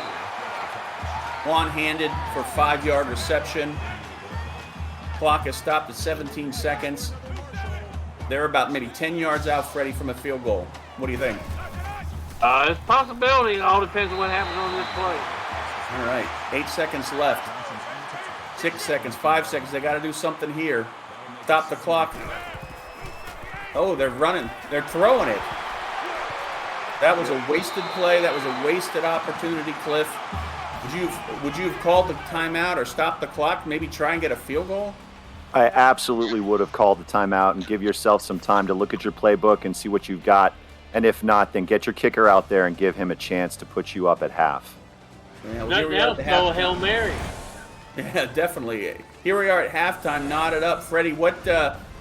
one-handed for 5-yard reception. Clock is stopped at 17 seconds. They're about maybe 10 yards out, Freddie, from a field goal. What do you think? It's a possibility. It all depends on what happens on this play. All right, 8 seconds left. 6 seconds, 5 seconds. They got to do something here. Stop the clock. Oh, they're running. They're throwing it. That was a wasted play. That was a wasted opportunity, Cliff. Would you have called the timeout or stopped the clock? Maybe try and get a field goal? I absolutely would have called the timeout and give yourself some time to look at your playbook and see what you've got. And if not, then get your kicker out there and give him a chance to put you up at half. Yeah, Now throw a Hail Mary. Yeah, definitely. Here we are at halftime, knotted up. Freddie, what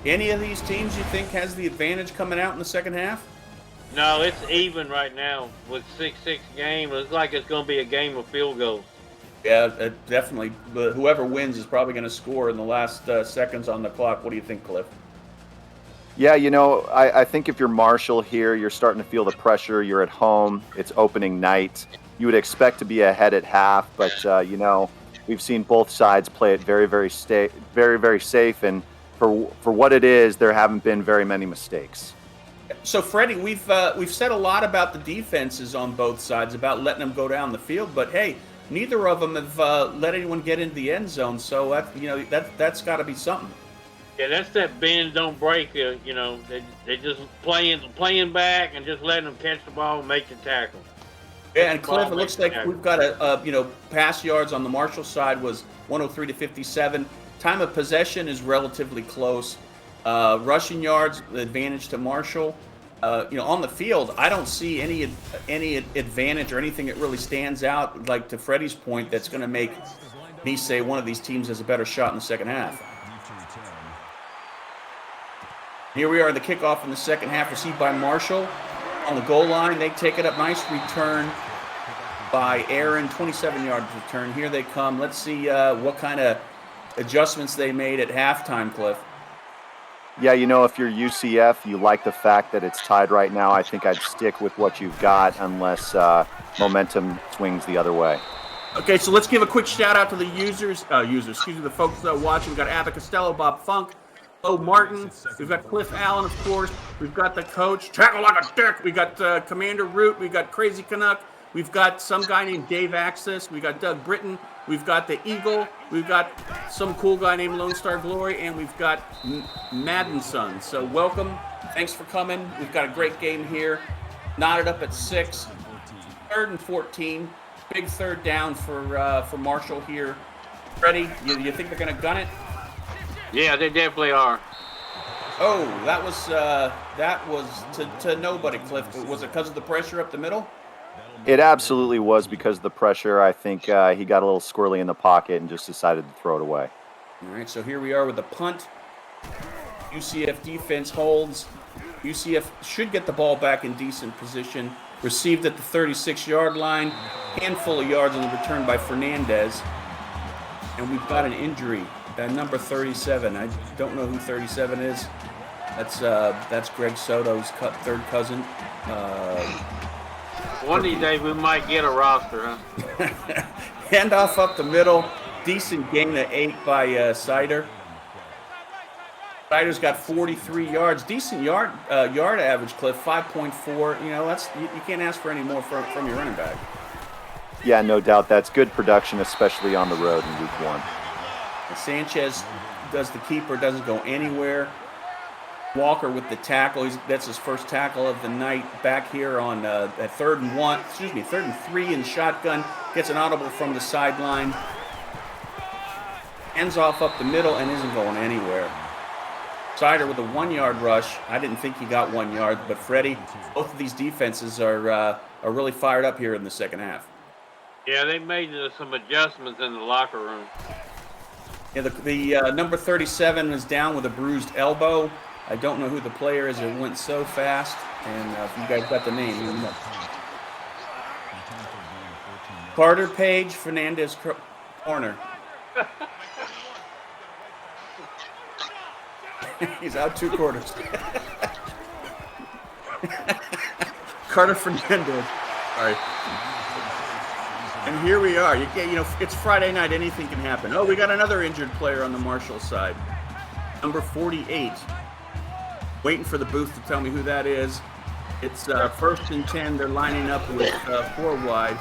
any of these teams you think has the advantage coming out in the second half? No, it's even right now with 6-6 game. It looks like it's going to be a game of field goals. Yeah, definitely. But whoever wins is probably going to score in the last seconds on the clock. What do you think, Cliff? Yeah, I think if you're Marshall here, you're starting to feel the pressure. You're at home. It's opening night. You would expect to be ahead at half, but, we've seen both sides play it very, very safe. And for what it is, there haven't been very many mistakes. So, Freddie, we've said a lot about the defenses on both sides, about letting them go down the field. But, hey, neither of them have let anyone get into the end zone. So, that's got to be something. Yeah, that's that bend, don't break. They just playing back and just letting them catch the ball and make the tackle. Yeah, and Cliff, it looks like we've got pass yards on the Marshall side was 103 to 57. Time of possession is relatively close. Rushing yards, the advantage to Marshall. On the field, I don't see any advantage or anything that really stands out, like to Freddie's point, that's going to make me say one of these teams has a better shot in the second half. Here we are in the kickoff in the second half, received by Marshall. On the goal line, they take it up. Nice return by Aaron, 27-yard return. Here they come. Let's see what kind of adjustments they made at halftime, Cliff. Yeah, if you're UCF, you like the fact that it's tied right now. I think I'd stick with what you've got unless momentum swings the other way. Okay, so let's give a quick shout-out to the the folks watching. We've got Abbott Costello, Bob Funk, Bo Martin. We've got Cliff Allen, of course. We've got the coach, Tackle Like a Dick. We got Commander Root. We've got Crazy Canuck. We've got some guy named Dave Axis. We've got Doug Britton. We've got the Eagle. We've got some cool guy named Lone Star Glory. And we've got Madden Son. So welcome. Thanks for coming. We've got a great game here. Knotted up at 6. 3rd and 14. Big third down for Marshall here. Freddie, you think they're going to gun it? Yeah, they definitely are. Oh, that was to nobody, Cliff. Was it because of the pressure up the middle? It absolutely was because of the pressure. I think he got a little squirrely in the pocket and just decided to throw it away. All right, so here we are with the punt. UCF defense holds. UCF should get the ball back in decent position. Received at the 36-yard line. Handful of yards on the return by Fernandez. And we've got an injury. Number 37. I don't know who 37 is. That's Greg Soto's third cousin. One of these days we might get a roster, huh? Handoff up the middle. Decent gain of 8 by Sider. Sider's got 43 yards. Decent yard average, Cliff. 5.4. You can't ask for any more from your running back. Yeah, no doubt. That's good production, especially on the road in week 1. Sanchez does the keeper, doesn't go anywhere. Walker with the tackle. That's his first tackle of the night. Back here on at 3rd and 3 in shotgun. Gets an audible from the sideline. Ends off up the middle and isn't going anywhere. Sider with a 1-yard rush. I didn't think he got 1 yard, but Freddie, both of these defenses are really fired up here in the second half. Yeah, they made some adjustments in the locker room. Yeah, the number 37 is down with a bruised elbow. I don't know who the player is. It went so fast. And if you guys got the name, you know. Carter Page, Fernandez corner. He's out 2 quarters. Carter Fernandez. Sorry. And And here we are. It's Friday night. Anything can happen. Oh, we got another injured player on the Marshall side. Number 48. Waiting for the booth to tell me who that is. It's 1st and 10. They're lining up with 4 wide.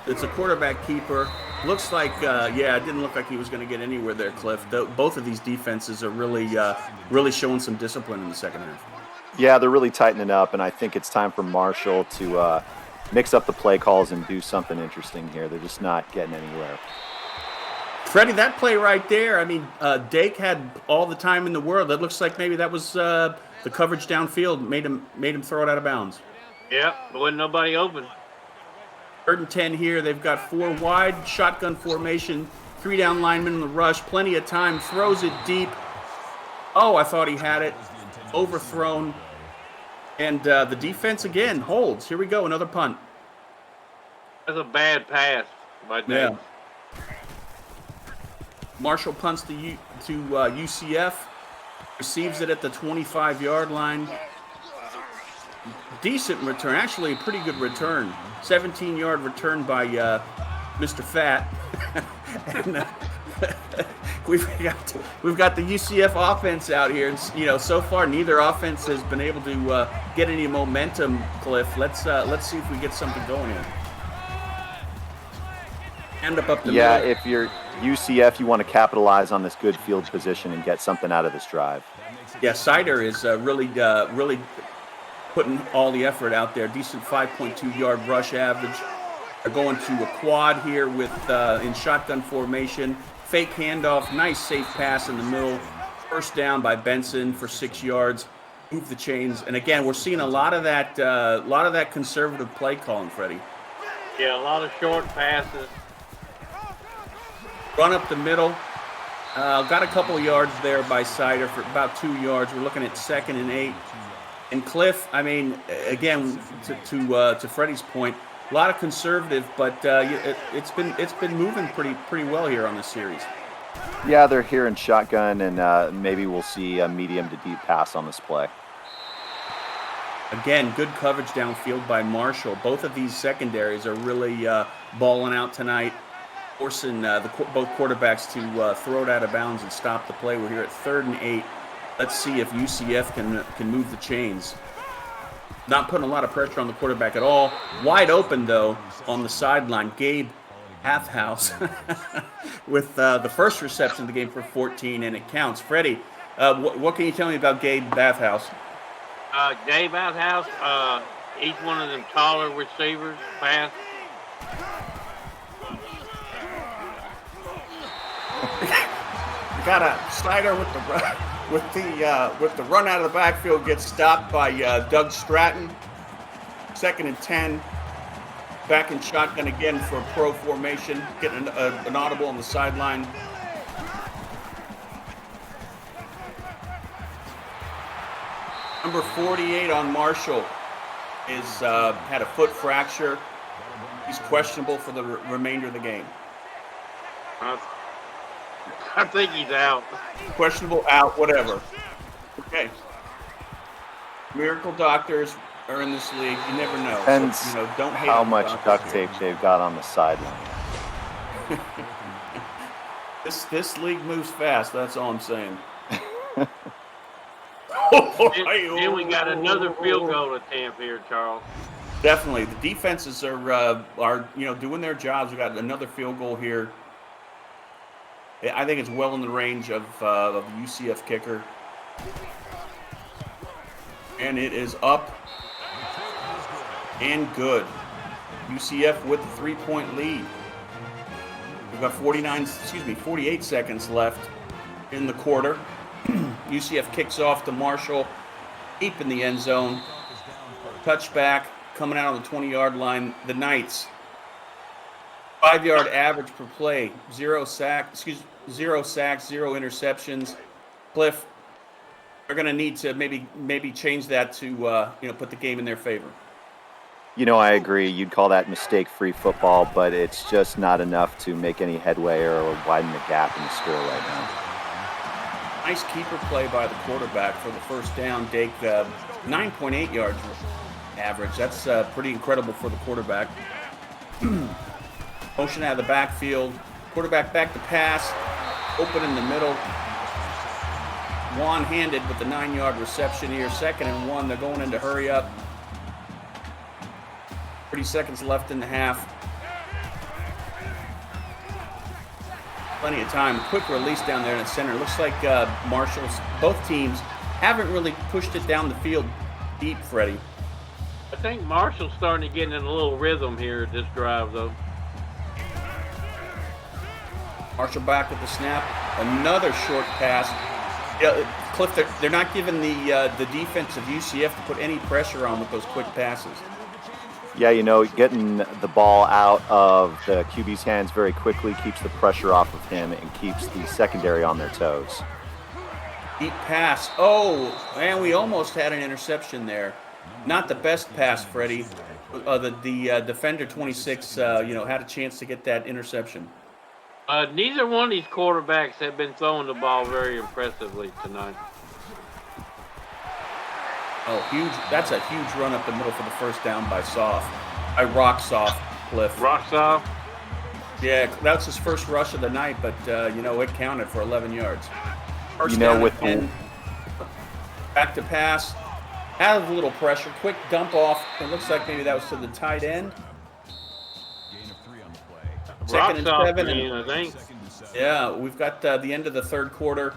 It's a quarterback keeper. Looks like, it didn't look like he was going to get anywhere there, Cliff. Both of these defenses are really showing some discipline in the second half. Yeah, they're really tightening up, and I think it's time for Marshall to mix up the play calls and do something interesting here. They're just not getting anywhere. Freddie, that play right there, I mean, Dake had all the time in the world. It looks like maybe that was the coverage downfield made him throw it out of bounds. Yeah, there wasn't nobody open. 3rd and 10 here. They've got 4 wide, shotgun formation, 3 down linemen in the rush, plenty of time, throws it deep. Oh, I thought he had it. Overthrown. And the defense again holds. Here we go, another punt. That's a bad pass by Dave. Yeah. Marshall punts to UCF, receives it at the 25-yard line. Decent return, actually a pretty good return. 17-yard return by Mr. Fat. And, we've got the UCF offense out here, and so far neither offense has been able to get any momentum. Cliff, let's see if we get something going here. End up the Yeah, middle. if you're UCF, you want to capitalize on this good field position and get something out of this drive. Yeah, Sider is really putting all the effort out there. Decent 5.2-yard rush average. They're going to a quad here with in shotgun formation. Fake handoff, nice safe pass in the middle. 1st down by Benson for 6 yards. Move the chains, and again, we're seeing a lot of that conservative play calling, Freddie. Yeah, a lot of short passes. Run up the middle. Got a couple of yards there by Sider for about 2 yards. We're looking at 2nd and 8. And Cliff, I mean, again, to Freddie's point, a lot of conservative, but it's been moving pretty well here on this series. Yeah, they're here in shotgun, and maybe we'll see a medium to deep pass on this play. Again, good coverage downfield by Marshall. Both of these secondaries are really balling out tonight, forcing both quarterbacks to throw it out of bounds and stop the play. We're here at 3rd and 8. Let's see if UCF can move the chains. Not putting a lot of pressure on the quarterback at all. Wide open, though, on the sideline. Gabe Halfhouse with the first reception of the game for 14, and it counts. Freddie, what can you tell me about Gabe Halfhouse? Dave Outhouse, each one of them taller receivers, pass. Got a Snyder with the run out of the backfield, gets stopped by Doug Stratton. 2nd and 10. Back in shotgun again for pro formation, getting an audible on the sideline. Number 48 on Marshall is had a foot fracture. He's questionable for the remainder of the game. I think he's out. Questionable, out, whatever. Okay. Miracle doctors are in this league. You never know. Depends So, don't hate how on much doctors duct here. tape they've got on the sideline. This league moves fast. That's all I'm saying. Then we got another field goal attempt here, Charles. Definitely, the defenses are doing their jobs. We got another field goal here. I think it's well in the range of the UCF kicker, and it is up and good. UCF with a 3-point lead. We've got 48 seconds left in the quarter. UCF kicks off to Marshall, deep in the end zone. Touchback coming out on the 20-yard line. The Knights, 5-yard average per play, 0 sacks, 0 interceptions. Cliff, they're going to need to maybe change that to put the game in their favor. I agree. You'd call that mistake-free football, but it's just not enough to make any headway or widen the gap in the score right now. Nice keeper play by the quarterback for the first down. Dake, 9.8 yards average. That's pretty incredible for the quarterback. Motion out of the backfield. Quarterback back to pass. Open in the middle. One-handed with the 9-yard reception here. 2nd and 1. They're going into hurry up. 30 seconds left in the half. Plenty of time. Quick release down there in the center. Looks like Marshall's, both teams, haven't really pushed it down the field deep, Freddie. I think Marshall's starting to get in a little rhythm here at this drive, though. Marshall back with the snap. Another short pass. Yeah, Cliff, they're not giving the defense of UCF to put any pressure on with those quick passes. Yeah, getting the ball out of the QB's hands very quickly keeps the pressure off of him and keeps the secondary on their toes. Deep pass. Oh, man, we almost had an interception there. Not the best pass, Freddie. The defender 26, had a chance to get that interception. Neither one of these quarterbacks have been throwing the ball very impressively tonight. Oh, huge! That's a huge run up the middle for the first down by Rock Soft, Cliff. Rock Soft? Yeah, that's his first rush of the night, but it counted for 11 yards. First down with 10. Back to pass. Out of a little pressure. Quick dump off. It looks like maybe that was to the tight end. Second and 7. I think. Yeah, we've got the end of the third quarter.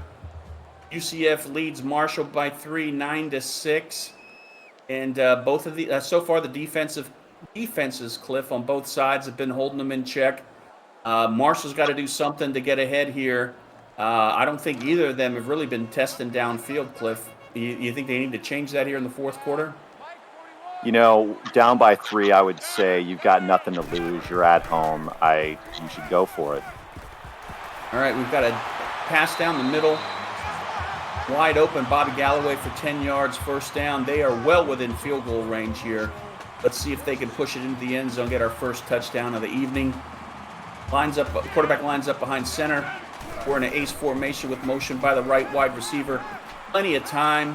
UCF leads Marshall by 3, 9-6, and both of the so far the defenses, Cliff, on both sides have been holding them in check. Marshall's got to do something to get ahead here. I don't think either of them have really been testing downfield, Cliff. You think they need to change that here in the fourth quarter? Down by 3, I would say you've got nothing to lose. You're at home. You should go for it. All right, we've got a pass down the middle. Wide open, Bobby Galloway for 10 yards, first down. They are well within field goal range here. Let's see if they can push it into the end zone, get our first touchdown of the evening. Quarterback lines up behind center. We're in an ace formation with motion by the right wide receiver. Plenty of time.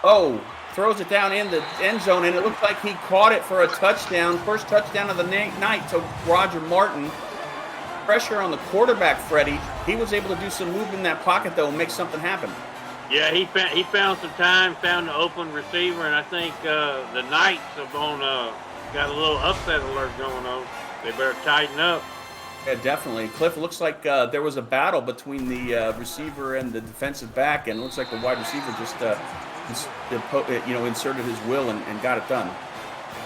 Oh, throws it down in the end zone, and it looks like he caught it for a touchdown. First touchdown of the night to Roger Martin. Pressure on the quarterback, Freddie. He was able to do some movement in that pocket, though, and make something happen. Yeah, he found some time, found the open receiver, and I think the Knights have got a little upset alert going on. They better tighten up. Yeah, definitely. Cliff, looks like there was a battle between the receiver and the defensive back, and it looks like the wide receiver just inserted his will and got it done.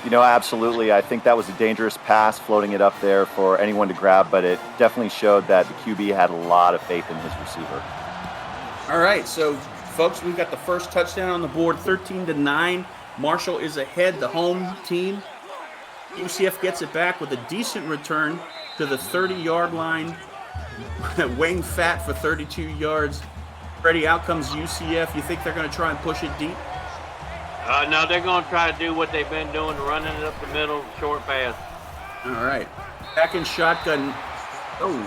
Absolutely. I think that was a dangerous pass, floating it up there for anyone to grab, but it definitely showed that the QB had a lot of faith in his receiver. All right, so, folks, we've got the first touchdown on the board, 13-9. Marshall is ahead, the home team. UCF gets it back with a decent return to the 30-yard line. Weighing fat for 32 yards. Freddie, out comes UCF. You think they're going to try and push it deep? No, they're going to try to do what they've been doing, running it up the middle, short pass. All right. Back in shotgun. Oh.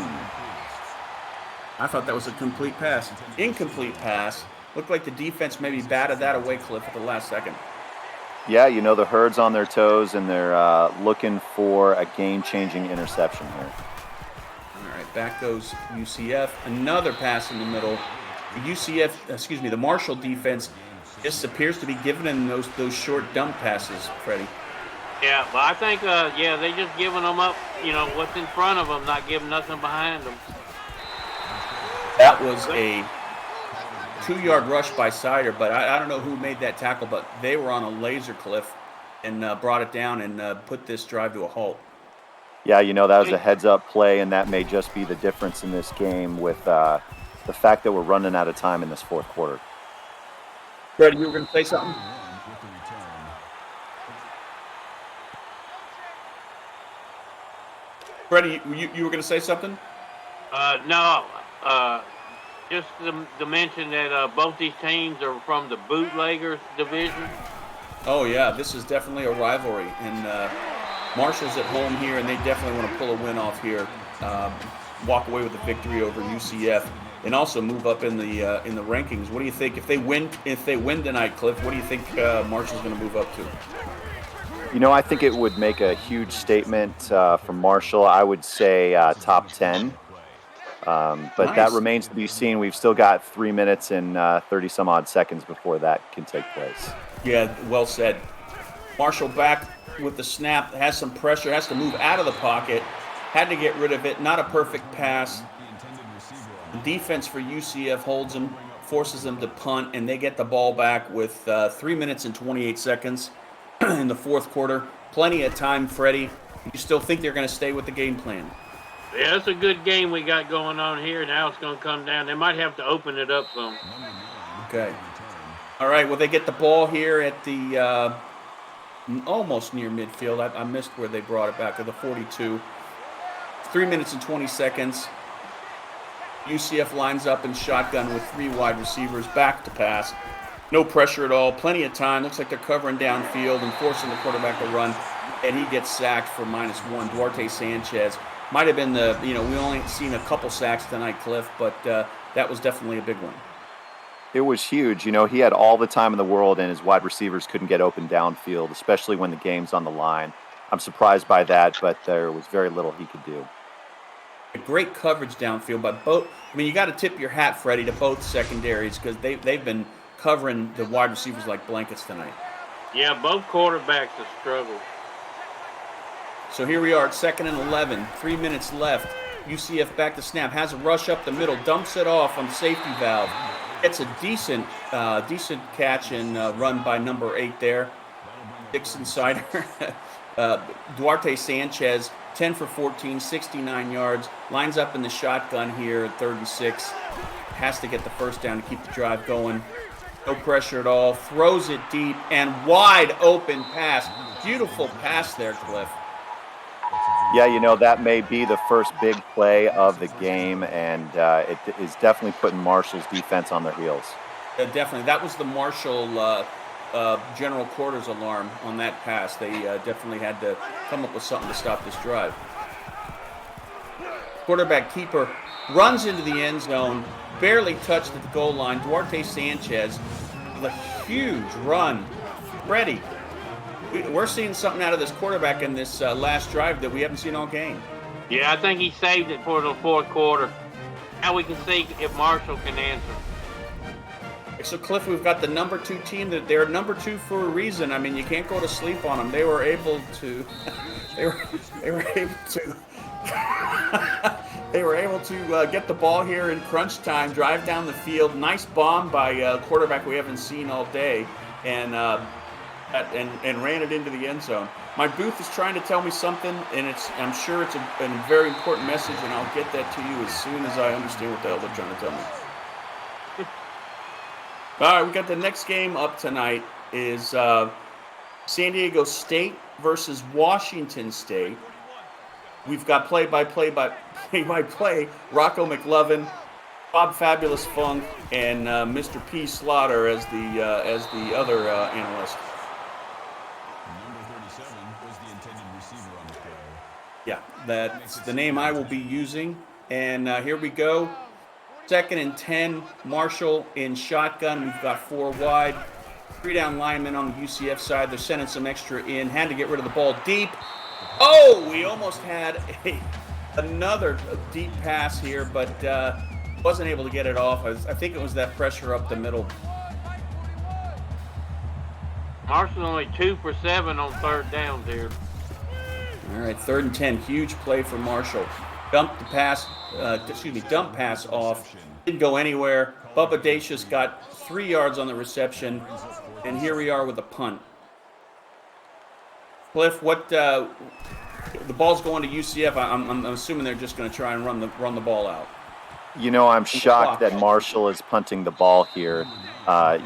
I thought that was a complete pass. Incomplete pass. Looked like the defense maybe batted that away, Cliff, at the last second. Yeah, the herd's on their toes, and they're looking for a game-changing interception here. All right, back goes UCF. Another pass in the middle. The Marshall defense just appears to be giving them those short dump passes, Freddie. Yeah, well, I think, they're just giving them up, what's in front of them, not giving nothing behind them. That was a 2-yard rush by Sider, but I don't know who made that tackle, but they were on a laser, Cliff, and brought it down and put this drive to a halt. Yeah, that was a heads-up play, and that may just be the difference in this game with the fact that we're running out of time in this fourth quarter. Freddie, you were going to say something? Freddie, you were going to say something? No. Just to mention that both these teams are from the Bootleggers division. Oh, yeah, this is definitely a rivalry. And Marshall's at home here, and they definitely want to pull a win off here, walk away with a victory over UCF, and also move up in the rankings. What do you think if they win tonight, Cliff? What do you think Marshall's going to move up to? I think it would make a huge statement from Marshall. I would say top 10. But Nice. that remains to be seen. We've still got 3 minutes and 30 some odd seconds before that can take place. Yeah, well said. Marshall back with the snap, has some pressure, has to move out of the pocket, had to get rid of it. Not a perfect pass. The defense for UCF holds them, forces them to punt, and they get the ball back with 3 minutes and 28 seconds in the fourth quarter. Plenty of time, Freddie. You still think they're going to stay with the game plan? Yeah, it's a good game we got going on here. Now it's going to come down. They might have to open it up some. Okay. All right, well, they get the ball here at the almost near midfield. I missed where they brought it back to the 42. 3 minutes and 20 seconds. UCF lines up in shotgun with 3 wide receivers back to pass. No pressure at all. Plenty of time. Looks like they're covering downfield and forcing the quarterback to run. And he gets sacked for -1. Duarte Sanchez. Might have been we only seen a couple sacks tonight, Cliff, but that was definitely a big one. It was huge. He had all the time in the world, and his wide receivers couldn't get open downfield, especially when the game's on the line. I'm surprised by that, but there was very little he could do. Great coverage downfield by both. I mean, you got to tip your hat, Freddie, to both secondaries because they've been covering the wide receivers like blankets tonight. Yeah, both quarterbacks have struggled. So here we are at 2nd and 11, 3 minutes left. UCF back to snap, has a rush up the middle, dumps it off on the safety valve. It's a decent catch and run by number 8 there. Dixon Sider. Duarte Sanchez, 10 for 14, 69 yards. Lines up in the shotgun here at 36. Has to get the first down to keep the drive going. No pressure at all. Throws it deep and wide open pass. Beautiful pass there, Cliff. Yeah, that may be the first big play of the game, and it is definitely putting Marshall's defense on their heels. Definitely. That was the Marshall general quarters alarm on that pass. They definitely had to come up with something to stop this drive. Quarterback keeper runs into the end zone, barely touched at the goal line. Duarte Sanchez with a huge run. Freddie, we're seeing something out of this quarterback in this last drive that we haven't seen all game. Yeah, I think he saved it for the fourth quarter. Now we can see if Marshall can answer. So, Cliff, we've got the number 2 team. That they're number 2 for a reason. I mean, you can't go to sleep on them. They were able to. They were able to get the ball here in crunch time, drive down the field. Nice bomb by a quarterback we haven't seen all day, and ran it into the end zone. My booth is trying to tell me something, and I'm sure it's a very important message, and I'll get that to you as soon as I understand what the hell they're trying to tell me. All right, we got the next game up tonight is San Diego State versus Washington State. We've got play-by-play Rocco McLovin, Bob Fabulous Funk, and Mr. P. Slaughter as the other analyst. Number 37 was the intended receiver on the play. Yeah, that's the name I will be using. And here we go. 2nd and 10, Marshall in shotgun. We've got 4 wide. 3 down linemen on the UCF side. They're sending some extra in. Had to get rid of the ball deep. Oh, we almost had another deep pass here, but wasn't able to get it off. I think it was that pressure up the middle. Marshall's only 2 for 7 on 3rd down here. All right, 3rd and 10. Huge play for Marshall. Dump pass off. Didn't go anywhere. Bubba Dacius got 3 yards on the reception, and here we are with a punt. Cliff, the ball's going to UCF. I'm assuming they're just going to try and run the ball out. I'm shocked that Marshall is punting the ball here.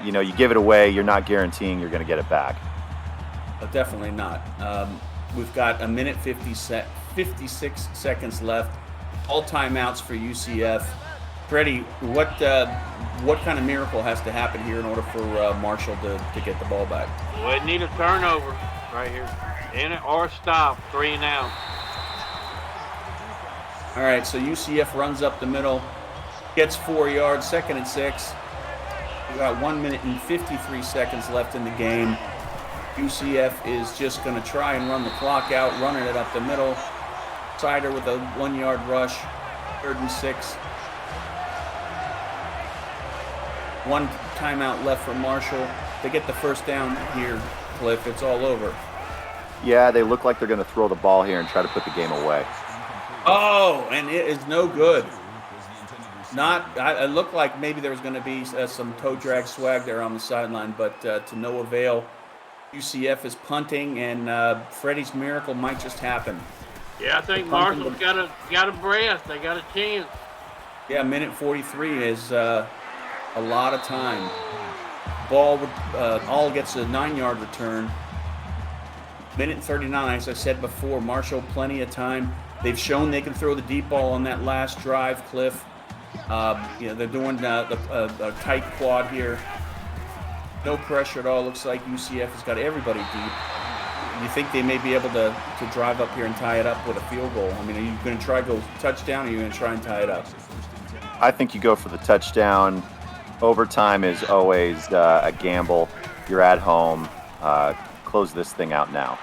You give it away, you're not guaranteeing you're going to get it back. Definitely not. We've got a minute 56 seconds left. All timeouts for UCF. Freddie, what kind of miracle has to happen here in order for Marshall to get the ball back? Well, it need a turnover right here. In it or stop, 3 and out. All right, so UCF runs up the middle, gets 4 yards, 2nd and 6. We got 1 minute and 53 seconds left in the game. UCF is just going to try and run the clock out, running it up the middle. Sider with a 1-yard rush, 3rd and 6. 1 timeout left for Marshall. They get the first down here, Cliff. It's all over. Yeah, they look like they're going to throw the ball here and try to put the game away. Oh, and it is no good. It looked like maybe there was going to be some toe drag swag there on the sideline, but to no avail. UCF is punting, and Freddie's miracle might just happen. Yeah, I think Marshall's got a breath. They got a chance. Yeah, minute 43 is a lot of time. Ball all gets a 9-yard return. Minute 39, as I said before, Marshall plenty of time. They've shown they can throw the deep ball on that last drive, Cliff. They're doing a tight quad here. No pressure at all. Looks like UCF has got everybody deep. You think they may be able to drive up here and tie it up with a field goal? I mean, are you going to try to go touchdown, or are you going to try and tie it up? I think you go for the touchdown. Overtime is always a gamble. You're at home. Close this thing out now.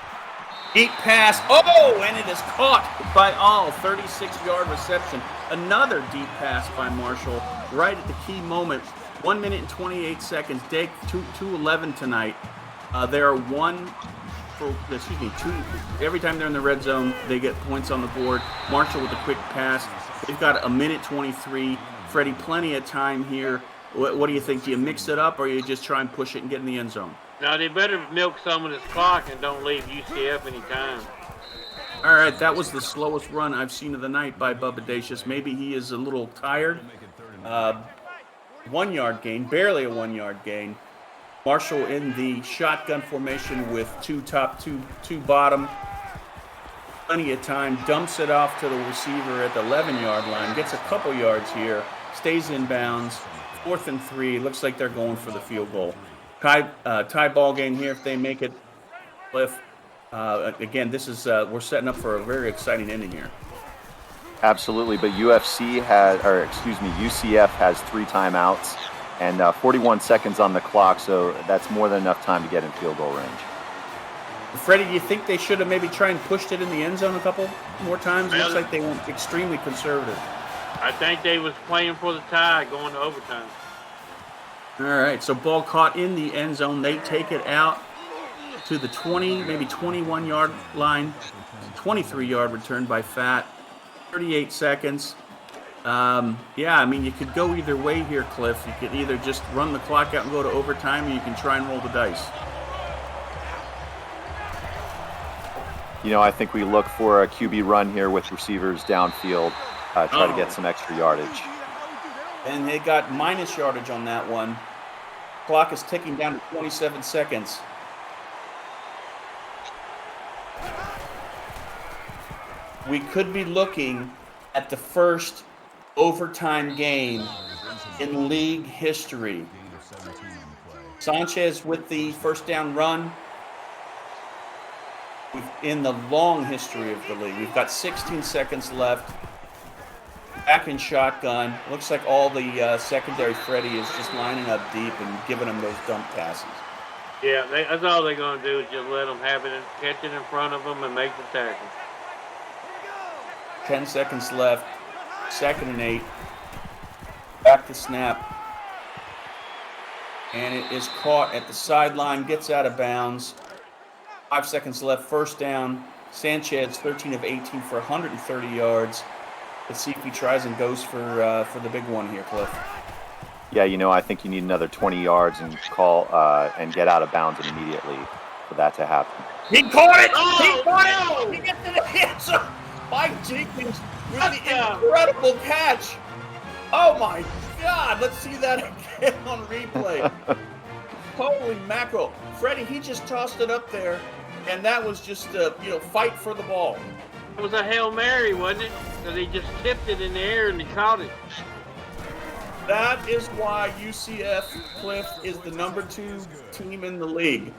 Deep pass. Oh, and it is caught by All. 36-yard reception. Another deep pass by Marshall right at the key moment. 1 minute and 28 seconds. Dake 2-11 tonight. They are two. Every time they're in the red zone, they get points on the board. Marshall with a quick pass. They've got a minute 23. Freddie, plenty of time here. What do you think? Do you mix it up, or you just try and push it and get in the end zone? No, they better milk some of this clock and don't leave UCF any time. All right, that was the slowest run I've seen of the night by Bubba Dacius. Maybe he is a little tired. 1-yard gain, barely a 1-yard gain. Marshall in the shotgun formation with two top, two bottom. Plenty of time, dumps it off to the receiver at the 11-yard line, gets a couple yards here, stays in bounds. 4th and 3, looks like they're going for the field goal. Tie ball game here if they make it, Cliff. Again, this is we're setting up for a very exciting inning here. Absolutely, but UCF has 3 timeouts and 41 seconds on the clock, so that's more than enough time to get in field goal range. Freddie, do you think they should have maybe tried and pushed it in the end zone a couple more times? It looks like they went extremely conservative. I think they was playing for the tie going to overtime. All right, so ball caught in the end zone. They take it out to the 20, maybe 21-yard line. 23-yard return by Fat. 38 seconds. I mean, you could go either way here, Cliff. You could either just run the clock out and go to overtime, or you can try and roll the dice. I think we look for a QB run here with receivers downfield, try to get some extra yardage. And they got minus yardage on that one. Clock is ticking down to 27 seconds. We could be looking at the first overtime game in league history. Sanchez with the first down run. In the long history of the league, we've got 16 seconds left. Back in shotgun. Looks like all the secondary Freddie is just lining up deep and giving them those dump passes. Yeah, that's all they're going to do is just let them have it, catch it in front of them, and make the tackle. 10 seconds left. 2nd and 8. Back to snap. And it is caught at the sideline, gets out of bounds. 5 seconds left, first down. Sanchez, 13 of 18 for 130 yards. Let's see if he tries and goes for the big one here, Cliff. Yeah, I think you need another 20 yards and and get out of bounds immediately for that to happen. He caught it! Oh, He caught no! it! He gets to the end zone! Mike Jenkins with the incredible catch! Oh my God! Let's see that again on replay. Holy mackerel. Freddie, he just tossed it up there, and that was just, fight for the ball. It was a Hail Mary, wasn't it? Because he just tipped it in the air and he caught it. That is why UCF, Cliff, is the number 2 team in the league.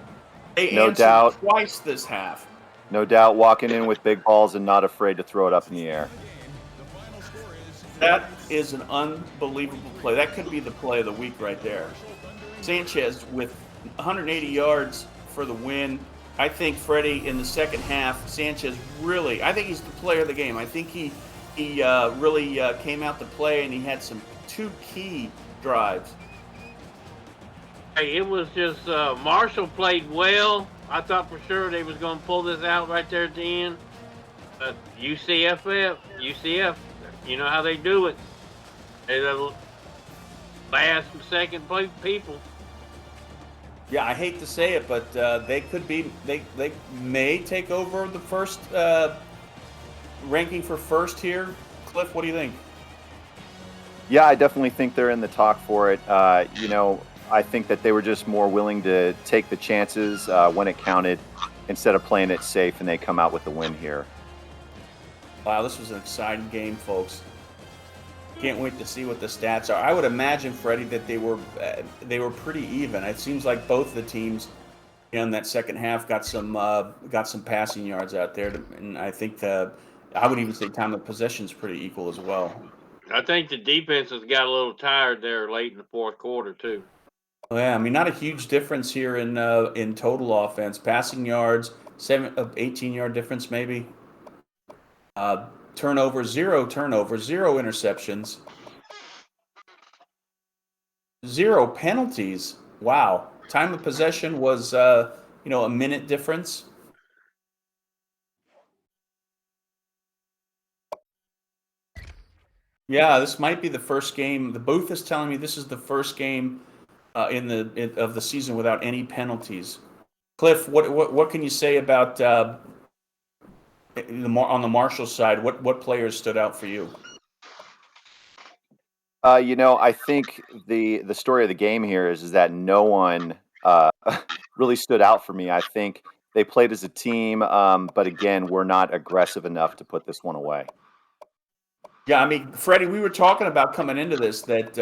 They No answered doubt. twice this half. No doubt walking in with big balls and not afraid to throw it up in the air. That is an unbelievable play. That could be the play of the week right there. Sanchez with 180 yards for the win. I think Freddie in the second half, Sanchez really, I think he's the player of the game. I think he really came out to play, and he had two key drives. Hey, it was just Marshall played well. I thought for sure they was going to pull this out right there at the end. But UCF, you know how they do it. They're the last and second place people. Yeah, I hate to say it, but they could be. They may take over the first ranking for first here. Cliff, what do you think? Yeah, I definitely think they're in the talk for it. I think that they were just more willing to take the chances when it counted instead of playing it safe, and they come out with the win here. Wow, this was an exciting game, folks. Can't wait to see what the stats are. I would imagine, Freddie, that they were pretty even. It seems like both the teams in that second half got some passing yards out there, and I think I would even say time of possession is pretty equal as well. I think the defenses got a little tired there late in the fourth quarter too. Yeah, I mean, not a huge difference here in total offense. Passing yards, 18-yard difference maybe. Zero turnovers, zero interceptions, zero penalties. Wow. Time of possession was, a minute difference. Yeah, this might be the first game. The booth is telling me this is the first game of the season without any penalties. Cliff, what can you say about on the Marshall side? What players stood out for you? I think the story of the game here is that no one really stood out for me. I think they played as a team, but again, we're not aggressive enough to put this one away. Yeah, I mean, Freddie, we were talking about coming into this that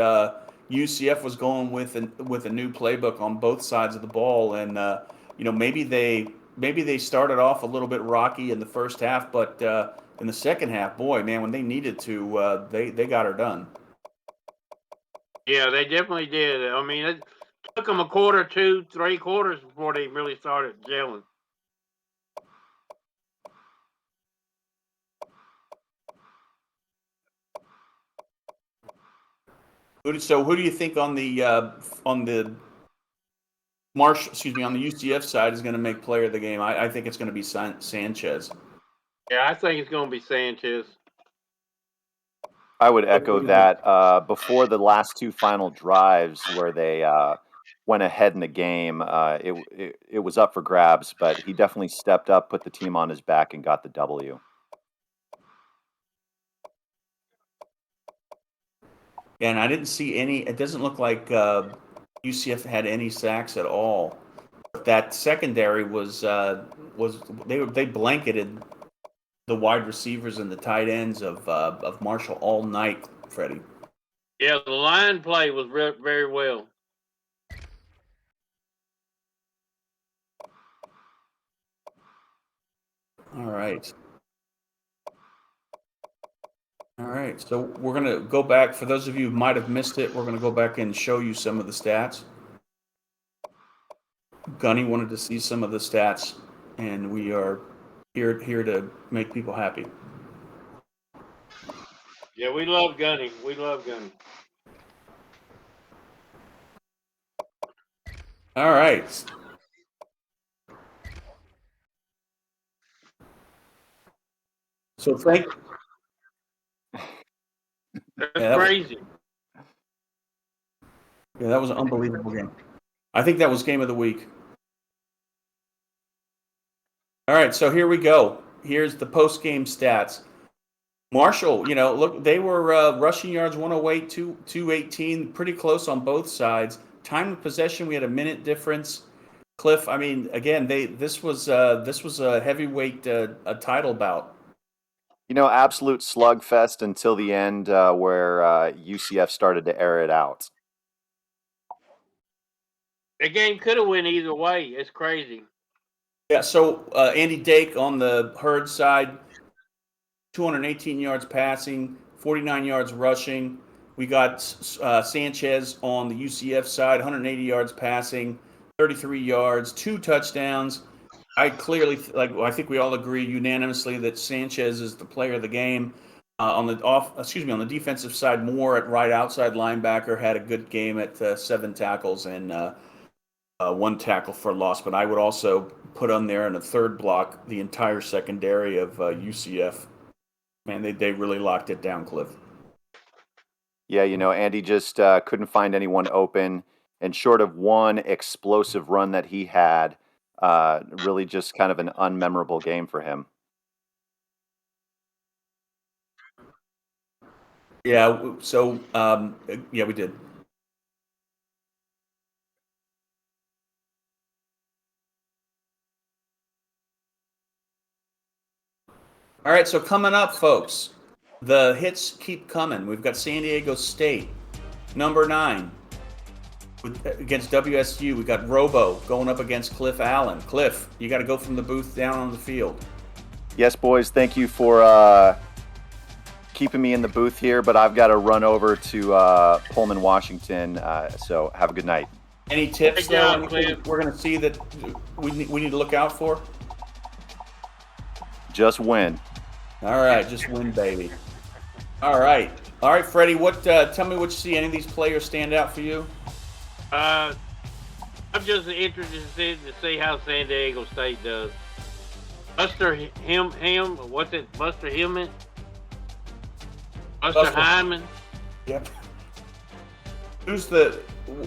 UCF was going with a new playbook on both sides of the ball, and maybe they started off a little bit rocky in the first half, but in the second half, boy, man, when they needed to, they got her done. Yeah, they definitely did. I mean, it took them a quarter, 2, 3 quarters before they really started gelling. So, who do you think on the UCF side is going to make player of the game? I think it's going to be Sanchez. Yeah, I think it's going to be Sanchez. I would echo that. Before the last two final drives where they went ahead in the game, it was up for grabs, but he definitely stepped up, put the team on his back, and got the W. And I didn't see any. It doesn't look like UCF had any sacks at all. That secondary was they blanketed the wide receivers and the tight ends of Marshall all night, Freddie. Yeah, the line play was very well. All right. All right. So we're going to go back. For those of you who might have missed it, we're going to go back and show you some of the stats. Gunny wanted to see some of the stats, and we are here to make people happy. Yeah, we love Gunny. We love Gunny. All right. So That's crazy. Yeah, that was an unbelievable game. I think that was game of the week. All right, so here we go. Here's the post-game stats. Marshall, look, they were rushing yards 108, 218, pretty close on both sides. Time of possession, we had a minute difference. Cliff, I mean, again, this was a heavyweight a title bout. Absolute slugfest until the end, where UCF started to air it out. The game could have went either way. It's crazy. Yeah, so Andy Dake on the Herd side, 218 yards passing, 49 yards rushing. We got Sanchez on the UCF side, 180 yards passing, 33 yards, 2 touchdowns. I think we all agree unanimously that Sanchez is the player of the game. On the defensive side, Moore at right outside linebacker had a good game at 7 tackles and 1 tackle for loss. But I would also put on there in a third block the entire secondary of UCF. Man, they really locked it down, Cliff. Yeah, Andy just couldn't find anyone open, and short of one explosive run that he had, really just kind of an unmemorable game for him. Yeah, so, yeah, we did. All right, so coming up, folks, the hits keep coming. We've got San Diego State, number 9, against WSU. We got Robo going up against Cliff Allen. Cliff, you got to go from the booth down on the field. Yes, boys, thank you for keeping me in the booth here, but I've got to run over to Pullman, Washington, so have a good night. Any tips, Good job, though, Cliff. we're going to see that we need to look out for? Just win. All right, just win, baby. All right, Freddie. Tell me what you see. Any of these players stand out for you? I'm just interested to see how San Diego State does. Buster what's it? Buster Hillman? Buster Hyman? Yep.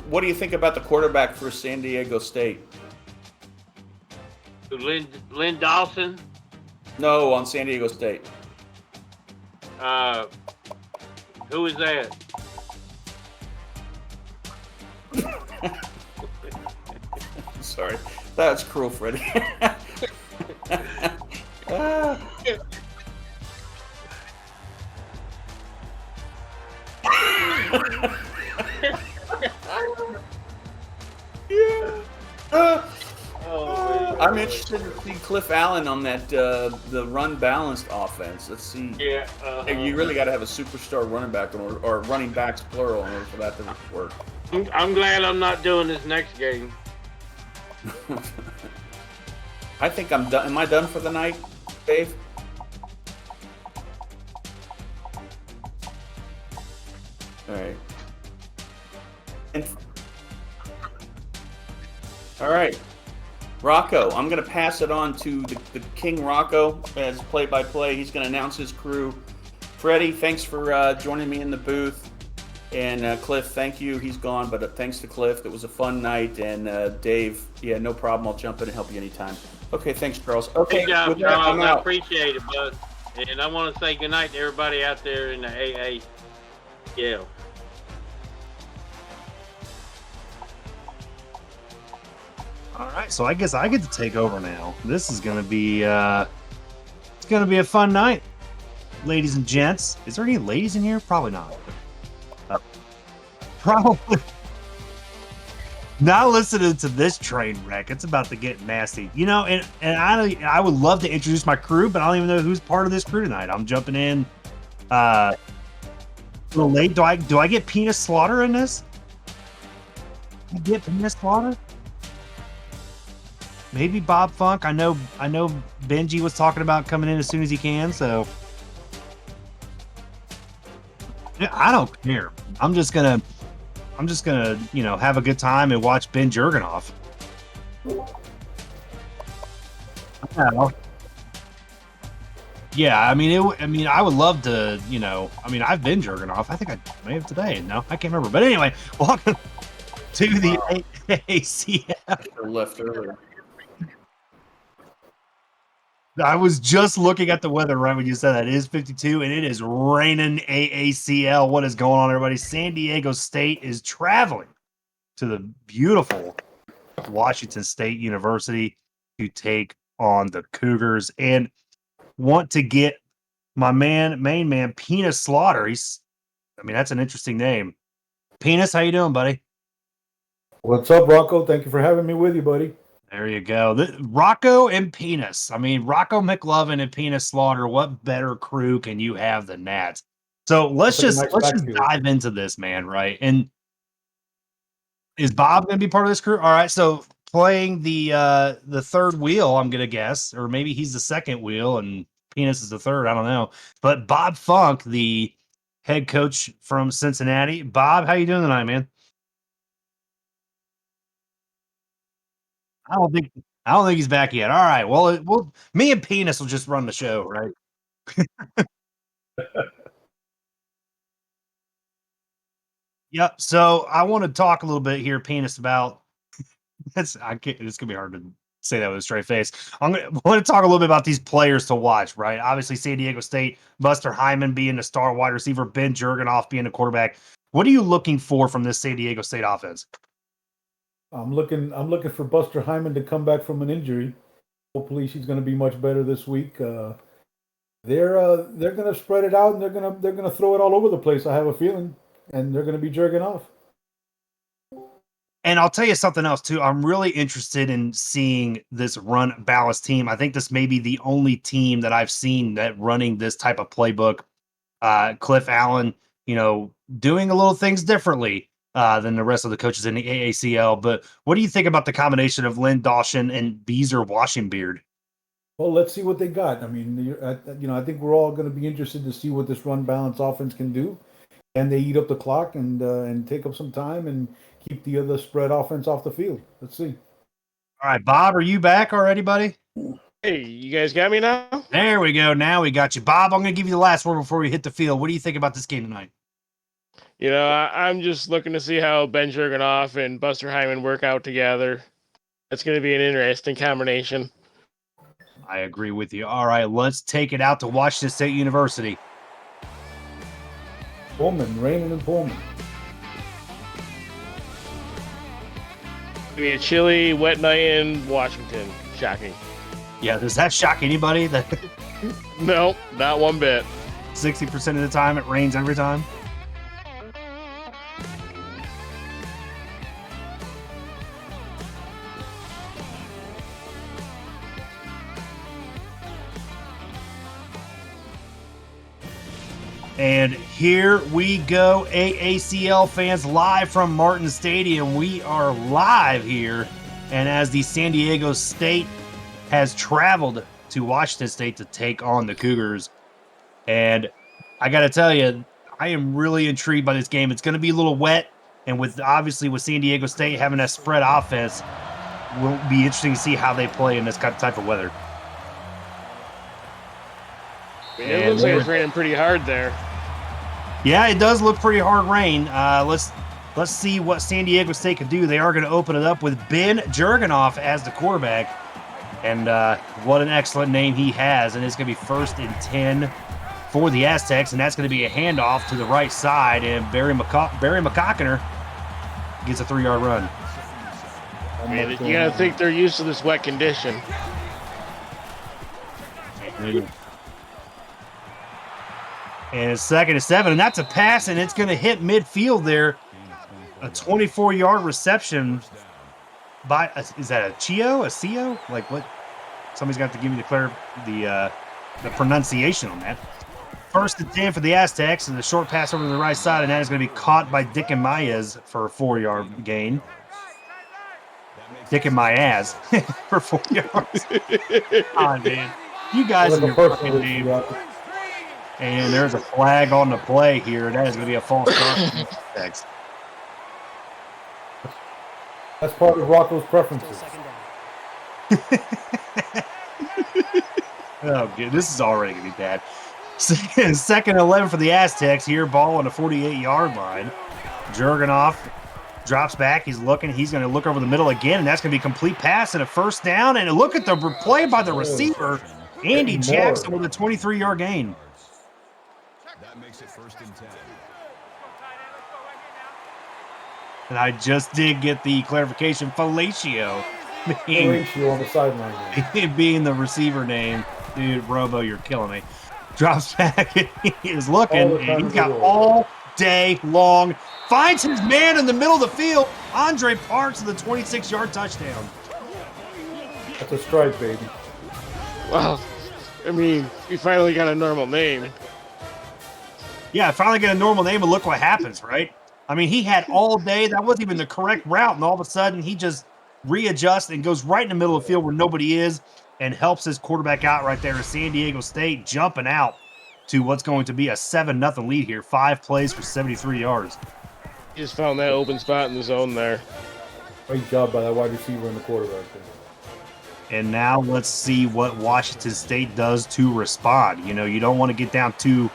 What do you think about the quarterback for San Diego State? Lynn Dawson? No, on San Diego State. Who is that? Sorry, that's cruel, Freddie. I'm interested to see Cliff Allen on that the run balanced offense. Let's see. Yeah. You really got to have a superstar running back or running backs plural in order for that to work. I'm glad I'm not doing this next game. I think I'm done. Am I done for the night, Dave? All right. All right. Rocco, I'm going to pass it on to the King Rocco as play-by-play. He's going to announce his crew. Freddie, thanks for joining me in the booth. And Cliff, thank you. He's gone, but thanks to Cliff. It was a fun night. And Dave, yeah, no problem. I'll jump in and help you anytime. Okay, thanks, Charles. Okay, Good job, with that, I'm Charles. I out. appreciate it, bud. And I want to say good night to everybody out there in the AA. Yeah. All right, so I guess I get to take over now. This is gonna be it's gonna be a fun night, ladies and gents. Is there any ladies in here? Probably not. Probably not listening to this train wreck. It's about to get nasty, And I would love to introduce my crew, but I don't even know who's part of this crew tonight. I'm jumping in a little late. Do I get Penis Slaughter in this? I get Penis Slaughter. Maybe Bob Funk. I know Benji was talking about coming in as soon as he can, so yeah, I don't care. I'm just gonna have a good time and watch Ben Jurgenoff. Yeah, I would love to, I've been Jurgenoff. I think I may have today. No, I can't remember. But anyway, welcome to the ACF. Left earlier. I was just looking at the weather right when you said that. It is 52 and it is raining AACL. What is going on, everybody? San Diego State is traveling to the beautiful Washington State University to take on the Cougars and want to get my main man, Penis Slaughter. That's an interesting name. Penis, how you doing, buddy? What's up, Rocco? Thank you for having me with you, buddy. There you go. Rocco and Penis. Rocco McLovin and Penis Slaughter. What better crew can you have than that? So let's just dive into this, man. Right? And is Bob going to be part of this crew? All right. So playing the third wheel, I'm gonna guess, or maybe he's the second wheel and Penis is the third. I don't know. But Bob Funk, the head coach from Cincinnati. Bob, how you doing tonight, man? I don't think he's back yet. All right. Well, me and Penis will just run the show, right? Yep. So I want to talk a little bit here, Penis, about I can't. It's gonna be hard to say that with a straight face. Want to talk a little bit about these players to watch, right? Obviously, San Diego State, Buster Hyman being the star wide receiver, Ben Jurgenoff being the quarterback. What are you looking for from this San Diego State offense? I'm looking for Buster Hyman to come back from an injury. Hopefully, she's going to be much better this week. They're going to spread it out and they're going to throw it all over the place. I have a feeling, and they're going to be jerking off. And I'll tell you something else too. I'm really interested in seeing this run balance team. I think this may be the only team that I've seen that running this type of playbook. Cliff Allen, doing a little things differently than the rest of the coaches in the AACL. But what do you think about the combination of Lynn Dawson and Beezer Washingbeard? Well, let's see what they got. I mean, I think we're all going to be interested to see what this run balance offense can do. And they eat up the clock and take up some time and keep the other spread offense off the field. Let's see. All right, Bob, are you back already, buddy? Hey, you guys got me now? There we go. Now we got you. Bob, I'm going to give you the last word before we hit the field. What do you think about this game tonight? I'm just looking to see how Ben Jurgenoff and Buster Hyman work out together. It's going to be an interesting combination. I agree with you. All right, let's take it out to Washington State University. Pullman, Raymond and Pullman. It'll be a chilly, wet night in Washington. Shocking. Yeah, does that shock anybody? That No, not one bit. 60% of the time it rains every time? And here we go, AACL fans, live from Martin Stadium. We are live here. And as the San Diego State has traveled to Washington State to take on the Cougars. And I got to tell you, I am really intrigued by this game. It's going to be a little wet. And with San Diego State having that spread offense, will be interesting to see how they play in this type of weather. It looks like it's raining pretty hard there. Yeah, it does look pretty hard rain. Let's see what San Diego State can do. They are going to open it up with Ben Jurgenoff as the quarterback. And what an excellent name he has. And it's going to be 1st and 10 for the Aztecs. And that's going to be a handoff to the right side. And Barry McCockiner gets a 3-yard run. Man, you got to think they're used to this wet condition. And it's 2nd and 7, and that's a pass, and it's going to hit midfield there. A 24-yard reception by, is that a Chio, a Cio? Like what? Somebody's got to give me the pronunciation on that. 1st and 10 for the Aztecs, and the short pass over to the right side, and that is going to be caught by Dick and Maez for a 4-yard gain. Dick and Maez for 4 yards. God, man. You guys in your fucking name. And there's a flag on the play here. That is going to be a false start. That's part of Rocco's preferences. Oh, good. This is already going to be bad. 2nd and 11 for the Aztecs here. Ball on the 48-yard line. Jurgenoff drops back. He's looking. He's going to look over the middle again, and that's going to be a complete pass and a 1st down. And look at the play by the receiver, Andy Jackson, with a 23-yard gain. That makes it 1st and 10. And I just did get the clarification. Fellatio on the sideline. being the receiver name. Dude, Robo, you're killing me. Drops back. He is looking, and he's got all day long. Finds his man in the middle of the field. Andre Parks with a 26-yard touchdown. That's a strike, baby. Well, I mean, we finally got a normal name. Yeah, I finally get a normal name, and look what happens, right? I mean, he had all day. That wasn't even the correct route, and all of a sudden, he just readjusts and goes right in the middle of the field where nobody is and helps his quarterback out right there. San Diego State jumping out to what's going to be a 7-0 lead here. 5 plays for 73 yards. He just found that open spot in the zone there. Great job by that wide receiver and the quarterback there. And now let's see what Washington State does to respond. You know, you don't want to get down too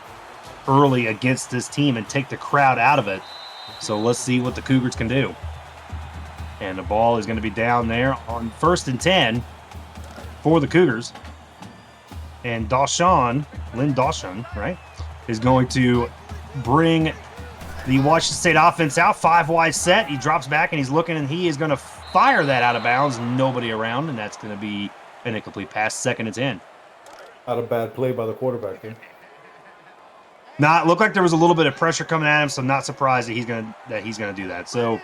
early against this team and take the crowd out of it. So let's see what the Cougars can do. And the ball is going to be down there on 1st and 10 for the Cougars. And Lynn Dawson, right, is going to bring the Washington State offense out. 5 wide set. He drops back and he's looking, and he is going to fire that out of bounds. Nobody around, and that's going to be an incomplete pass. 2nd and 10. Not a bad play by the quarterback there. Not looked like there was a little bit of pressure coming at him, so I'm not surprised that he's gonna do that. So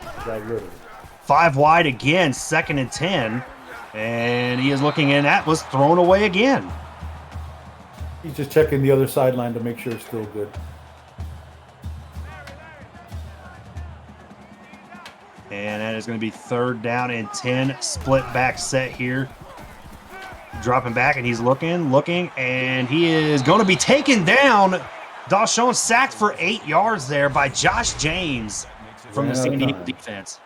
5 wide again, 2nd and 10, and he is looking, and that was thrown away again. He's just checking the other sideline to make sure it's still good. And that is going to be 3rd down and 10, split back set here. Dropping back, and he's looking, and he is going to be taken down. Dawson sacked for 8 yards there by Josh James from the San Diego defense.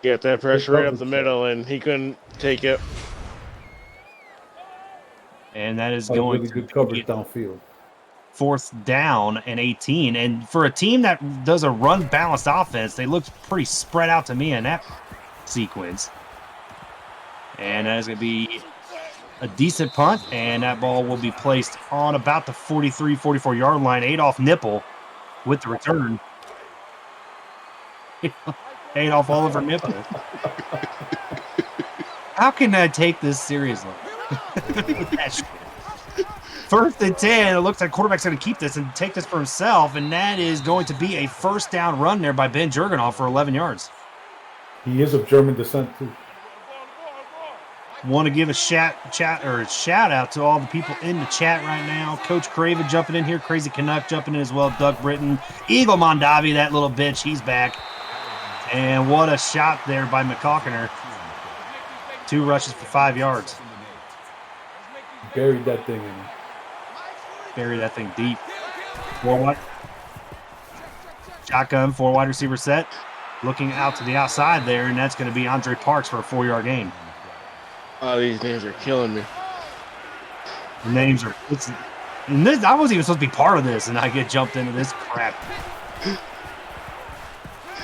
Get that pressure right up the middle, and he couldn't take it. And that is Really going good to coverage be downfield. 4th down and 18. And for a team that does a run-balanced offense, they looked pretty spread out to me in that sequence. And that is going to be a decent punt, and that ball will be placed on about the 43, 44-yard line. Adolph Nipple with the return. Adolph Oliver Nipple. How can I take this seriously? 1st and 10. It looks like quarterback's going to keep this and take this for himself, and that is going to be a 1st down run there by Ben Jurgenoff for 11 yards. He is of German descent, too. Want to give a shout out to all the people in the chat right now. Coach Craven jumping in here. Crazy Canuck jumping in as well. Doug Britton. Eagle Mondavi, that little bitch, he's back. And what a shot there by McCalkiner. 2 rushes for 5 yards. Buried that thing in. Buried that thing deep. 4 wide. Shotgun, 4 wide receiver set. Looking out to the outside there, and that's going to be Andre Parks for a 4-yard gain. Oh, these names are killing me. The names are. I wasn't even supposed to be part of this, and I get jumped into this crap.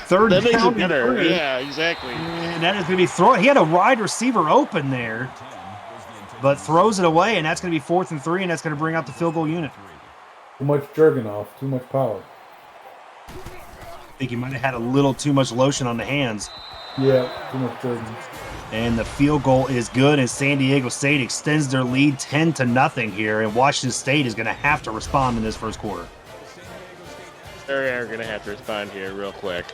3rd That makes down it better. and 3. Yeah, exactly. And that is going to be thrown. He had a wide receiver open there, but throws it away, and that's going to be 4th and 3, and that's going to bring out the field goal unit. Too much Jurgenoff, too much power. I think he might have had a little too much lotion on the hands. Yeah, too much Jurgen. And the field goal is good, and San Diego State extends their lead 10-0 here, and Washington State is going to have to respond in this 1st quarter. They are going to have to respond here real quick.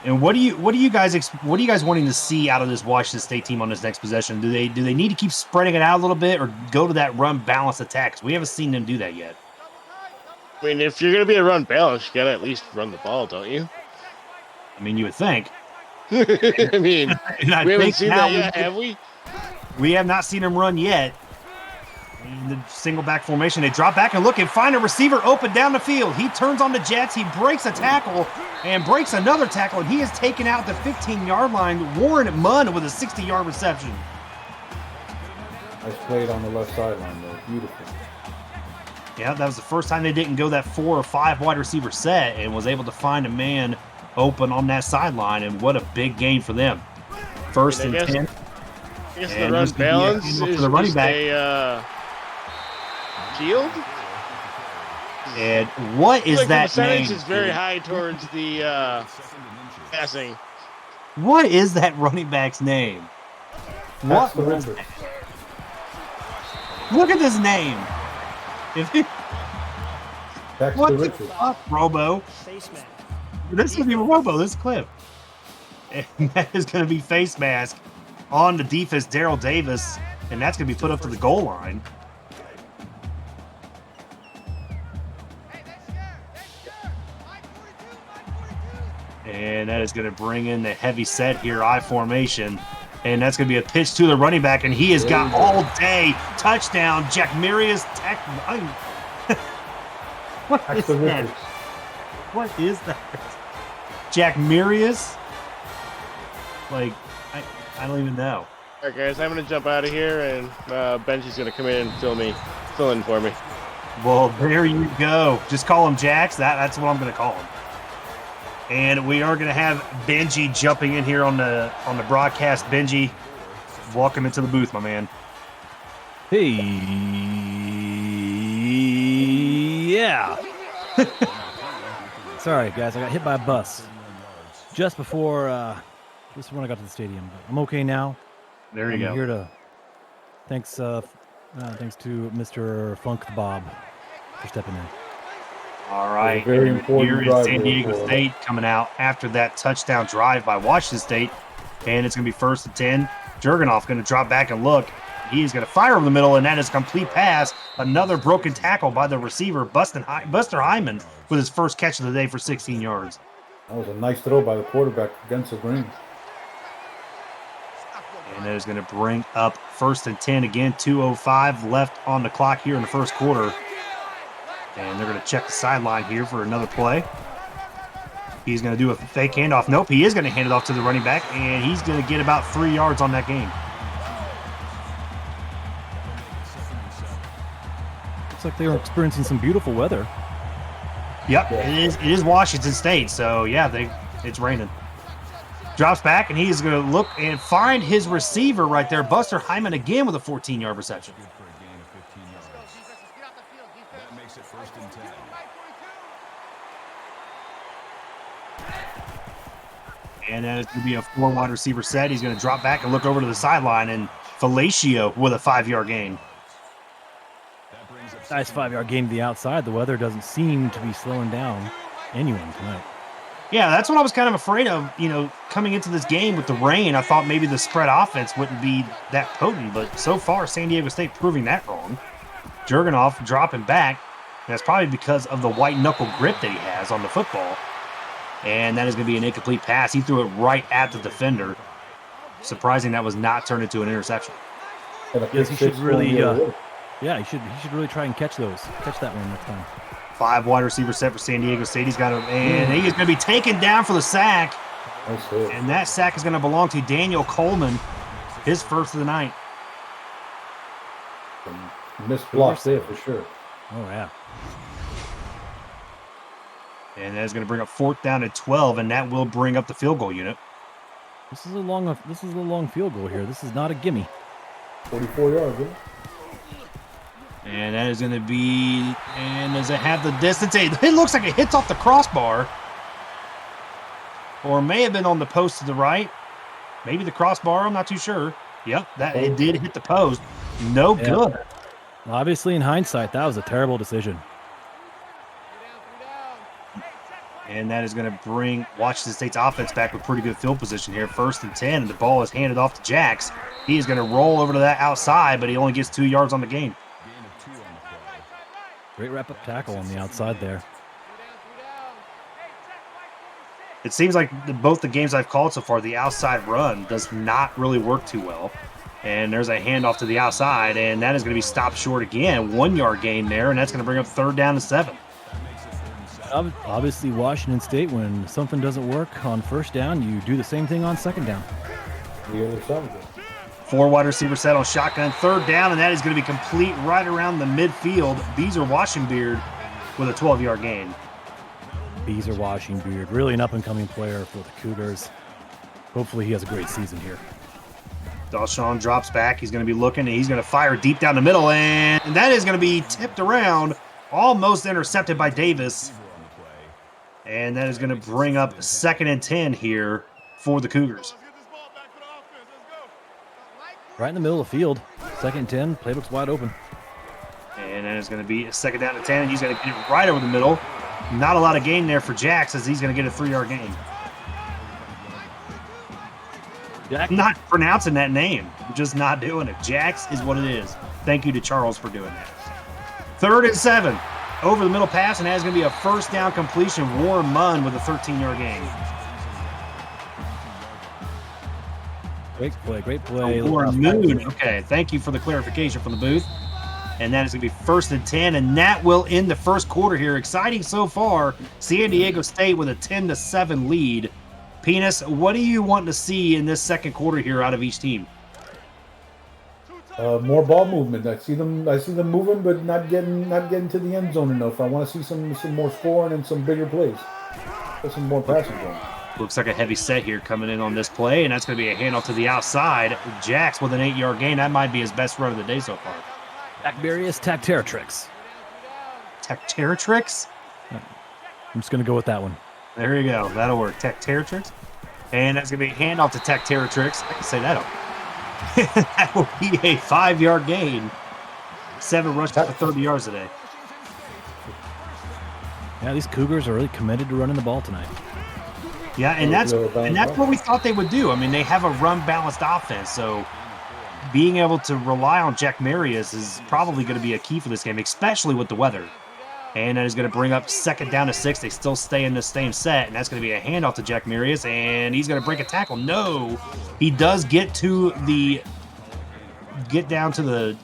And what do you guys wanting to see out of this Washington State team on this next possession? Do they need to keep spreading it out a little bit, or go to that run balance attack? 'Cause we haven't seen them do that yet. I mean, if you're going to be a run balance, you got to at least run the ball, don't you? I mean, you would think. I mean, And we haven't seen that yet, have we? We have not seen him run yet. In the single back formation, they drop back and look and find a receiver open down the field. He turns on the Jets. He breaks a tackle and breaks another tackle, and he has taken out the 15-yard line. Warren Munn with a 60-yard reception. Nice play on the left sideline, though. Beautiful. Yeah, that was the first time they didn't go that 4 or 5 wide receiver set and was able to find a man open on that sideline, and what a big gain for them. 1st and 10. I guess the run balance is the running just back. a shield. And what is that the percentage name? is very high towards the passing. What is that running back's name? What? Look Look at this name. What the Richard. fuck, Robo? This isn't even Robo, this is Cliff. And that is going to be face mask on the defense, Daryl Davis, and that's going to be put up to the goal line. And And that is going to bring in the heavy set here, I formation. And that's going to be a pitch to the running back, and he has got all day. Touchdown, Jack Marius. What is that? What is that? Jack Marius? Like, I don't even know. All right, guys, I'm going to jump out of here, and Benji's going to come in and fill in for me. Well, there you go. Just call him Jax. That's what I'm going to call him. And we are going to have Benji jumping in here on the broadcast. Benji, welcome into the booth, my man. Hey, yeah. Sorry, guys, I got hit by a bus just before when I got to the stadium. But I'm okay now. There you go. I'm here to thanks to Mr. Funk the Bob for stepping in. All right. Very important Here is drive San there Diego for State coming out after that touchdown drive by Washington State. And it's going to be 1st and 10. Jurgenoff going to drop back and look. He's going to fire over the middle, and that is a complete pass. Another broken tackle by the receiver, Buster Hyman, with his first catch of the day for 16 yards. That was a nice throw by the quarterback against the green. And that is going to bring up 1st and 10 again. 2:05 left on the clock here in the first quarter. And they're going to check the sideline here for another play. He's going to do a fake handoff. Nope, he is going to hand it off to the running back, and he's going to get about 3 yards on that game. Looks like they were experiencing some beautiful weather. Yep, it is Washington State, so yeah, it's raining. Drops back, and he's going to look and find his receiver right there, Buster Hyman, again with a 14-yard reception. That makes it 1st and 10. And then it's going to be a 4-wide receiver set. He's going to drop back and look over to the sideline, and Felicio with a 5-yard gain. Nice 5-yard gain to the outside. The weather doesn't seem to be slowing down anyone tonight. Yeah, that's what I was kind of afraid of, coming into this game with the rain. I thought maybe the spread offense wouldn't be that potent, but so far San Diego State proving that wrong. Jurgenoff dropping back. That's probably because of the white knuckle grip that he has on the football. And that is going to be an incomplete pass. He threw it right at the defender. Surprising that was not turned into an interception. Yes, he should really he should really try and catch that one next time. 5 wide receiver set for San Diego State. He's got and he is going to be taken down for the sack. And that sack is going to belong to Daniel Coleman, his first of the night. Missed blocks there for sure. Oh yeah. And that is going to bring up 4th down and 12, and that will bring up the field goal unit. This is a long field goal here. This is not a gimme. 44 yards, yeah. And that is going to be, and does it have the distance? It looks like it hits off the crossbar. Or may have been on the post to the right. Maybe the crossbar, I'm not too sure. Yep, it did hit the post. No good. Well, obviously, in hindsight, that was a terrible decision. And that is going to bring Washington State's offense back with pretty good field position here. 1st and 10, and the ball is handed off to Jax. He is going to roll over to that outside, but he only gets 2 yards on the game. Great wrap-up tackle on the outside there. It seems like both the games I've called so far, the outside run does not really work too well. And there's a handoff to the outside, and that is going to be stopped short again. 1-yard gain there, and that's going to bring up 3rd down and 7. Obviously, Washington State, when something doesn't work on 1st down, you do the same thing on 2nd down. The other side of it. 4 wide receiver set on shotgun. 3rd down, and that is going to be complete right around the midfield. Beezer Washingbeard with a 12-yard gain. Beezer Washingbeard, really an up-and-coming player for the Cougars. Hopefully he has a great season here. Dalshawn drops back. He's going to be looking, and he's going to fire deep down the middle, and that is going to be tipped around, almost intercepted by Davis. And that is going to bring up 2nd and 10 here for the Cougars. Right in the middle of the field. 2nd and 10. Playbook's wide open. And then it's going to be a 2nd down and 10. And he's going to get it right over the middle. Not a lot of gain there for Jax as he's going to get a 3-yard gain. I'm not pronouncing that name. I'm just not doing it. Jax is what it is. Thank you to Charles for doing that. 3rd and 7. Over the middle pass, and that's going to be a 1st down completion. Warren Munn with a 13-yard gain. Great play, great play. Warren Moon. Okay, thank you for the clarification from the booth. And that is going to be 1st and 10, and that will end the first quarter here. Exciting so far. San Diego State with a 10-7 lead. Penis, what do you want to see in this second quarter here out of each team? More ball movement. I see them moving, but not getting to the end zone enough. I want to see some more scoring and some bigger plays. Get some more passing going. Looks like a heavy set here coming in on this play, and that's going to be a handoff to the outside. Jax with an 8-yard gain. That might be his best run of the day so far. Blackberry's Tacteratrix. Tacteratrix? I'm just going to go with that one. There you go. That'll work. Tacteratrix. And that's going to be a handoff to Tacteratrix. I can say that. That will be a 5-yard gain. 7 rushes for 30 yards today. Yeah, these Cougars are really committed to running the ball tonight. Yeah, and that's what we thought they would do. I mean, they have a run-balanced offense, so being able to rely on Jack Marius is probably going to be a key for this game, especially with the weather. And that is going to bring up 2nd down to 6. They still stay in the same set, and that's going to be a handoff to Jack Marius, and he's going to break a tackle. No, he does get down to the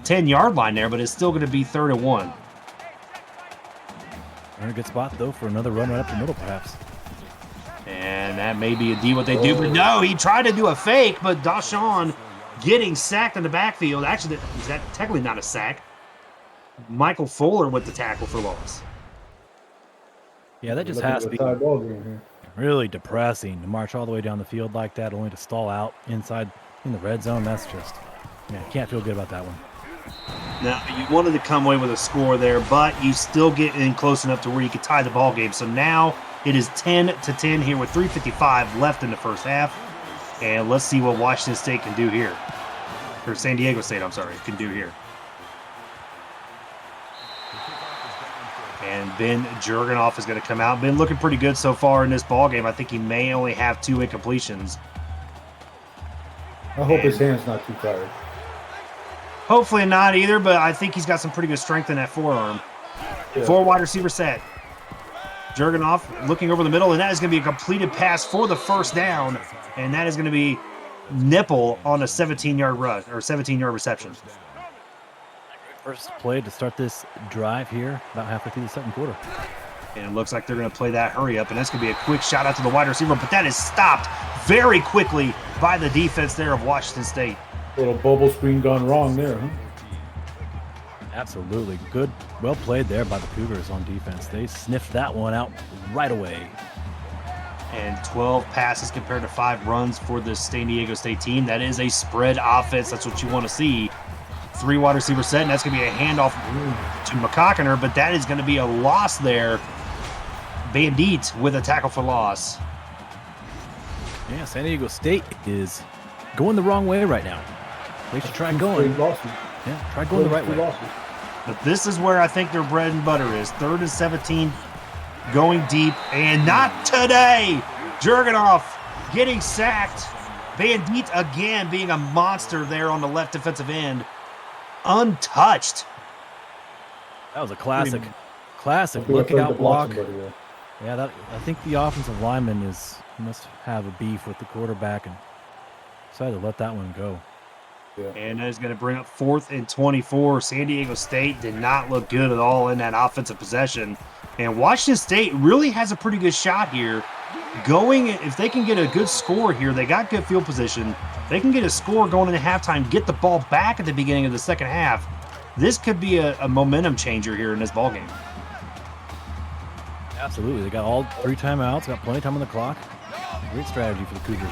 10-yard line there, but it's still going to be 3rd and 1. They're in a good spot, though, for another run right up the middle, perhaps. And that may be indeed what they do, but no, he tried to do a fake, but Dashawn getting sacked in the backfield. Actually, is that technically not a sack? Michael Fuller with the tackle for loss. Yeah, that just has to be really depressing to march all the way down the field like that, only to stall out inside in the red zone. That's just, can't feel good about that one. Now, you wanted to come away with a score there, but you still get in close enough to where you could tie the ball game. So now it is 10-10 here with 3:55 left in the first half. And let's see what Washington State can do here. Or San Diego State, I'm sorry, can do here. And Ben Jurgenoff is going to come out. Been looking pretty good so far in this ball game. I think he may only have 2 incompletions. I hope his hand's not too tired. Hopefully not either, but I think he's got some pretty good strength in that forearm. Yeah. 4 wide receiver set. Jurgenoff looking over the middle, and that is going to be a completed pass for the first down, and that is going to be Nipple on a 17-yard run or 17-yard reception. First play to start this drive here, about halfway through the second quarter. And it looks like they're going to play that hurry up, and that's going to be a quick shot out to the wide receiver, but that is stopped very quickly by the defense there of Washington State. A little bubble screen gone wrong there, huh? Absolutely. Good. Well played there by the Cougars on defense. They sniffed that one out right away. And 12 passes compared to 5 runs for the San Diego State team. That is a spread offense. That's what you want to see. 3 wide receiver set, and that's going to be a handoff to McCockiner, but that is going to be a loss there. Bandit with a tackle for loss. Yeah, San Diego State is going the wrong way right now. They should try going. Yeah, try going the right way. But this is where I think their bread and butter is. 3rd and 17, going deep, and not today. Jurgenoff getting sacked. Bandit again being a monster there on the left defensive end. Untouched. That was a classic look out block. Yeah, I think the offensive lineman must have a beef with the quarterback and decided to let that one go. Yeah. And that is going to bring up 4th and 24. San Diego State did not look good at all in that offensive possession. And Washington State really has a pretty good shot here. If they can get a good score here, they got good field position. They can get a score going into halftime, get the ball back at the beginning of the second half. This could be a momentum changer here in this ballgame. Absolutely. They got all 3 timeouts, got plenty of time on the clock. Great strategy for the Cougars.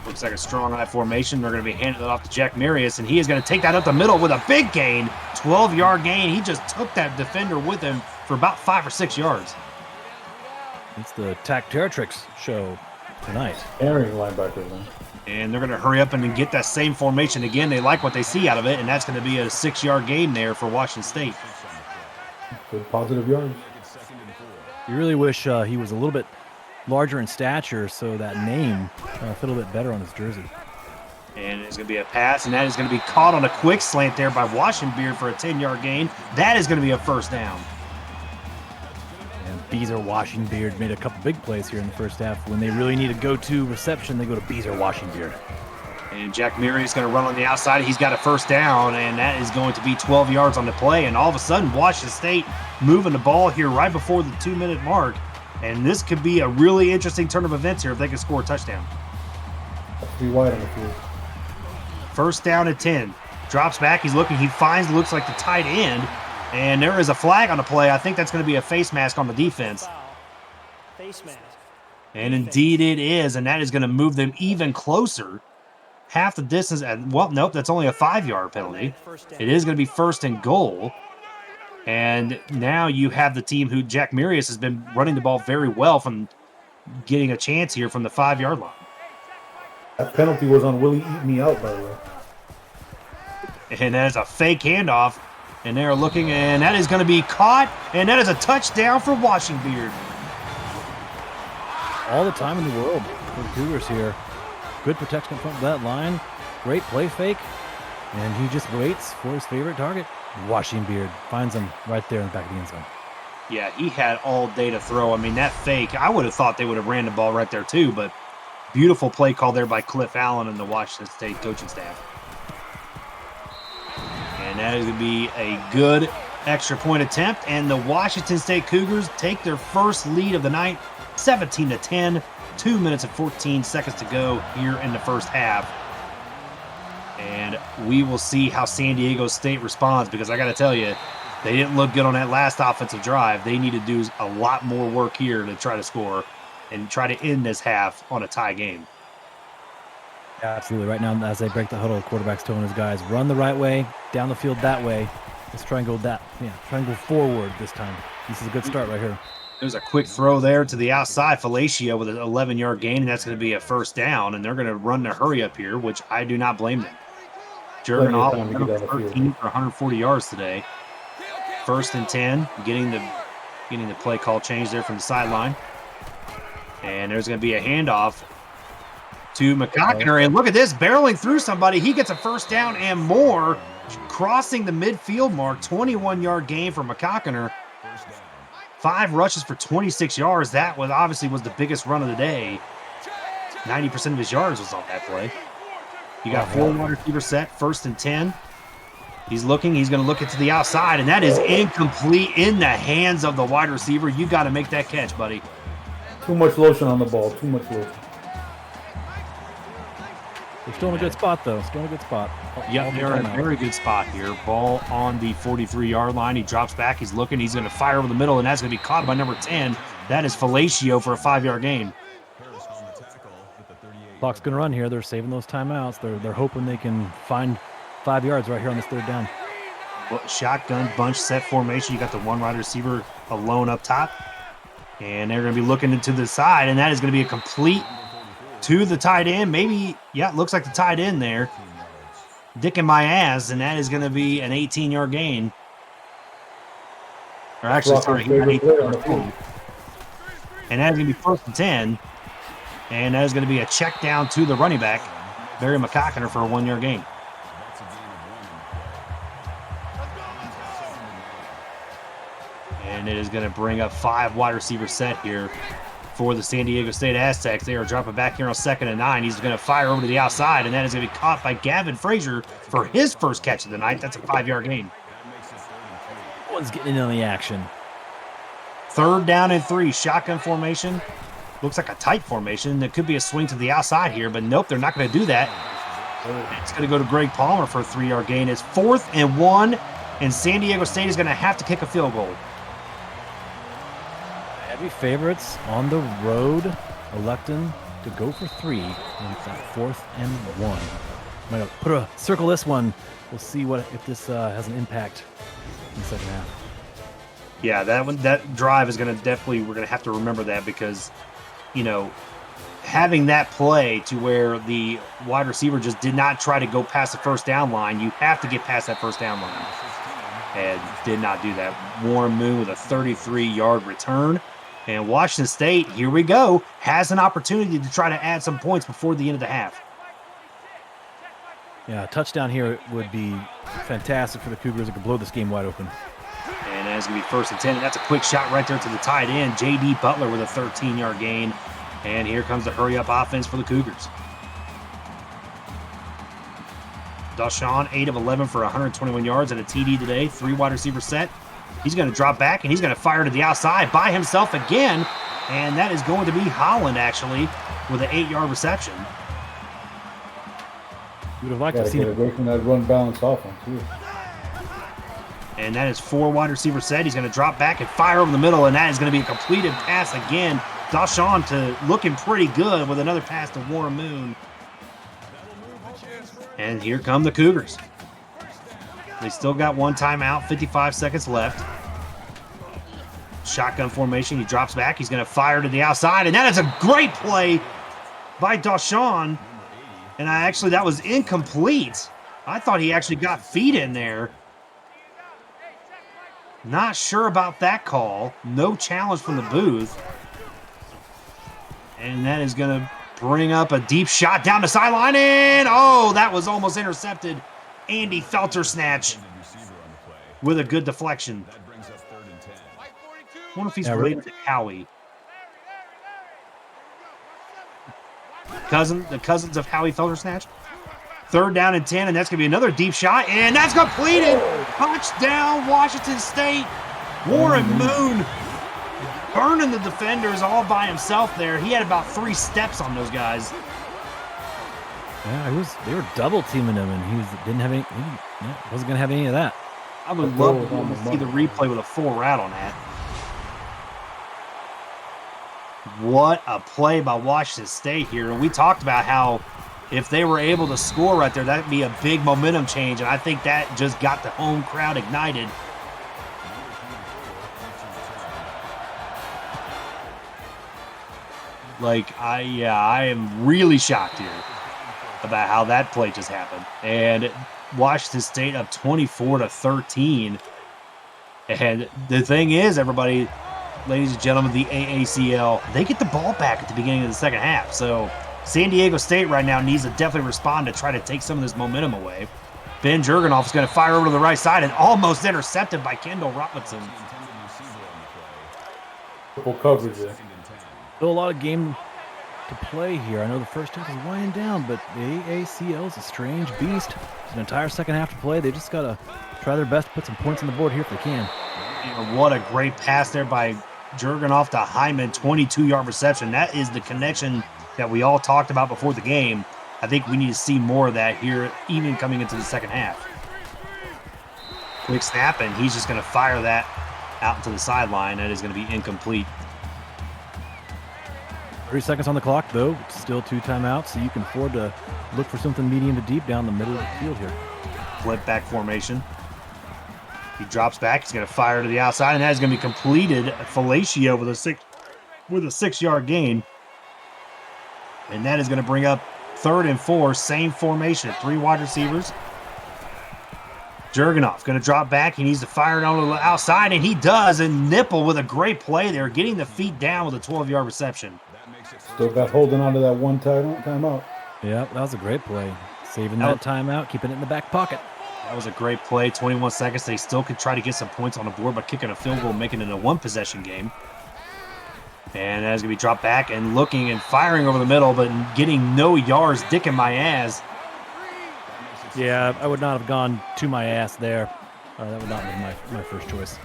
Looks like a strong eye formation. They're going to be handing it off to Jack Marius, and he is going to take that up the middle with a big gain. 12-yard gain. He just took that defender with him for about 5 or 6 yards. It's the Tacteratrix show tonight. Airing linebacker, man. And they're going to hurry up and get that same formation again. They like what they see out of it, and that's going to be a 6-yard gain there for Washington State. Good positive yards. You really wish he was a little bit larger in stature so that name fit a little bit better on his jersey. And it's going to be a pass, and that is going to be caught on a quick slant there by Washington for a 10-yard gain. That is going to be a first down. And Beezer Washingbeard made a couple big plays here in the first half. When they really need a go-to reception, they go to Beezer Washingbeard. And Jack Murray is going to run on the outside. He's got a first down, and that is going to be 12 yards on the play. And all of a sudden, Washington State moving the ball here right before the 2-minute mark. And this could be a really interesting turn of events here if they can score a touchdown. Be wide on the field. First down at 10. Drops back. He's looking. He finds, looks like the tight end. And there is a flag on the play. I think that's going to be a face mask on the defense. Face mask. And indeed it is. And that is going to move them even closer. Half the distance. Well, nope, that's only a 5-yard penalty. It is going to be first and goal. And now you have the team who Jack Marius has been running the ball very well from getting a chance here from the 5-yard line. That penalty was on Willie Eat Me Out, by the way. And that is a fake handoff. And they're looking, and that is going to be caught. And that is a touchdown for Washingbeard. All the time in the world for the Cougars here. Good protection in front of that line. Great play fake. And he just waits for his favorite target. Washingbeard finds him right there in the back of the end zone. Yeah, he had all day to throw. I mean, that fake, I would have thought they would have ran the ball right there too, but beautiful play call there by Cliff Allen and the Washington State coaching staff. And that is going to be a good extra point attempt, and the Washington State Cougars take their first lead of the night, 17-10, 2 minutes and 14 seconds to go here in the first half. And we will see how San Diego State responds, because I got to tell you, they didn't look good on that last offensive drive. They need to do a lot more work here to try to score and try to end this half on a tie game. Absolutely. Right now, as they break the huddle, quarterback's telling his guys, run the right way, down the field that way. Let's try and go try and go forward this time. This is a good start right here. There's a quick throw there to the outside. Felicio with an 11-yard gain, and that's going to be a first down, and they're going to run the hurry up here, which I do not blame them. Jurgen Off 13 for 140 yards today. First and 10, getting the play call change there from the sideline. And there's going to be a handoff to McCockner, and look at this, barreling through somebody. He gets a first down and more, crossing the midfield mark. 21-yard gain for McCockner. 5 rushes for 26 yards. That was obviously the biggest run of the day. 90% of his yards was on that play. You got 4 wide receiver set, first and 10. He's looking, he's going to look it to the outside, and that is incomplete in the hands of the wide receiver. You got to make that catch, buddy. Too much lotion on the ball, too much lotion. They're still in a good spot, though. Still in a good spot. Yep, they're in a very good spot here. Ball on the 43-yard line. He drops back. He's looking. He's going to fire over the middle, and that's going to be caught by number 10. That is Felicio for a 5-yard gain. Clock's going to run here. They're saving those timeouts. They're hoping they can find 5 yards right here on this third down. Shotgun bunch set formation. You got the one wide receiver alone up top. And they're going to be looking into the side, and that is going to be a complete to the tight end. Maybe, yeah, it looks like the tight end there. Dicking my ass, and that is going to be an 18-yard gain. Or actually, sorry, he got 18-yard gain. And that is going to be first and 10. And that is going to be a check down to the running back, Barry McCockner, for a 1-yard gain. And it is going to bring up 5 wide receiver set here for the San Diego State Aztecs. They are dropping back here on 2nd and 9. He's going to fire over to the outside, and that is going to be caught by Gavin Frazier for his first catch of the night. That's a 5-yard gain. One's getting in on the action. 3rd down and 3, shotgun formation. Looks like a tight formation. There could be a swing to the outside here, but nope, they're not going to do that. It's going to go to Greg Palmer for a 3-yard gain. It's 4th and 1, and San Diego State is going to have to kick a field goal. Heavy favorites on the road, electing to go for 3 on that 4th and 1. I'm going to circle this one. We'll see if this has an impact in the second half. Yeah, that drive is going to we're going to have to remember that, because, you know, having that play to where the wide receiver just did not try to go past the first down line, you have to get past that first down line. And did not do that. Warren Moon with a 33-yard return. And Washington State, here we go, has an opportunity to try to add some points before the end of the half. Yeah, a touchdown here would be fantastic for the Cougars. It could blow this game wide open. And that's going to be 1st and 10. That's a quick shot right there to the tight end. J.D. Butler with a 13-yard gain. And here comes the hurry-up offense for the Cougars. Dashawn, 8 of 11 for 121 yards and a TD today. 3 wide receiver set. He's going to drop back, and he's going to fire to the outside by himself again. And that is going to be Holland, actually, with an 8-yard reception. You would have liked to see it away from that run balance offense, too. And that is 4 wide receiver set. He's going to drop back and fire over the middle, and that is going to be a completed pass again. Dashawn looking pretty good with another pass to Warren Moon. And here come the Cougars. They still got 1 timeout, 55 seconds left. Shotgun formation. He drops back. He's going to fire to the outside, and that is a great play by Dashawn. And that was incomplete. I thought he actually got feet in there. Not sure about that call. No challenge from the booth. And that is going to bring up a deep shot down the sideline. And, that was almost intercepted. Andy Felter snatch with a good deflection. I wonder if he's related to Howie. The cousins of Howie Felter snatch. 3rd down and 10, and that's going to be another deep shot, and that's completed. Touchdown, Washington State. Warren Moon burning the defenders all by himself there. He had about 3 steps on those guys. Yeah, they were double teaming him, and he wasn't going to have any of that. I would love to see the replay with a full route on that. What a play by Washington State here. And we talked about how if they were able to score right there, that'd be a big momentum change. And I think that just got the home crowd ignited. I am really shocked here about how that play just happened. And Washington State up 24-13. And the thing is, everybody, ladies and gentlemen, the AACL, they get the ball back at the beginning of the second half. So San Diego State right now needs to definitely respond to try to take some of this momentum away. Ben Jurgenoff is going to fire over to the right side and almost intercepted by Kendall Robinson. Triple coverage there. Still a lot of game to play here. I know the first half is winding down, but the AACL is a strange beast. There's an entire second half to play. They just got to try their best to put some points on the board here if they can. And what a great pass there by Jurgenoff to Hyman, 22-yard reception. That is the connection that we all talked about before the game. I think we need to see more of that here, even coming into the second half. Quick snap, and he's just going to fire that out into the sideline. That is going to be incomplete. 30 seconds on the clock, though. Still 2 timeouts, so you can afford to look for something medium to deep down the middle of the field here. Flip back formation. He drops back. He's going to fire to the outside, and that is going to be completed. Felicio with a 6-yard gain. And that is going to bring up 3rd and 4, same formation, 3 wide receivers. Jurgenoff going to drop back. He needs to fire it on the outside, and he does. And Nipple with a great play there, getting the feet down with a 12-yard reception. Still got holding on to that 1 timeout. Yeah, that was a great play. Saving that timeout, keeping it in the back pocket. That was a great play. 21 seconds. They still could try to get some points on the board by kicking a field goal, making it a 1-possession game. And that's going to be dropped back and looking and firing over the middle, but getting no yards, dicking my ass. Yeah, I would not have gone to my ass there. That would not be my first choice.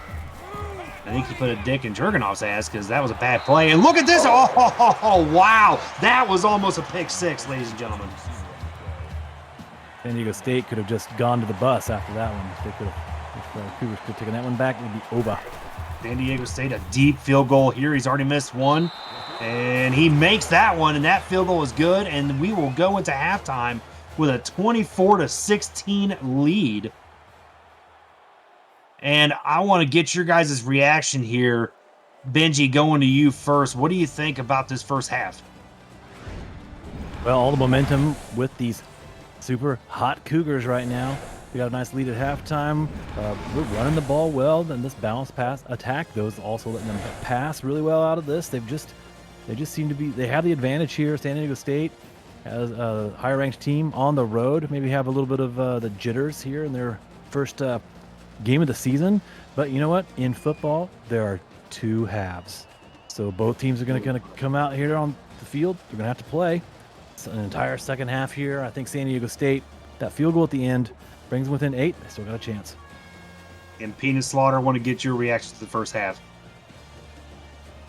I think he put a dick in Jurgenoff's ass because that was a bad play. And look at this. Oh, wow. That was almost a pick 6, ladies and gentlemen. San Diego State could have just gone to the bus after that one. If Cougars could have taken that one back, it would be over. San Diego State, a deep field goal here. He's already missed one. And he makes that one, and that field goal is good. And we will go into halftime with a 24-16 lead. And I want to get your guys' reaction here. Benji, going to you first. What do you think about this first half? Well, all the momentum with these super hot Cougars right now. We got a nice lead at halftime. We're running the ball well, and this balanced pass attack, those also letting them pass really well out of this. They just seem to be, they have the advantage here. San Diego State as a higher ranked team on the road, maybe have a little bit of the jitters here in their first game of the season. But you know what? In football, there are 2 halves. So both teams are going to come out here on the field. They're going to have to play. It's an entire second half here. I think San Diego State that field goal at the end brings them within 8. They still got a chance. And Peanut Slaughter, want to get your reaction to the first half.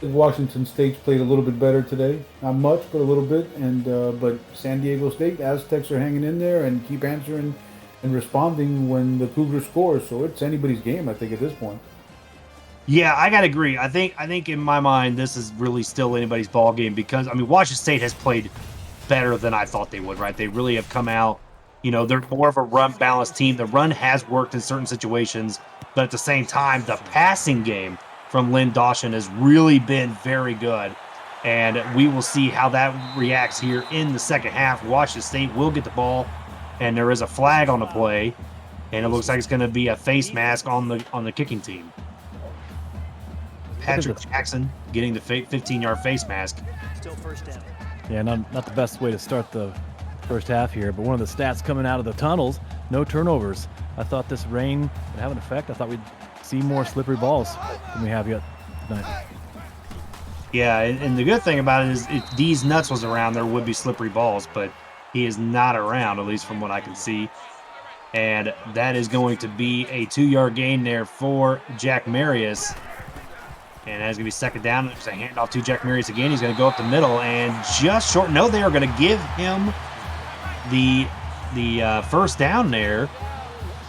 Washington State's played a little bit better today. Not much, but a little bit. And but San Diego State, Aztecs are hanging in there and keep answering and responding when the Cougars score. So it's anybody's game, I think, at this point. Yeah, I gotta agree. I think in my mind this is really still anybody's ball game because Washington State has played better than I thought they would. Right? They really have come out. They're more of a run balanced team. The run has worked in certain situations, but at the same time, the passing game from Lynn Dawson has really been very good. And we will see how that reacts here in the second half. Washington State will get the ball, and there is a flag on the play, and it looks like it's going to be a face mask on the kicking team. Patrick Jackson getting the 15-yard face mask. Still first down. Yeah, not the best way to start the first half here, but one of the stats coming out of the tunnels, no turnovers. I thought this rain would have an effect. I thought we'd see more slippery balls than we have yet tonight. Yeah, and the good thing about it is if D's Nuts was around, there would be slippery balls, but he is not around, at least from what I can see. And that is going to be a 2-yard gain there for Jack Marius. And that's going to be second down. There's a handoff to Jack Marius again. He's going to go up the middle and just short. No, they are going to give him the first down there.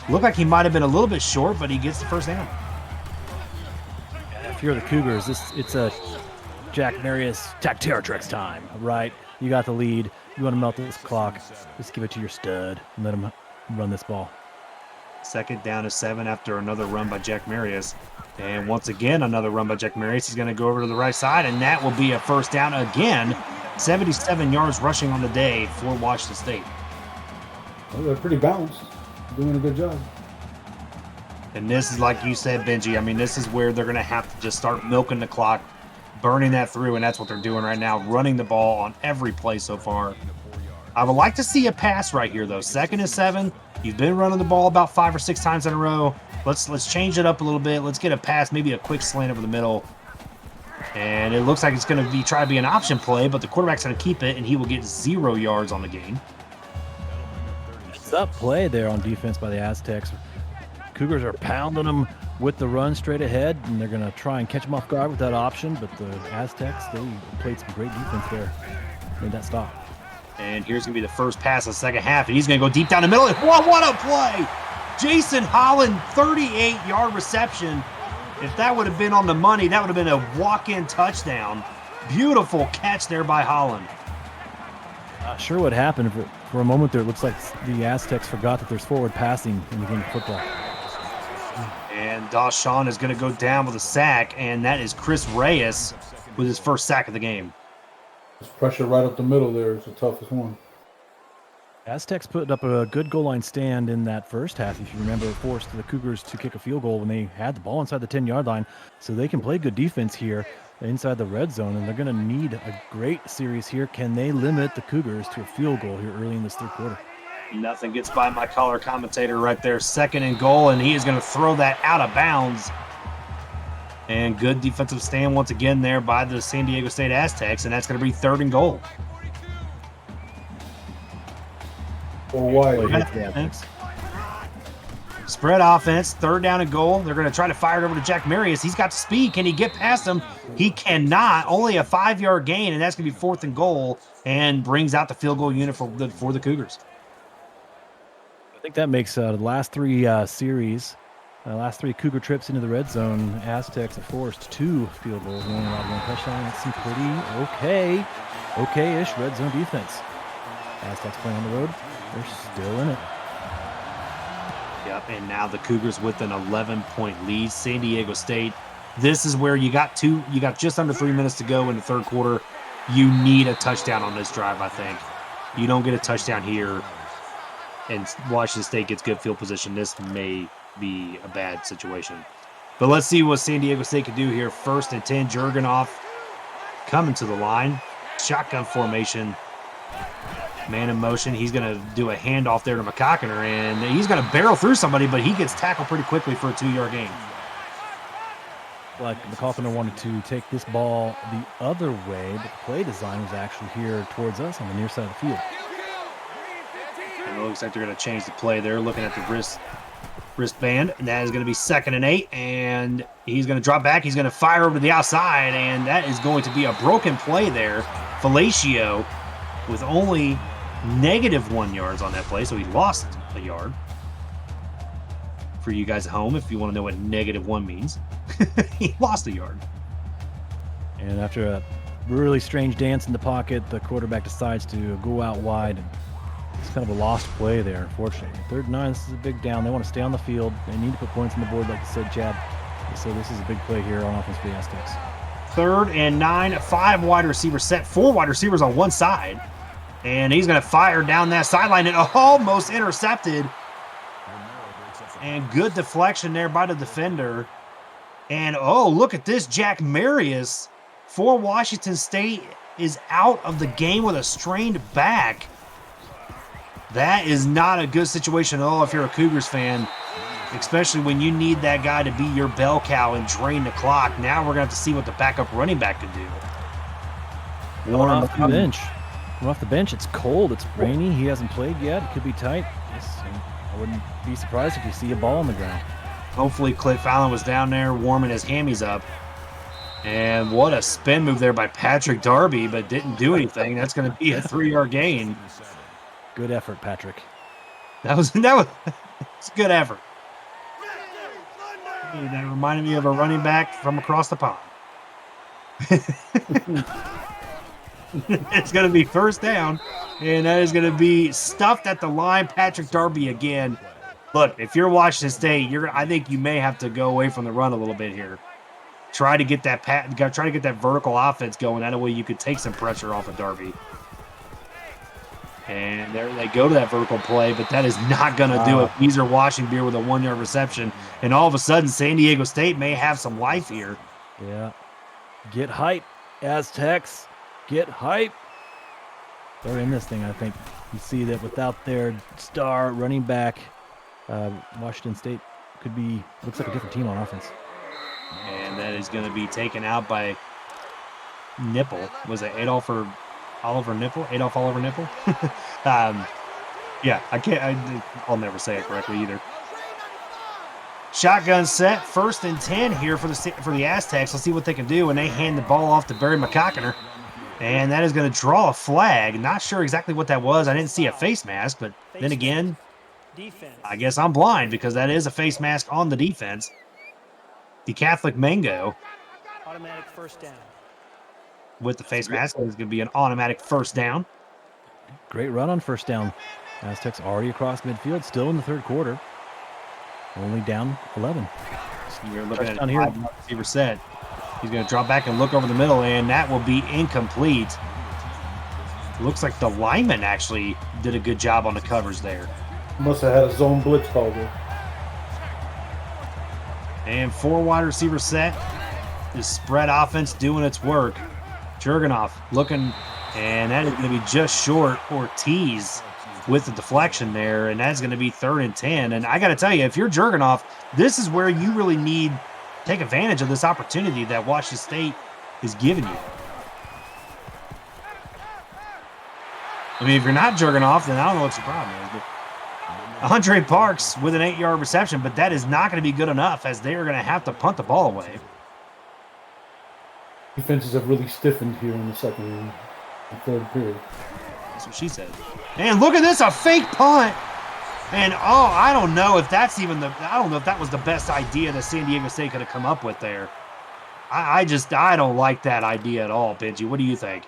Looked like he might have been a little bit short, but he gets the first down. If you're the Cougars, it's a Jack Marius Tacteratrix time, right? You got the lead. You want to melt this clock. Just give it to your stud and let him run this ball. Second down to 7 after another run by Jack Marius. And once again, another run by Jack Marius. He's going to go over to the right side, and that will be a first down again. 77 yards rushing on the day for Washington State. Well, they're pretty balanced. Doing a good job. And this is, like you said, Benji, this is where they're going to have to just start milking the clock, burning that through, and that's what they're doing right now, running the ball on every play so far. I would like to see a pass right here, though. 2nd and 7. You've been running the ball about 5 or 6 times in a row. Let's change it up a little bit. Let's get a pass, maybe a quick slant over the middle. And it looks like it's going to try to be an option play, but the quarterback's going to keep it, and he will get 0 yards on the game. It's up play there on defense by the Aztecs. Cougars are pounding them with the run straight ahead, and they're going to try and catch them off guard with that option, but the Aztecs, they played some great defense there. Made that stop. And here's going to be the first pass of the second half, and he's going to go deep down the middle. What a play! Jason Holland, 38-yard reception. If that would have been on the money, that would have been a walk-in touchdown. Beautiful catch there by Holland. Not sure what happened. For a moment there, it looks like the Aztecs forgot that there's forward passing in the game of football. And Dawson is going to go down with a sack, and that is Chris Reyes with his first sack of the game. This pressure right up the middle there is the toughest one. Aztecs put up a good goal line stand in that first half. If you remember, forced the Cougars to kick a field goal when they had the ball inside the 10-yard line. So they can play good defense here inside the red zone, and they're going to need a great series here. Can they limit the Cougars to a field goal here early in this third quarter? Nothing gets by my color commentator right there. 2nd and goal, and he is going to throw that out of bounds. And good defensive stand once again there by the San Diego State Aztecs, and that's going to be 3rd and goal. Or wide. Spread offense, 3rd down and goal. They're going to try to fire it over to Jack Marius. He's got the speed. Can he get past him? He cannot. Only a 5-yard gain, and that's going to be 4th and goal, and brings out the field goal unit for the Cougars. I think that makes the last 3 series, last 3 Cougar trips into the red zone, Aztecs have forced 2 field goals and only allowed 1 touchdown. That's some pretty okay-ish red zone defense. Aztecs playing on the road. They're still in it. Yep, and now the Cougars with an 11-point lead. San Diego State, this is where you got just under 3 minutes to go in the third quarter. You need a touchdown on this drive, I think. You don't get a touchdown here, and Washington State gets good field position. This may be a bad situation. But let's see what San Diego State can do here. 1st and 10, Jurgenoff coming to the line. Shotgun formation. Man in motion. He's going to do a handoff there to McCockiner, and he's going to barrel through somebody, but he gets tackled pretty quickly for a 2-yard gain. Like McCockiner wanted to take this ball the other way, but the play design was actually here towards us on the near side of the field. It looks like they're going to change the play there, looking at the wristband, and that is going to be 2nd and 8, and he's going to drop back. He's going to fire over to the outside, and that is going to be a broken play there. Fellatio with only -1 yards on that play, so he lost a yard. For you guys at home, if you want to know what -1 means, he lost a yard. And after a really strange dance in the pocket, the quarterback decides to go out wide. And it's kind of a lost play there, unfortunately. 3rd and 9, this is a big down. They want to stay on the field. They need to put points on the board, like you said, Chad. So this is a big play here on offense for the Aztecs. 3rd and 9, 5 wide receivers set, 4 wide receivers on one side. And he's going to fire down that sideline and almost intercepted. And good deflection there by the defender. And, oh, look at this. Jack Marius for Washington State is out of the game with a strained back. That is not a good situation at all if you're a Cougars fan, especially when you need that guy to be your bell cow and drain the clock. Now we're going to have to see what the backup running back can do. Going off the bench. Going off the bench. It's cold. It's rainy. He hasn't played yet. It could be tight. I wouldn't be surprised if you see a ball on the ground. Hopefully Cliff Allen was down there warming his hammies up. And what a spin move there by Patrick Darby, but didn't do anything. That's going to be a 3-yard gain. Good effort, Patrick. That was it's a good effort. That reminded me of a running back from across the pond. It's going to be 1st down, and that is going to be stuffed at the line. Patrick Darby again. Look, if you're Washington State, I think you may have to go away from the run a little bit here. Try to get that vertical offense going. That way you could take some pressure off of Darby. And there they go to that vertical play, but that is not going to do it. These are washing beer with a 1-yard reception, and all of a sudden San Diego State may have some life here. Yeah. Get hype, Aztecs. Get hype. They're in this thing, I think. You see that without their star running back, Washington State looks like a different team on offense. And that is going to be taken out by Nipple. Was it Adolf Oliver Nipple? Adolf Oliver Nipple? Yeah, I'll never say it correctly either. Shotgun set, 1st and 10 here for the Aztecs. Let's see what they can do, and they hand the ball off to Barry McCockiner. And that is going to draw a flag. Not sure exactly what that was. I didn't see a face mask, but then again, I guess I'm blind because that is a face mask on the defense. The Catholic Mango. Automatic 1st down. With the face mask, it's going to be an automatic 1st down. Great run on 1st down. Aztecs already across midfield, still in the 3rd quarter. Only down 11. So you're looking at a 5 receiver set. He's going to drop back and look over the middle, and that will be incomplete. Looks like the lineman actually did a good job on the covers there. Must have had a zone blitz call there. And 4 wide receiver set. This spread offense doing its work. Jurgenoff looking, and that is going to be just short. Ortiz with the deflection there, and that's going to be 3rd and 10. And I got to tell you, if you're Jurgenoff, this is where you really need to take advantage of this opportunity that Washington State is giving you. I mean, if you're not Jurgenoff, then I don't know what your problem is. But Andre Parks with an 8-yard reception, but that is not going to be good enough as they are going to have to punt the ball away. Defenses have really stiffened here in the 2nd and 3rd period. That's what she said. And look at this, a fake punt. And I don't know if that's I don't know if that was the best idea that San Diego State could have come up with there. I don't like that idea at all, Benji. What do you think?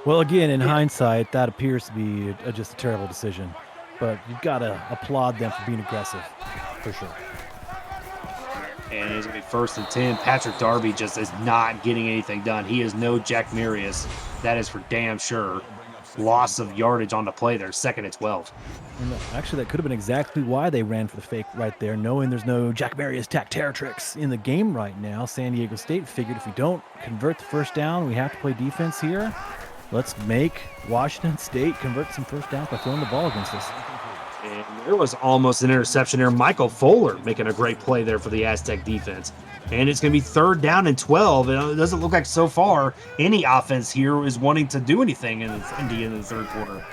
Well, again, in hindsight, that appears to be just a terrible decision. But you've got to applaud them for being aggressive, for sure. And it's going to be 1st and 10. Patrick Darby just is not getting anything done. He is no Jack Marius. That is for damn sure. Loss of yardage on the play there, 2nd and 12. And actually, that could have been exactly why they ran for the fake right there, knowing there's no Jack Marius terror tricks in the game right now. San Diego State figured if we don't convert the 1st down, we have to play defense here. Let's make Washington State convert some 1st downs by throwing the ball against us. And there was almost an interception there. Michael Fuller making a great play there for the Aztec defense. And it's going to be 3rd down and 12. And it doesn't look like so far any offense here is wanting to do anything in the end of the 3rd quarter.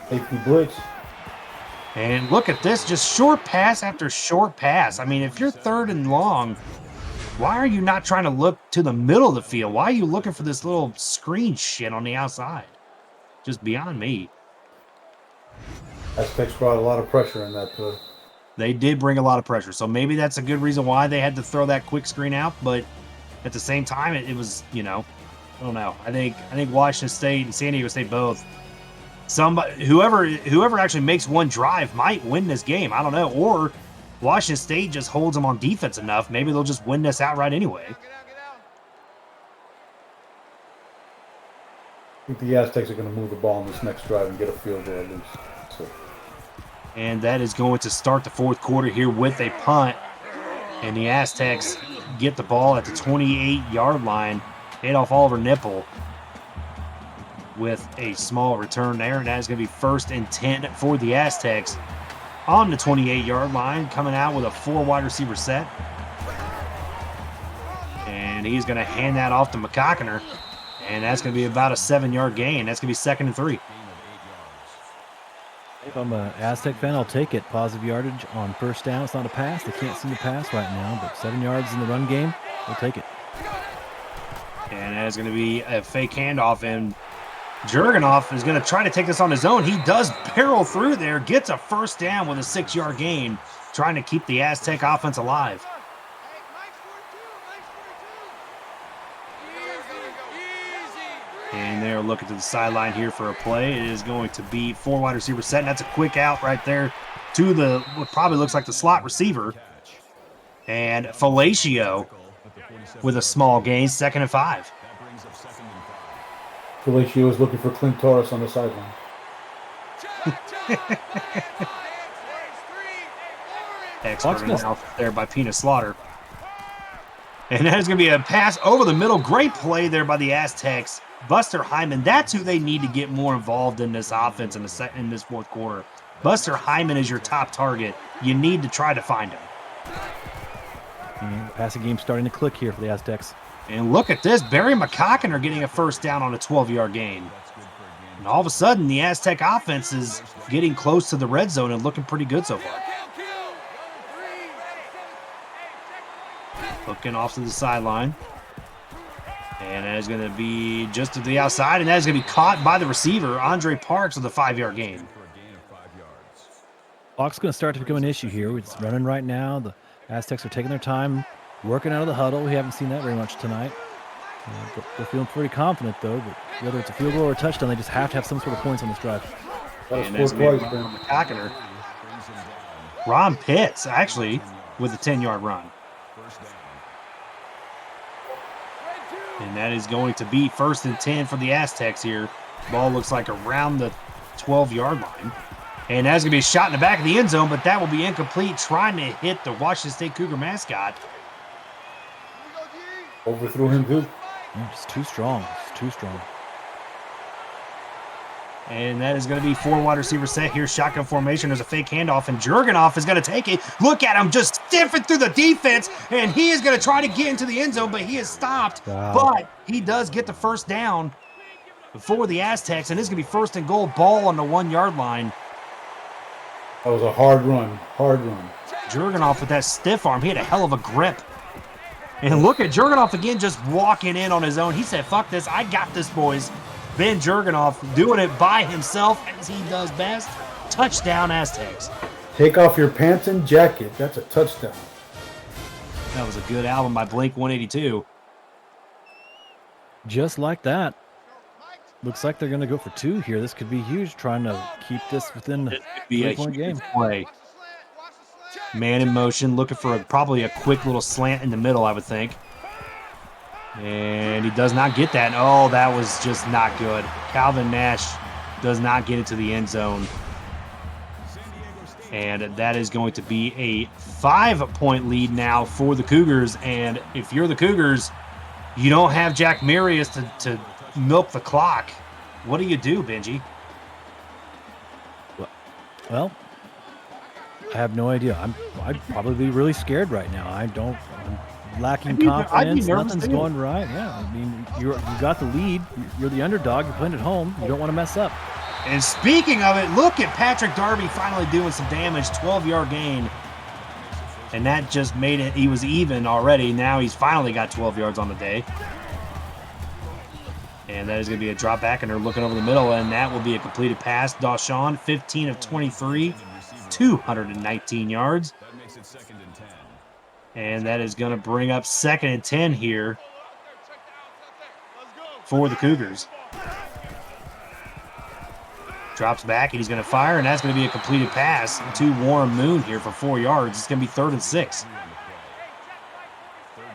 Safety blitz. And look at this, just short pass after short pass. I mean, if you're 3rd and long, why are you not trying to look to the middle of the field? Why are you looking for this little screen shit on the outside? Just beyond me. Aztecs brought a lot of pressure in that play. They did bring a lot of pressure, so maybe that's a good reason why they had to throw that quick screen out. But at the same time, it was, I don't know. I think Washington State and San Diego State both. Whoever actually makes one drive might win this game. I don't know. Or Washington State just holds them on defense enough. Maybe they'll just win this outright anyway. I think the Aztecs are going to move the ball in this next drive and get a field goal at least. So. And that is going to start the 4th quarter here with a punt. And the Aztecs get the ball at the 28-yard line. Adolph Oliver Nipple with a small return there. And that is going to be 1st and 10 for the Aztecs on the 28-yard line, coming out with a 4 wide receiver set. And he's going to hand that off to McCockiner. And that's going to be about a 7-yard gain. That's going to be 2nd and 3. If I'm an Aztec fan, I'll take it. Positive yardage on 1st down. It's not a pass. They can't seem to pass right now, but 7 yards in the run game, we'll take it. And that is going to be a fake handoff, and Jurgenhoff is going to try to take this on his own. He does barrel through there, gets a 1st down with a 6-yard gain, trying to keep the Aztec offense alive. And they're looking to the sideline here for a play. It is going to be 4 wide receiver set, and that's a quick out right there to what probably looks like the slot receiver. And Fellatio with a small gain, 2nd and 5. Fellatio is looking for Clint Torres on the sideline. Expert analysis there by Pina Slaughter. And that is going to be a pass over the middle. Great play there by the Aztecs. Buster Hyman, that's who they need to get more involved in this offense in this 4th quarter. Buster Hyman is your top target. You need to try to find him. And passing game starting to click here for the Aztecs. And look at this. Barry McCockiner getting a 1st down on a 12-yard gain. And all of a sudden, the Aztec offense is getting close to the red zone and looking pretty good so far. Looking off to the sideline. And that is going to be just to the outside, and that is going to be caught by the receiver, Andre Parks, with a 5-yard gain. Clock's going to start to become an issue here. It's running right now. The Aztecs are taking their time, working out of the huddle. We haven't seen that very much tonight. They're feeling pretty confident, though, but whether it's a field goal or a touchdown, they just have to have some sort of points on this drive. And that's going to be McCockiner. Ron Pitts, actually, with a 10-yard run. And that is going to be 1st and 10 for the Aztecs here. Ball looks like around the 12-yard line. And that's going to be a shot in the back of the end zone, but that will be incomplete, trying to hit the Washington State Cougar mascot. Overthrew him, too. Yeah, just too strong. It's too strong. And that is going to be 4 wide receiver set here. Shotgun formation. There's a fake handoff, and Jurgenhoff is going to take it. Look at him just stiffing through the defense, and he is going to try to get into the end zone, but he is stopped. Wow. But he does get the 1st down for the Aztecs, and it's going to be 1st and goal, ball on the 1-yard line. That was a hard run. Jurgenhoff with that stiff arm. He had a hell of a grip. And look at Jurgenhoff again just walking in on his own. He said, fuck this. I got this, boys. Ben Jurgenhoff doing it by himself as he does best. Touchdown, Aztecs. Take off your pants and jacket. That's a touchdown. That was a good album by Blink-182. Just like that. Looks like they're going to go for 2 here. This could be huge, trying to keep this within the 3-point game. Play. Man in motion, looking for probably a quick little slant in the middle, I would think. And he does not get that. Oh, that was just not good. Calvin Nash does not get it to the end zone. And that is going to be a 5-point lead now for the Cougars. And if you're the Cougars, you don't have Jack Marius to milk the clock. What do you do, Benji? Well, I have no idea. I'd probably be really scared right now. I'm lacking confidence. Nothing's going right. Yeah, I mean, you got the lead. You're the underdog. You're playing at home. You don't want to mess up. And speaking of it, look at Patrick Darby finally doing some damage, 12-yard gain. And that just made it, he was even already. Now he's finally got 12 yards on the day. And that is going to be a drop back, and they're looking over the middle, and that will be a completed pass. Dawson, 15 of 23, 219 yards. And that is going to bring up 2nd and 10 here for the Cougars. Drops back, and he's going to fire, and that's going to be a completed pass to Warren Moon here for 4 yards. It's going to be 3rd and 6.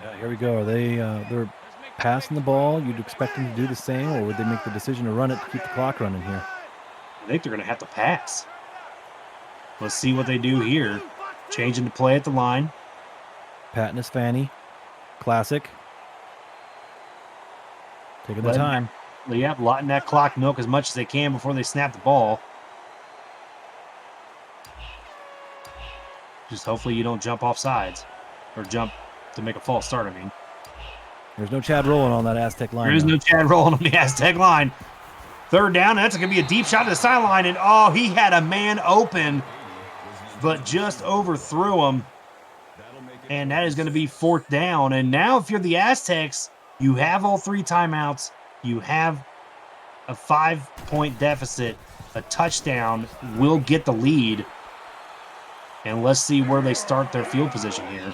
Yeah, here we go. Are they they're passing the ball? You'd expect them to do the same, or would they make the decision to run it to keep the clock running here? I think they're going to have to pass. Let's see what they do here. Changing the play at the line. Pat and his fanny. Classic. Taking the time. Yep, letting that clock milk as much as they can before they snap the ball. Just hopefully you don't jump off sides. Or jump to make a false start, I mean. There's no Chad Rowland on that Aztec line. There is no Chad Rowland on the Aztec line. 3rd down, that's going to be a deep shot to the sideline. And, oh, he had a man open, but just overthrew him. And that is going to be 4th down. And now if you're the Aztecs, you have all 3 timeouts. You have a 5-point deficit. A touchdown will get the lead. And let's see where they start their field position here.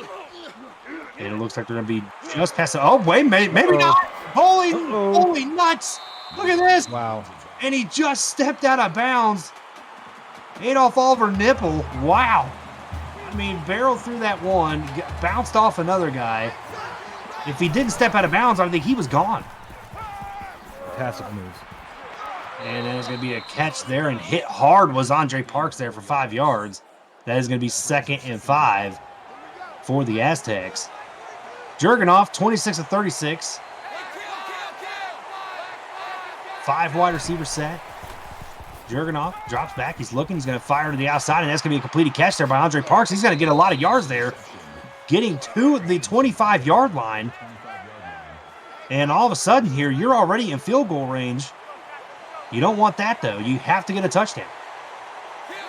And it looks like they're going to be just past it. Oh, wait, maybe not. Holy nuts. Look at this. Wow. And he just stepped out of bounds. Adolph Oliver nipple. Wow. I mean, barreled through that one, bounced off another guy. If he didn't step out of bounds, I think he was gone. Fantastic moves. And there's going to be a catch there, and hit hard was Andre Parks there for 5 yards. That is going to be 2nd and 5 for the Aztecs. Jurgenoff, 26 of 36. 5 wide receiver set. Jurgenoff drops back. He's looking. He's going to fire to the outside, and that's going to be a completed catch there by Andre Parks. He's going to get a lot of yards there, getting to the 25-yard line. And all of a sudden here, you're already in field goal range. You don't want that, though. You have to get a touchdown.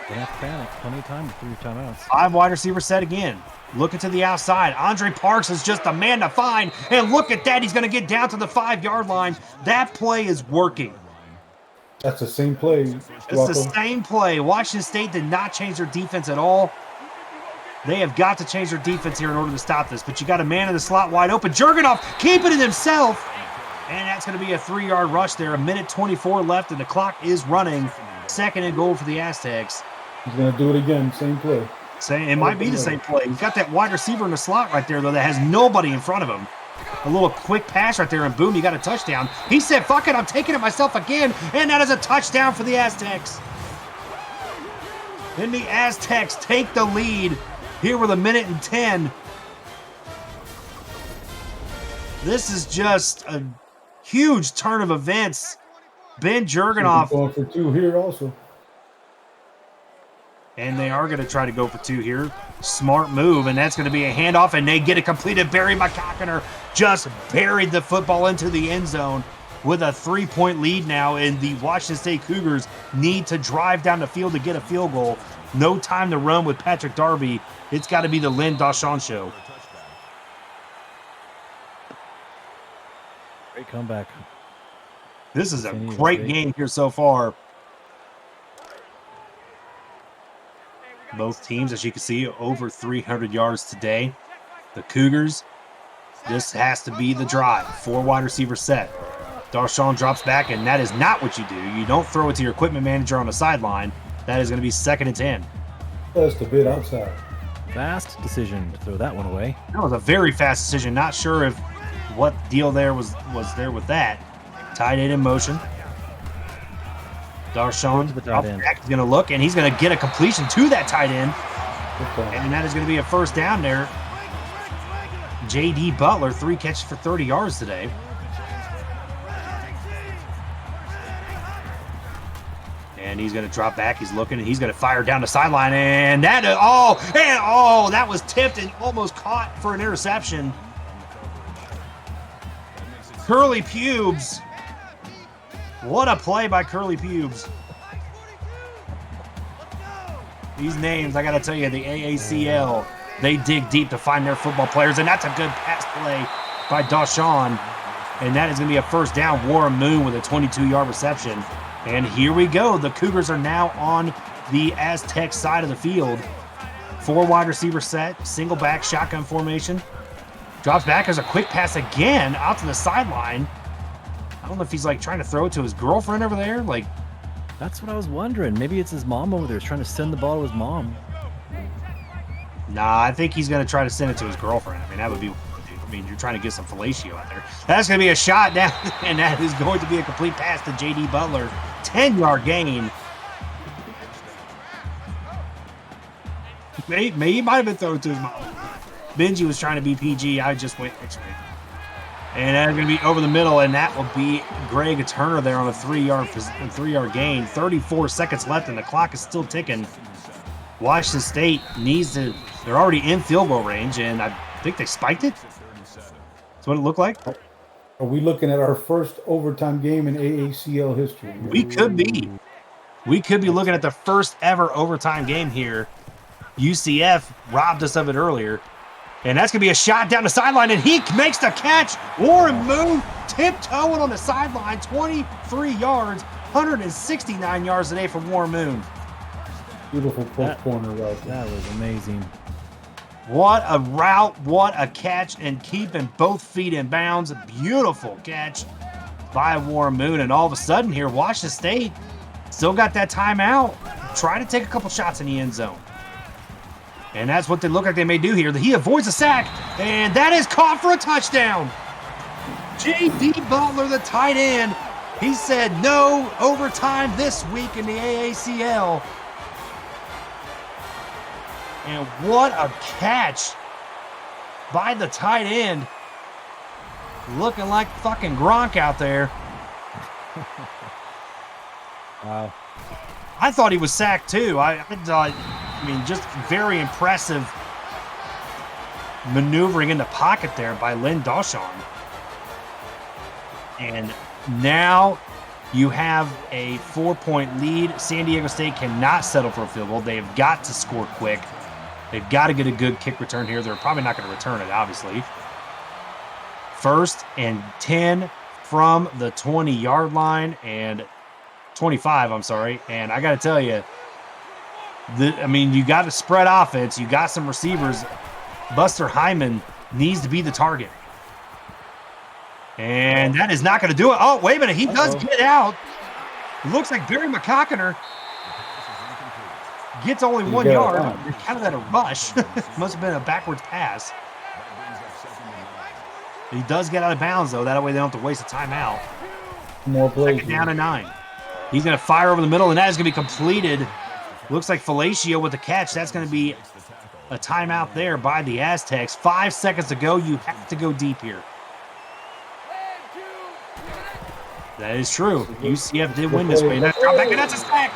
Don't have to panic. Plenty of time to 3 timeouts. 5 wide receiver set again. Looking to the outside. Andre Parks is just the man to find. And look at that. He's going to get down to the 5-yard line. That play is working. That's the same play. It's the same play. Washington State did not change their defense at all. They have got to change their defense here in order to stop this. But you got a man in the slot wide open. Jurgenoff keeping it himself. And that's going to be a 3-yard rush there. 1:24 left, and the clock is running. 2nd and goal for the Aztecs. He's going to do it again. Same play. It might be the same play. He's got that wide receiver in the slot right there, though, that has nobody in front of him. A little quick pass right there, and boom, you got a touchdown. He said, fuck it, I'm taking it myself again. And that is a touchdown for the Aztecs. Then the Aztecs take the lead here with 1:10. This is just a huge turn of events. Ben Jurgenoff. Going for 2 here also. And they are going to try to go for 2 here. Smart move, and that's going to be a handoff, and they get it completed. Barry McCockiner just buried the football into the end zone with a 3-point lead now, and the Washington State Cougars need to drive down the field to get a field goal. No time to run with Patrick Darby. It's got to be the Lynn Dawson show. Great comeback. This is a great game here so far. Both teams, as you can see, over 300 yards today. The Cougars, this has to be the drive. 4 wide receiver set. Darshawn drops back, and that is not what you do. You don't throw it to your equipment manager on the sideline. That is going to be 2nd and 10. Just a bit outside. Fast decision to throw that one away. That was a very fast decision. Not sure if what deal there was there with that. Tight end in motion. Darshawn to the tight end. He's going to look, and he's going to get a completion to that tight end. And that is going to be a 1st down there. J.D. Butler, 3 catches for 30 yards today. And he's going to drop back. He's looking, and he's going to fire down the sideline. And that, that was tipped and almost caught for an interception. Curly Pubes. What a play by Curly Pubes. These names, I got to tell you, the AACL, they dig deep to find their football players, and that's a good pass play by Dawson. And that is going to be a first down. Warren Moon with a 22-yard reception. And here we go. The Cougars are now on the Aztec side of the field. 4 wide receiver set, single back shotgun formation. Drops back. There's a quick pass again out to the sideline. I don't know if he's like trying to throw it to his girlfriend over there. Like, that's what I was wondering. Maybe it's his mom over there. He's trying to send the ball to his mom. Nah, I think he's going to try to send it to his girlfriend. I mean, that would be, I mean, you're trying to get some fellatio out there. That's going to be a shot down, and that is going to be a complete pass to J.D. Butler. 10-yard gain. He might have been thrown to his mom. Benji was trying to be PG. I just went X-ray. And that's going to be over the middle, and that will be Greg Turner there on a 3-yard gain. 34 seconds left, and the clock is still ticking. Washington State needs to – they're already in field goal range, and I think they spiked it. That's what it looked like. Are we looking at our first overtime game in AACL history? We could be. We could be looking at the first ever overtime game here. UCF robbed us of it earlier. And that's going to be a shot down the sideline, and he makes the catch. Warren Moon tiptoeing on the sideline, 23 yards, 169 yards today for Warren Moon. Beautiful corner route. That was amazing. What a route, what a catch, and keeping both feet in bounds. A beautiful catch by Warren Moon. And all of a sudden here, Washington State still got that timeout. Try to take a couple shots in the end zone. And that's what they look like they may do here. He avoids a sack, and that is caught for a touchdown. J.D. Butler, the tight end, he said no overtime this week in the AACL. And what a catch by the tight end. Looking like fucking Gronk out there. Wow. I thought he was sacked too. I mean, just very impressive maneuvering in the pocket there by Lynn Dawson. And now you have a 4-point lead. San Diego State cannot settle for a field goal. They have got to score quick. They've got to get a good kick return here. They're probably not going to return it, obviously. 1st and 10 from the 20-yard line, and 25, I'm sorry. And I got to tell you, I mean, you got a spread offense. You got some receivers. Buster Hyman needs to be the target. And that is not going to do it. Oh, wait a minute. He does get out. It looks like Barry McCockiner gets only 1 yard. Kind of at a rush. Must have been a backwards pass. He does get out of bounds, though. That way they don't have to waste a timeout. More plays. 2nd down and 9. He's going to fire over the middle, and that is going to be completed. Looks like Fellatio with the catch. That's going to be a timeout there by the Aztecs. 5 seconds to go. You have to go deep here. That is true. UCF did win this way. That's drop back, and that's a sack.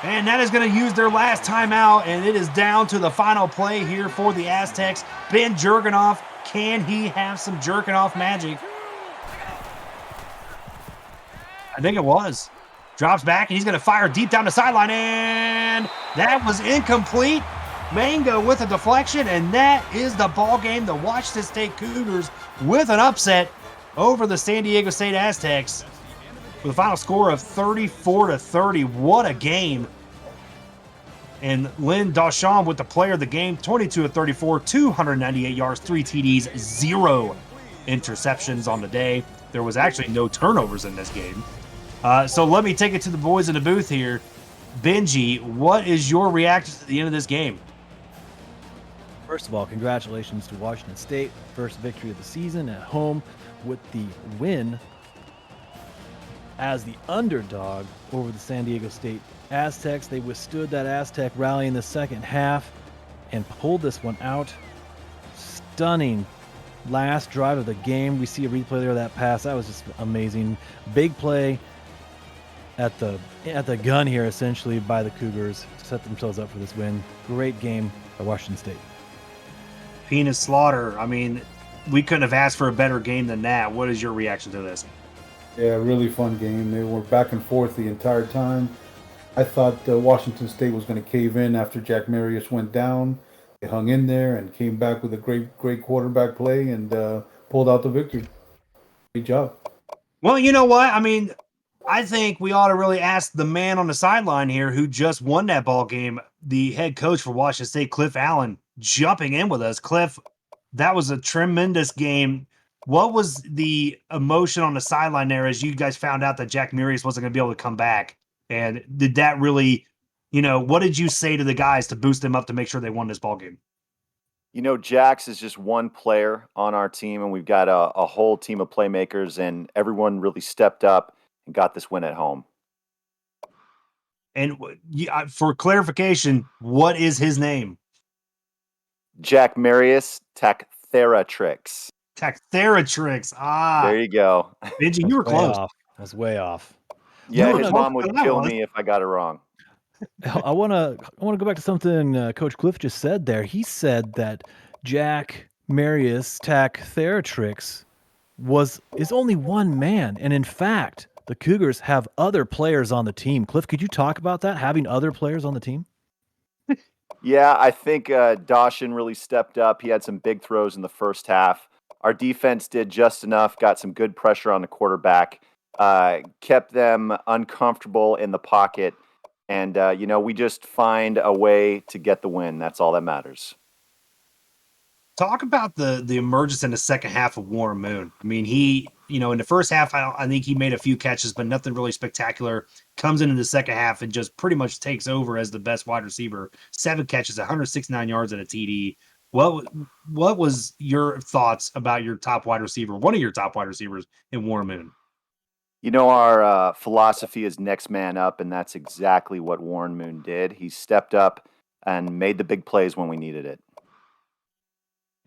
And that is going to use their last timeout, and it is down to the final play here for the Aztecs. Ben Jurgenoff, can he have some Jurgenoff magic? I think it was. Drops back, and he's going to fire deep down the sideline, and that was incomplete. Mango with a deflection, and that is the ball game. The Washington State Cougars with an upset over the San Diego State Aztecs with a final score of 34-30. What a game. And Lynn Dawson with the player of the game, 22-34, 298 yards, 3 TDs, 0 interceptions on the day. There was actually no turnovers in this game. So let me take it to the boys in the booth here. Benji, what is your reaction to the end of this game? First of all, congratulations to Washington State. First victory of the season at home with the win as the underdog over the San Diego State Aztecs. They withstood that Aztec rally in the second half and pulled this one out. Stunning last drive of the game. We see a replay there of that pass. That was just amazing. Big play at the gun here, essentially, by the Cougars to set themselves up for this win. Great game by Washington State. Penis Slaughter, I mean, we couldn't have asked for a better game than that. What is your reaction to this? Yeah, really fun game. They were back and forth the entire time. I thought Washington State was going to cave in after Jack Marius went down. They hung in there and came back with a great quarterback play and pulled out the victory. Great job. Well, you know what? I mean, I think we ought to really ask the man on the sideline here who just won that ball game, the head coach for Washington State, Cliff Allen, jumping in with us. Cliff, that was a tremendous game. What was the emotion on the sideline there as you guys found out that Jack Marius wasn't going to be able to come back? And did that really, what did you say to the guys to boost them up to make sure they won this ball game? Jax is just one player on our team, and we've got a whole team of playmakers, and everyone really stepped up and got this win at home. And for clarification, what is his name? Jack Marius Tactheratrix. Tactheratrix. There you go. Benji, you were close. I was way off. Yeah, his mom would kill me if I got it wrong. I want to go back to something Coach Cliff just said there. He said that Jack Marius Tactheratrix is only one man, and in fact, the Cougars have other players on the team. Cliff, could you talk about that, having other players on the team? Yeah, I think Dawson really stepped up. He had some big throws in the first half. Our defense did just enough, got some good pressure on the quarterback, kept them uncomfortable in the pocket. And, we just find a way to get the win. That's all that matters. Talk about the emergence in the second half of Warren Moon. I mean, he, in the first half, I think he made a few catches, but nothing really spectacular. Comes into the second half and just pretty much takes over as the best wide receiver. 7 catches, 169 yards and a TD. What was your thoughts about your top wide receiver, one of your top wide receivers in Warren Moon? Our philosophy is next man up, and that's exactly what Warren Moon did. He stepped up and made the big plays when we needed it.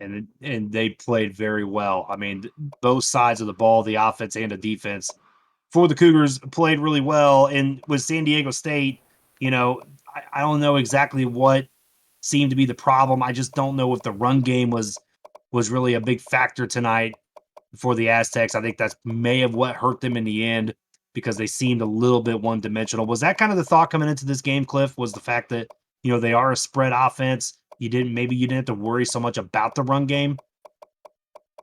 And they played very well. I mean, both sides of the ball, the offense and the defense for the Cougars played really well. And with San Diego State, I don't know exactly what seemed to be the problem. I just don't know if the run game was really a big factor tonight for the Aztecs. I think that's may have what hurt them in the end because they seemed a little bit one-dimensional. Was that kind of the thought coming into this game, Cliff, was the fact that, they are a spread offense? You didn't have to worry so much about the run game?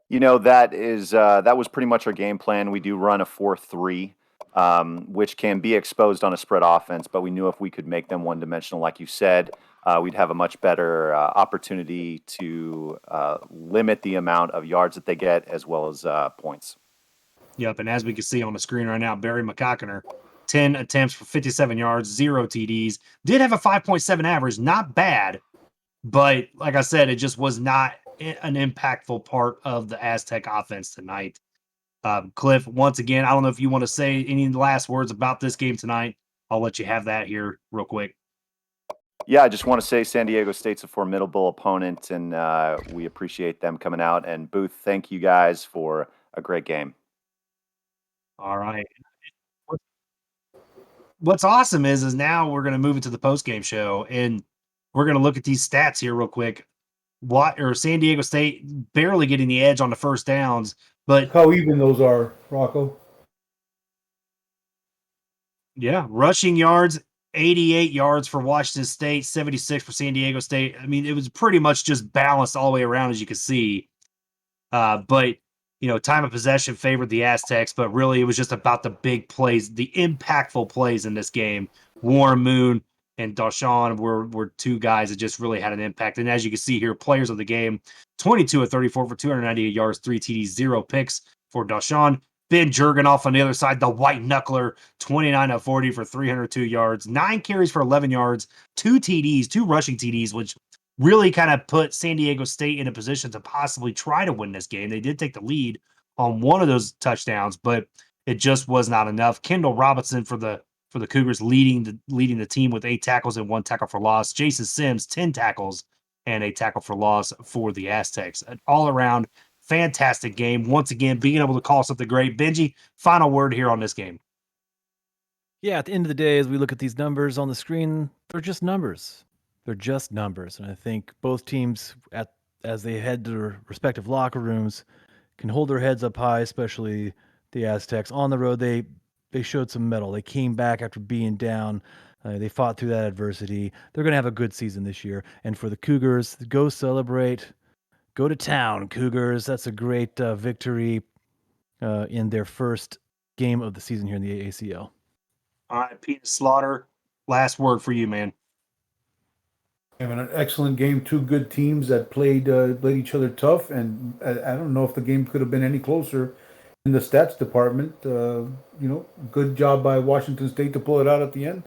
That was pretty much our game plan. We do run a 4-3, which can be exposed on a spread offense, but we knew if we could make them one-dimensional, like you said, we'd have a much better opportunity to limit the amount of yards that they get as well as points. Yep, and as we can see on the screen right now, Barry McCockiner, 10 attempts for 57 yards, 0 TDs. Did have a 5.7 average, not bad, but like I said, it just was not an impactful part of the Aztec offense tonight. Cliff, once again, I don't know if you want to say any last words about this game tonight. I'll let you have that here real quick. Yeah, I just want to say San Diego State's a formidable opponent, and we appreciate them coming out. And Booth, thank you guys for a great game. All right. What's awesome is now we're going to move into the post-game show, and we're going to look at these stats here real quick. San Diego State barely getting the edge on the first downs, but how even those are, Rocco. Yeah, rushing yards, 88 yards for Washington State, 76 for San Diego State. I mean, it was pretty much just balanced all the way around, as you can see. But time of possession favored the Aztecs, but really it was just about the big plays, the impactful plays in this game. Warren Moon and Dawson were two guys that just really had an impact. And as you can see here, players of the game, 22 of 34 for 298 yards, 3 TDs, 0 picks for Dawson. Ben Jurgenoff on the other side, the white knuckler, 29 of 40 for 302 yards, 9 carries for 11 yards, 2 TDs, 2 rushing TDs, which really kind of put San Diego State in a position to possibly try to win this game. They did take the lead on one of those touchdowns, but it just was not enough. Kendall Robinson for the Cougars leading the team with 8 tackles and 1 tackle for loss. Jason Sims, 10 tackles and a tackle for loss for the Aztecs. An all-around fantastic game. Once again, being able to call something great. Benji, final word here on this game. Yeah, at the end of the day, as we look at these numbers on the screen, they're just numbers. They're just numbers. And I think both teams, as they head to their respective locker rooms, can hold their heads up high, especially the Aztecs. On the road, they showed some mettle. They came back after being down They fought through that adversity. They're going to have a good season this year. And for the Cougars, go celebrate. Go to town, Cougars. That's a great victory in their first game of the season here in the AACL. All right, Pete Slaughter, last word for you, man. An excellent game. Two good teams that played each other tough, and I don't know if the game could have been any closer in the stats department. Good job by Washington State to pull it out at the end.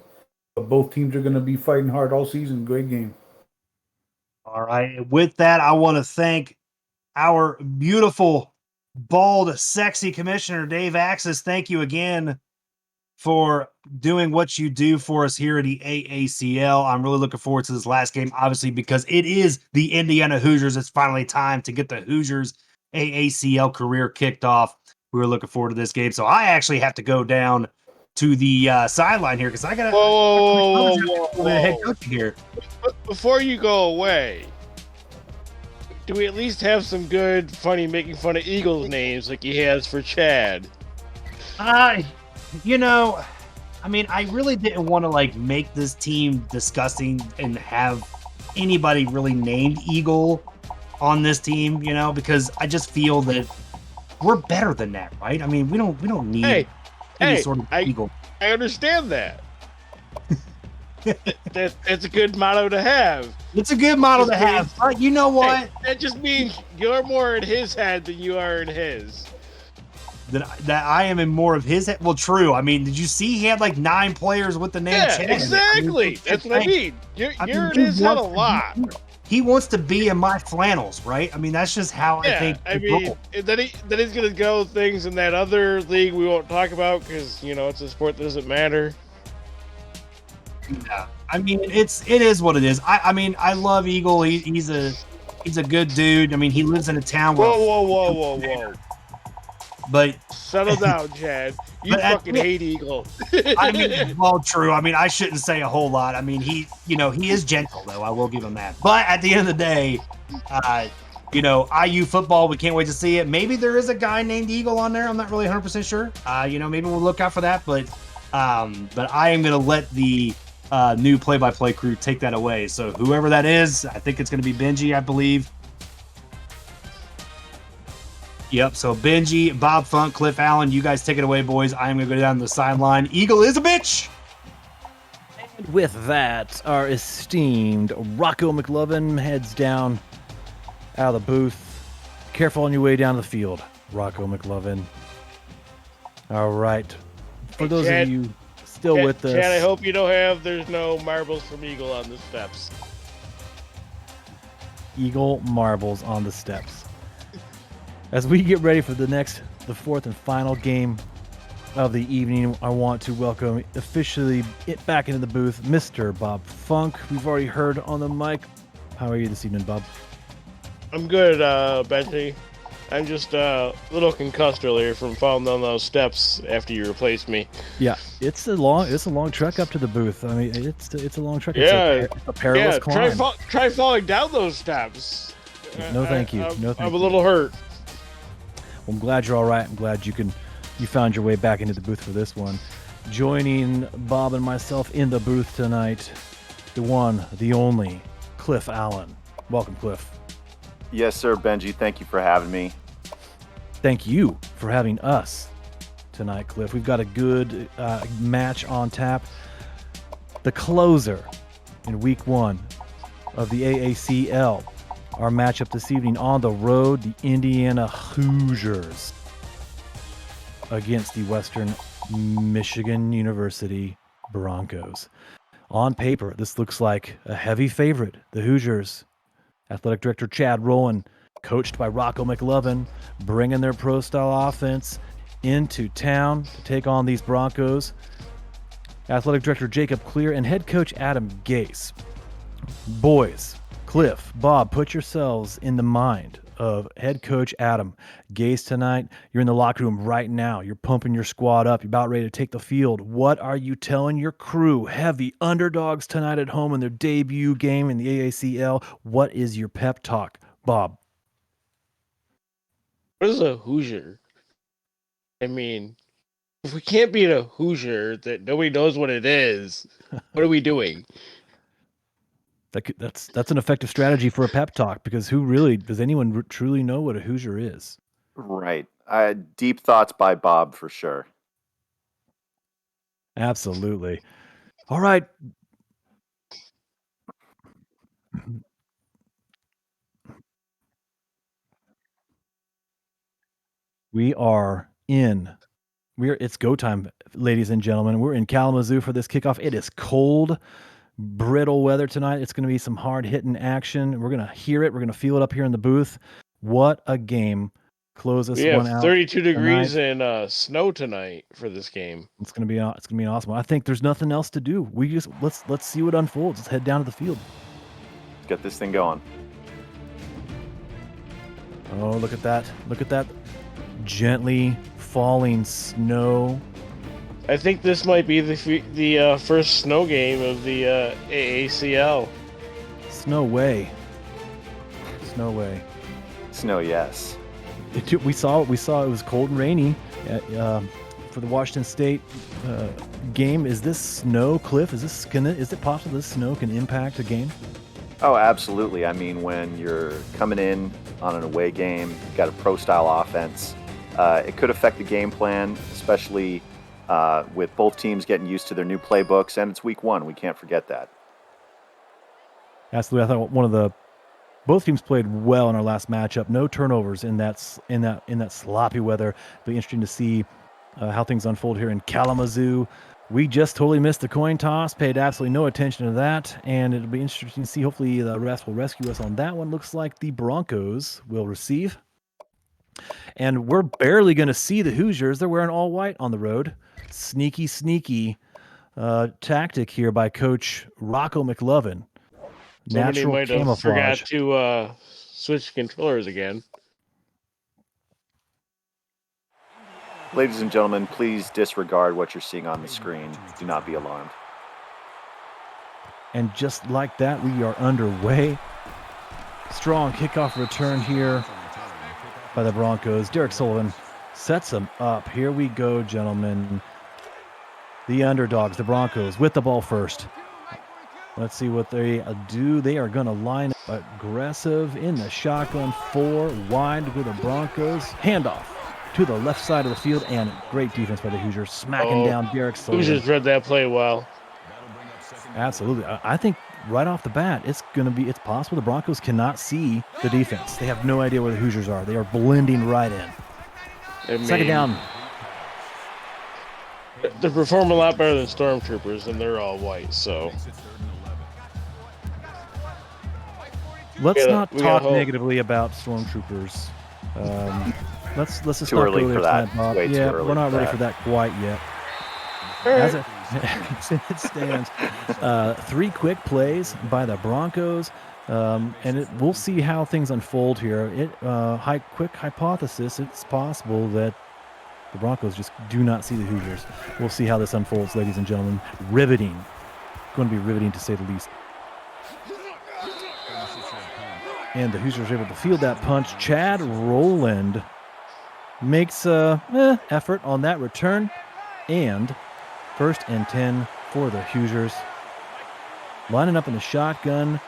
But both teams are going to be fighting hard all season. Great game. All right. With that, I want to thank our beautiful, bald, sexy commissioner, Dave Axis. Thank you again for doing what you do for us here at the AACL. I'm really looking forward to this last game, obviously, because it is the Indiana Hoosiers. It's finally time to get the Hoosiers AACL career kicked off. We're looking forward to this game. So I actually have to go down to the sideline here because I got Whoa. head coach here. Before you go away, do we at least have some good, funny, making fun of Eagles names like he has for Chad? I really didn't want to make this team disgusting and have anybody really named Eagle on this team, because I just feel that we're better than that, right? I mean, we don't need any sort of Eagle. I understand that. That's a good motto to have. It's a good motto to have. But you know what? Hey, that just means you're more in his head than you are in his. That I am in more of his head. Well, true. I mean, did you see he had 9 players with the name Chad? Exactly. That's what I mean. You're in his head a lot. He wants to be in my flannels, right? I mean, that's just how I think. I mean, then he's gonna go things in that other league we won't talk about because it's a sport that doesn't matter. Yeah, I mean, it is what it is. I love Eagle. He's a good dude. I mean, he lives in a town where. Whoa. But settle down, Chad. You fucking hate Eagle. I mean, well, true. I mean, I shouldn't say a whole lot. I mean, he is gentle though. I will give him that. But at the end of the day, IU football, we can't wait to see it. Maybe there is a guy named Eagle on there. I'm not really 100% sure. Maybe we'll look out for that. But I am going to let the new play-by-play crew take that away. So whoever that is, I think it's going to be Benji, I believe. Yep, so Benji, Bob Funk, Cliff Allen, you guys take it away, boys. I am going to go down the sideline. Eagle is a bitch! And with that, our esteemed Rocco McLovin heads down out of the booth. Careful on your way down the field, Rocco McLovin. All right. For those of you still with us. Chad, I hope you there's no marbles from Eagle on the steps. Eagle marbles on the steps. As we get ready for the fourth and final game of the evening, I want to welcome officially back into the booth, Mr. Bob Funk. We've already heard on the mic. How are you this evening, Bob? I'm good, Benji. I'm just a little concussed earlier from falling down those steps after you replaced me. Yeah, it's a long trek up to the booth. I mean, it's a long trek. Yeah, it's a perilous climb. Try falling down those steps. No, thank you. I'm a little hurt. Well, I'm glad you're all right. I'm glad you found your way back into the booth for this one. Joining Bob and myself in the booth tonight, the one, the only, Cliff Allen. Welcome, Cliff. Yes, sir, Benji. Thank you for having me. Thank you for having us tonight, Cliff. We've got a good match on tap. The closer in week 1 of the AACL. Our matchup this evening on the road, the Indiana Hoosiers against the Western Michigan University Broncos. On paper, this looks like a heavy favorite. The Hoosiers, athletic director Chad Rowland, coached by Rocco McLovin, bringing their pro-style offense into town to take on these Broncos. Athletic director Jacob Clear and head coach Adam Gase. Boys, Cliff, Bob, put yourselves in the mind of head coach Adam Gase tonight. You're in the locker room right now. You're pumping your squad up. You're about ready to take the field. What are you telling your crew, heavy underdogs tonight at home in their debut game in the AACL? What is your pep talk, Bob? What is a Hoosier? I mean, if we can't beat a Hoosier that nobody knows what it is, what are we doing? That's an effective strategy for a pep talk, because does anyone truly know what a Hoosier is? Right. Deep thoughts by Bob for sure. Absolutely. All right. It's go time, ladies and gentlemen. We're in Kalamazoo for this kickoff. It is cold, brittle weather tonight. It's going to be some hard hitting action. We're going to hear it. We're going to feel it up here in the booth. What a game. Close this We one have out. 32 degrees tonight. and snow tonight for this game. It's gonna be an awesome one. I think there's nothing else to do. Let's see what unfolds. Let's head down to the field. Let's get this thing going. Oh, look at that. Look at that gently falling snow. I think this might be the first snow game of the AACL. Snow way. Snow way. Snow, yes. We saw it was cold and rainy for the Washington State game. Is this snow, Cliff? Is it possible this snow can impact a game? Oh, absolutely. I mean, when you're coming in on an away game, you've got a pro-style offense, it could affect the game plan, especially with both teams getting used to their new playbooks, and it's week 1. We can't forget that. Absolutely. I thought both teams played well in our last matchup. No turnovers in that sloppy weather. It'll be interesting to see how things unfold here in Kalamazoo. We just totally missed the coin toss, paid absolutely no attention to that, and it'll be interesting to see. Hopefully the refs will rescue us on that one. Looks like the Broncos will receive. And we're barely going to see the Hoosiers. They're wearing all white on the road. Sneaky tactic here by Coach Rocco McLovin. Somebody might have camouflage. forgot to switch controllers again. Ladies and gentlemen, please disregard what you're seeing on the screen. Do not be alarmed. And just like that, we are underway. Strong kickoff return here by the Broncos. Derek Sullivan sets them up. Here we go, gentlemen. The underdogs, the Broncos, with the ball first. Let's see what they do. They are going to line up aggressive in the shotgun, 4 wide with the Broncos. Handoff to the left side of the field, and great defense by the Hoosiers, smacking down Derek Sullivan. Hoosiers read that play well. Absolutely. I think right off the bat, it's possible the Broncos cannot see the defense. They have no idea where the Hoosiers are. They are blending right in. Second down. They perform a lot better than Stormtroopers, and they're all white, so... Let's not talk negatively about Stormtroopers. Let's just too not early go there for that. tonight, Bob. Way too Yeah, early we're not for ready that. for that quite yet. As it stands, 3 quick plays by the Broncos, and we'll see how things unfold here. Quick hypothesis: it's possible that the Broncos just do not see the Hoosiers. We'll see how this unfolds, ladies and gentlemen. Riveting. Going to be riveting, to say the least. And the Hoosiers are able to field that punch. Chad Rowland makes effort on that return. And 1st and 10 for the Hoosiers. Lining up in the shotgun.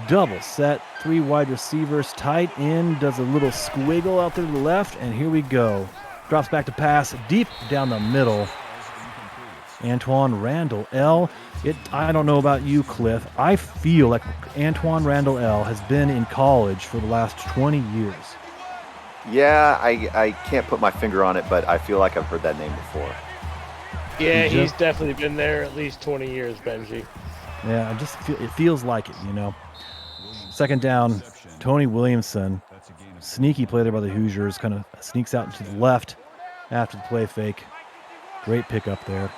Double set. 3 wide receivers. Tight end does a little squiggle out there to the left. And here we go. Drops back to pass deep down the middle. Antoine Randall L. I don't know about you, Cliff. I feel like Antoine Randall L. has been in college for the last 20 years. Yeah, I can't put my finger on it, but I feel like I've heard that name before. Yeah, he's definitely been there at least 20 years, Benji. Yeah, it feels like it, you know. Second down, Tony Williamson. Sneaky play there by the Hoosiers. Kind of sneaks out to the left after the play fake. Great pickup there.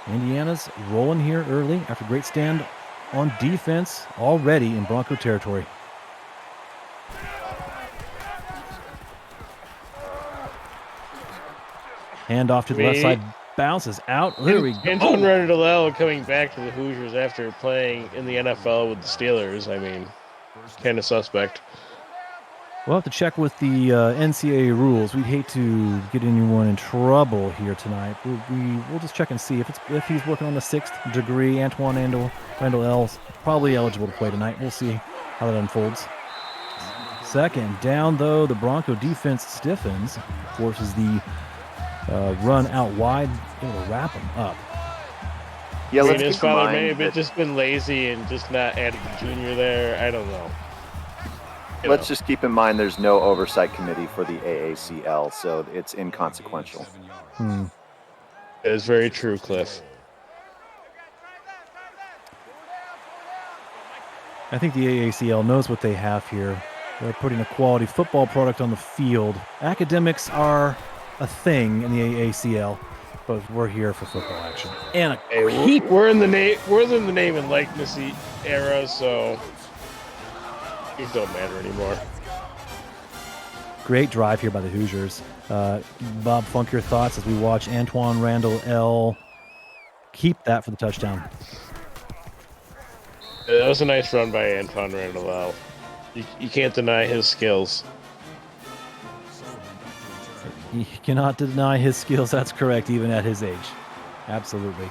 Indiana's rolling here early after a great stand on defense already in Bronco territory. Handoff to the left side, bounces out. There we go. Antoine Randall coming back to the Hoosiers after playing in the NFL with the Steelers. I mean, kind of suspect. We'll have to check with the NCAA rules. We'd hate to get anyone in trouble here tonight. We'll just check and see if he's working on the 6th degree. Antoine Randall L's probably eligible to play tonight. We'll see how that unfolds. Second down, though, the Bronco defense stiffens, forces the run out wide, able to wrap him up. Yeah, let's his keep in father mind may have that- just been lazy and just not added the junior there. I don't know. Let's just keep in mind there's no oversight committee for the AACL, so it's inconsequential. That is very true, Cliff. I think the AACL knows what they have here. They're putting a quality football product on the field. Academics are a thing in the AACL, but we're here for football action. And we're in the name and likeness era, so it don't matter anymore. Great drive here by the Hoosiers. Bob Funk, your thoughts as we watch Antoine Randall L. keep that for the touchdown. Yeah, that was a nice run by Antoine Randall L. You can't deny his skills. You cannot deny his skills. That's correct, even at his age. Absolutely.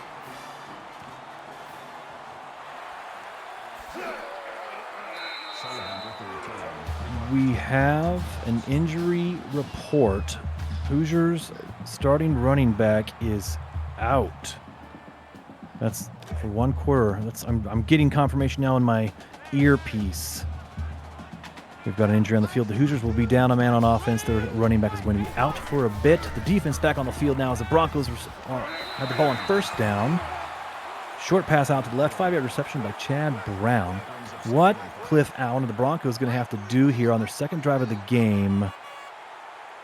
We have an injury report. Hoosiers starting running back is out. That's for one quarter. I'm getting confirmation now in my earpiece. We've got an injury on the field. The Hoosiers will be down a man on offense. Their running back is going to be out for a bit. The defense back on the field now as the Broncos have the ball on first down. Short pass out to the left, 5-yard reception by Chad Brown. What Cliff Allen and the Broncos going to have to do here on their second drive of the game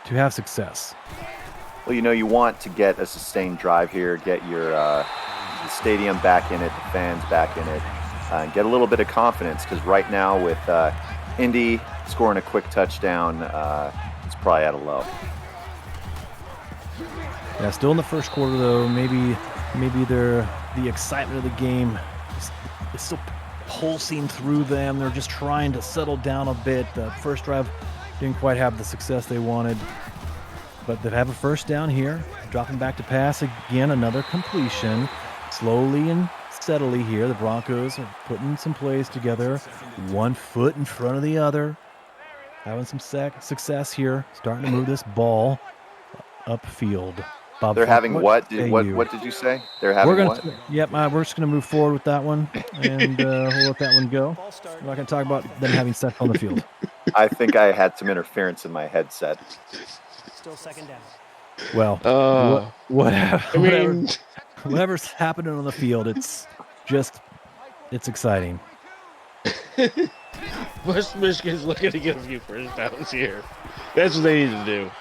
to have success? Well, you want to get a sustained drive here, get your the stadium back in it, the fans back in it, and get a little bit of confidence, because right now with Indy scoring a quick touchdown, it's probably at a low. Yeah, still in the first quarter, though. Maybe the excitement of the game is still pulsing through them. They're just trying to settle down a bit. The first drive didn't quite have the success they wanted, but they have a first down here. Dropping back to pass again, another completion. Slowly and steadily here, the Broncos are putting some plays together. One foot in front of the other. Having some success here. Starting to move this ball upfield. Bob, They're having what? What you? did you say? They're having what? Yep, we're just going to move forward with that one, and we'll let that one go. We're not going to talk about them having sex on the field. I think I had some interference in my headset. Still second down. Well, whatever's happening on the field, it's exciting. West Michigan's looking to get a few first downs here. That's what they need to do.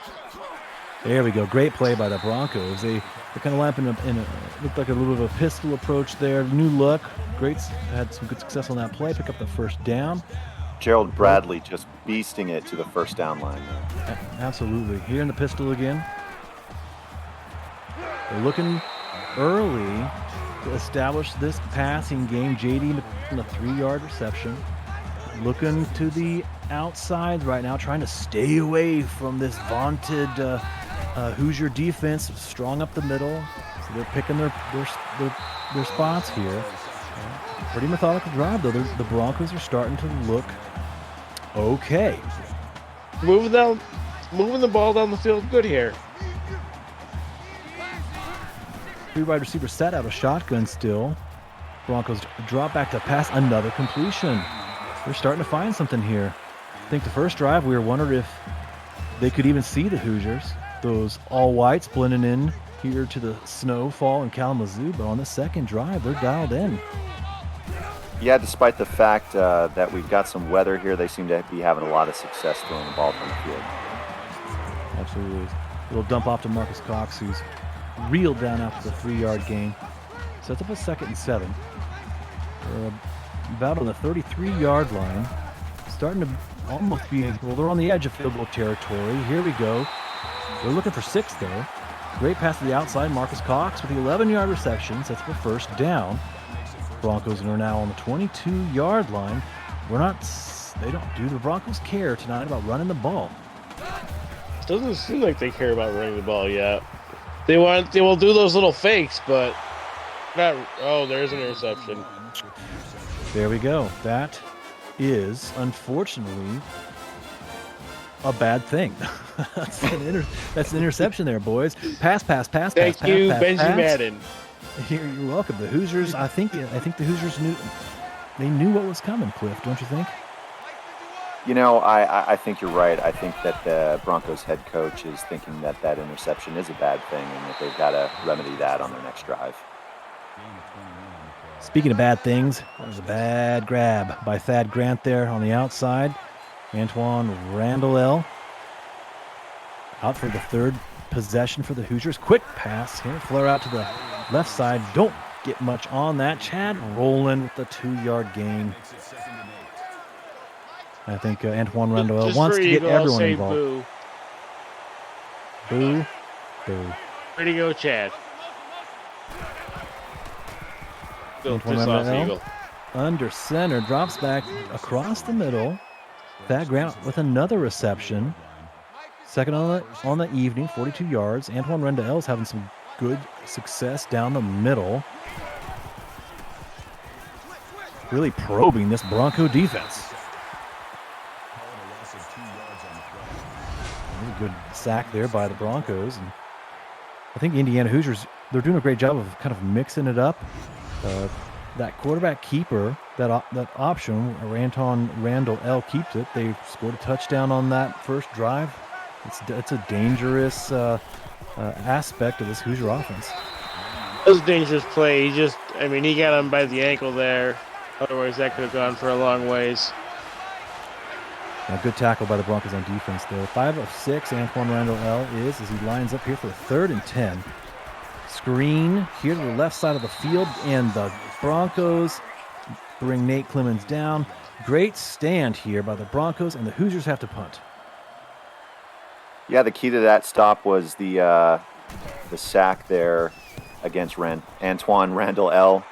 There we go. Great play by the Broncos. They're kind of lapping looked like a little bit of a pistol approach there. New look. Great. Had some good success on that play. Pick up the first down. Gerald Bradley just beasting it to the first down line there. Absolutely. Here in the pistol again. They're looking early to establish this passing game. JD in a 3-yard reception. Looking to the outside right now, trying to stay away from this vaunted Hoosier defense, strong up the middle. So they're picking their spots here. Pretty methodical drive, though. The Broncos are starting to look okay. Moving the ball down the field good here. 3 wide receiver set out of shotgun still. Broncos drop back to pass, another completion. They're starting to find something here. I think the first drive we were wondering if they could even see the Hoosiers. Those all whites blending in here to the snowfall in Kalamazoo, but on the second drive, they're dialed in. Yeah, despite the fact that we've got some weather here, they seem to be having a lot of success throwing the ball from the field. Absolutely. A little dump off to Marcus Cox, who's reeled down after the 3-yard gain. Sets up a 2nd and 7. They're about on the 33-yard line. Starting to almost be, they're on the edge of field goal territory. Here we go. They're looking for 6 there. Great pass to the outside. Marcus Cox with the 11-yard reception. Sets up a first down. Broncos are now on the 22-yard line. We're not Do the Broncos care tonight about running the ball? It doesn't seem like they care about running the ball yet. They will do those little fakes, but not. Oh, there's an interception. There we go. That is unfortunately a bad thing. That's an interception there, boys. Pass. Thank you, Benji Madden. You're welcome. The Hoosiers. I think the Hoosiers knew what was coming. Cliff, don't you think? You know, I think you're right. I think that the Broncos head coach is thinking that interception is a bad thing and that they've got to remedy that on their next drive. Speaking of bad things, there's a bad grab by Thad Grant there on the outside. Antoine Randall out for the third possession for the Hoosiers. Quick pass here. Flare out to the left side. Don't get much on that. Chad Rowland with the 2-yard gain. I think Antoine Randall wants to get everyone involved. Boo. Way to go, Chad. Antoine Randall under center, drops back across the middle. Thad Grant with another reception. Second on the evening, 42 yards. Antoine Randall's having some good success down the middle. Really probing this Bronco defense. A good sack there by the Broncos. And I think Indiana Hoosiers, they're doing a great job of kind of mixing it up. That quarterback keeper, that option, where Antoine Randall keeps it. They scored a touchdown on that first drive. It's a dangerous aspect of this Hoosier offense. It was a dangerous play. He got him by the ankle there. Otherwise, that could have gone for a long ways. A good tackle by the Broncos on defense there. 5 of 6, Antoine Randall is as he lines up here for 3rd and 10. Screen here to the left side of the field, and the Broncos bring Nate Clemens down. Great stand here by the Broncos, and the Hoosiers have to punt. Yeah, the key to that stop was the sack there against Antoine Randall.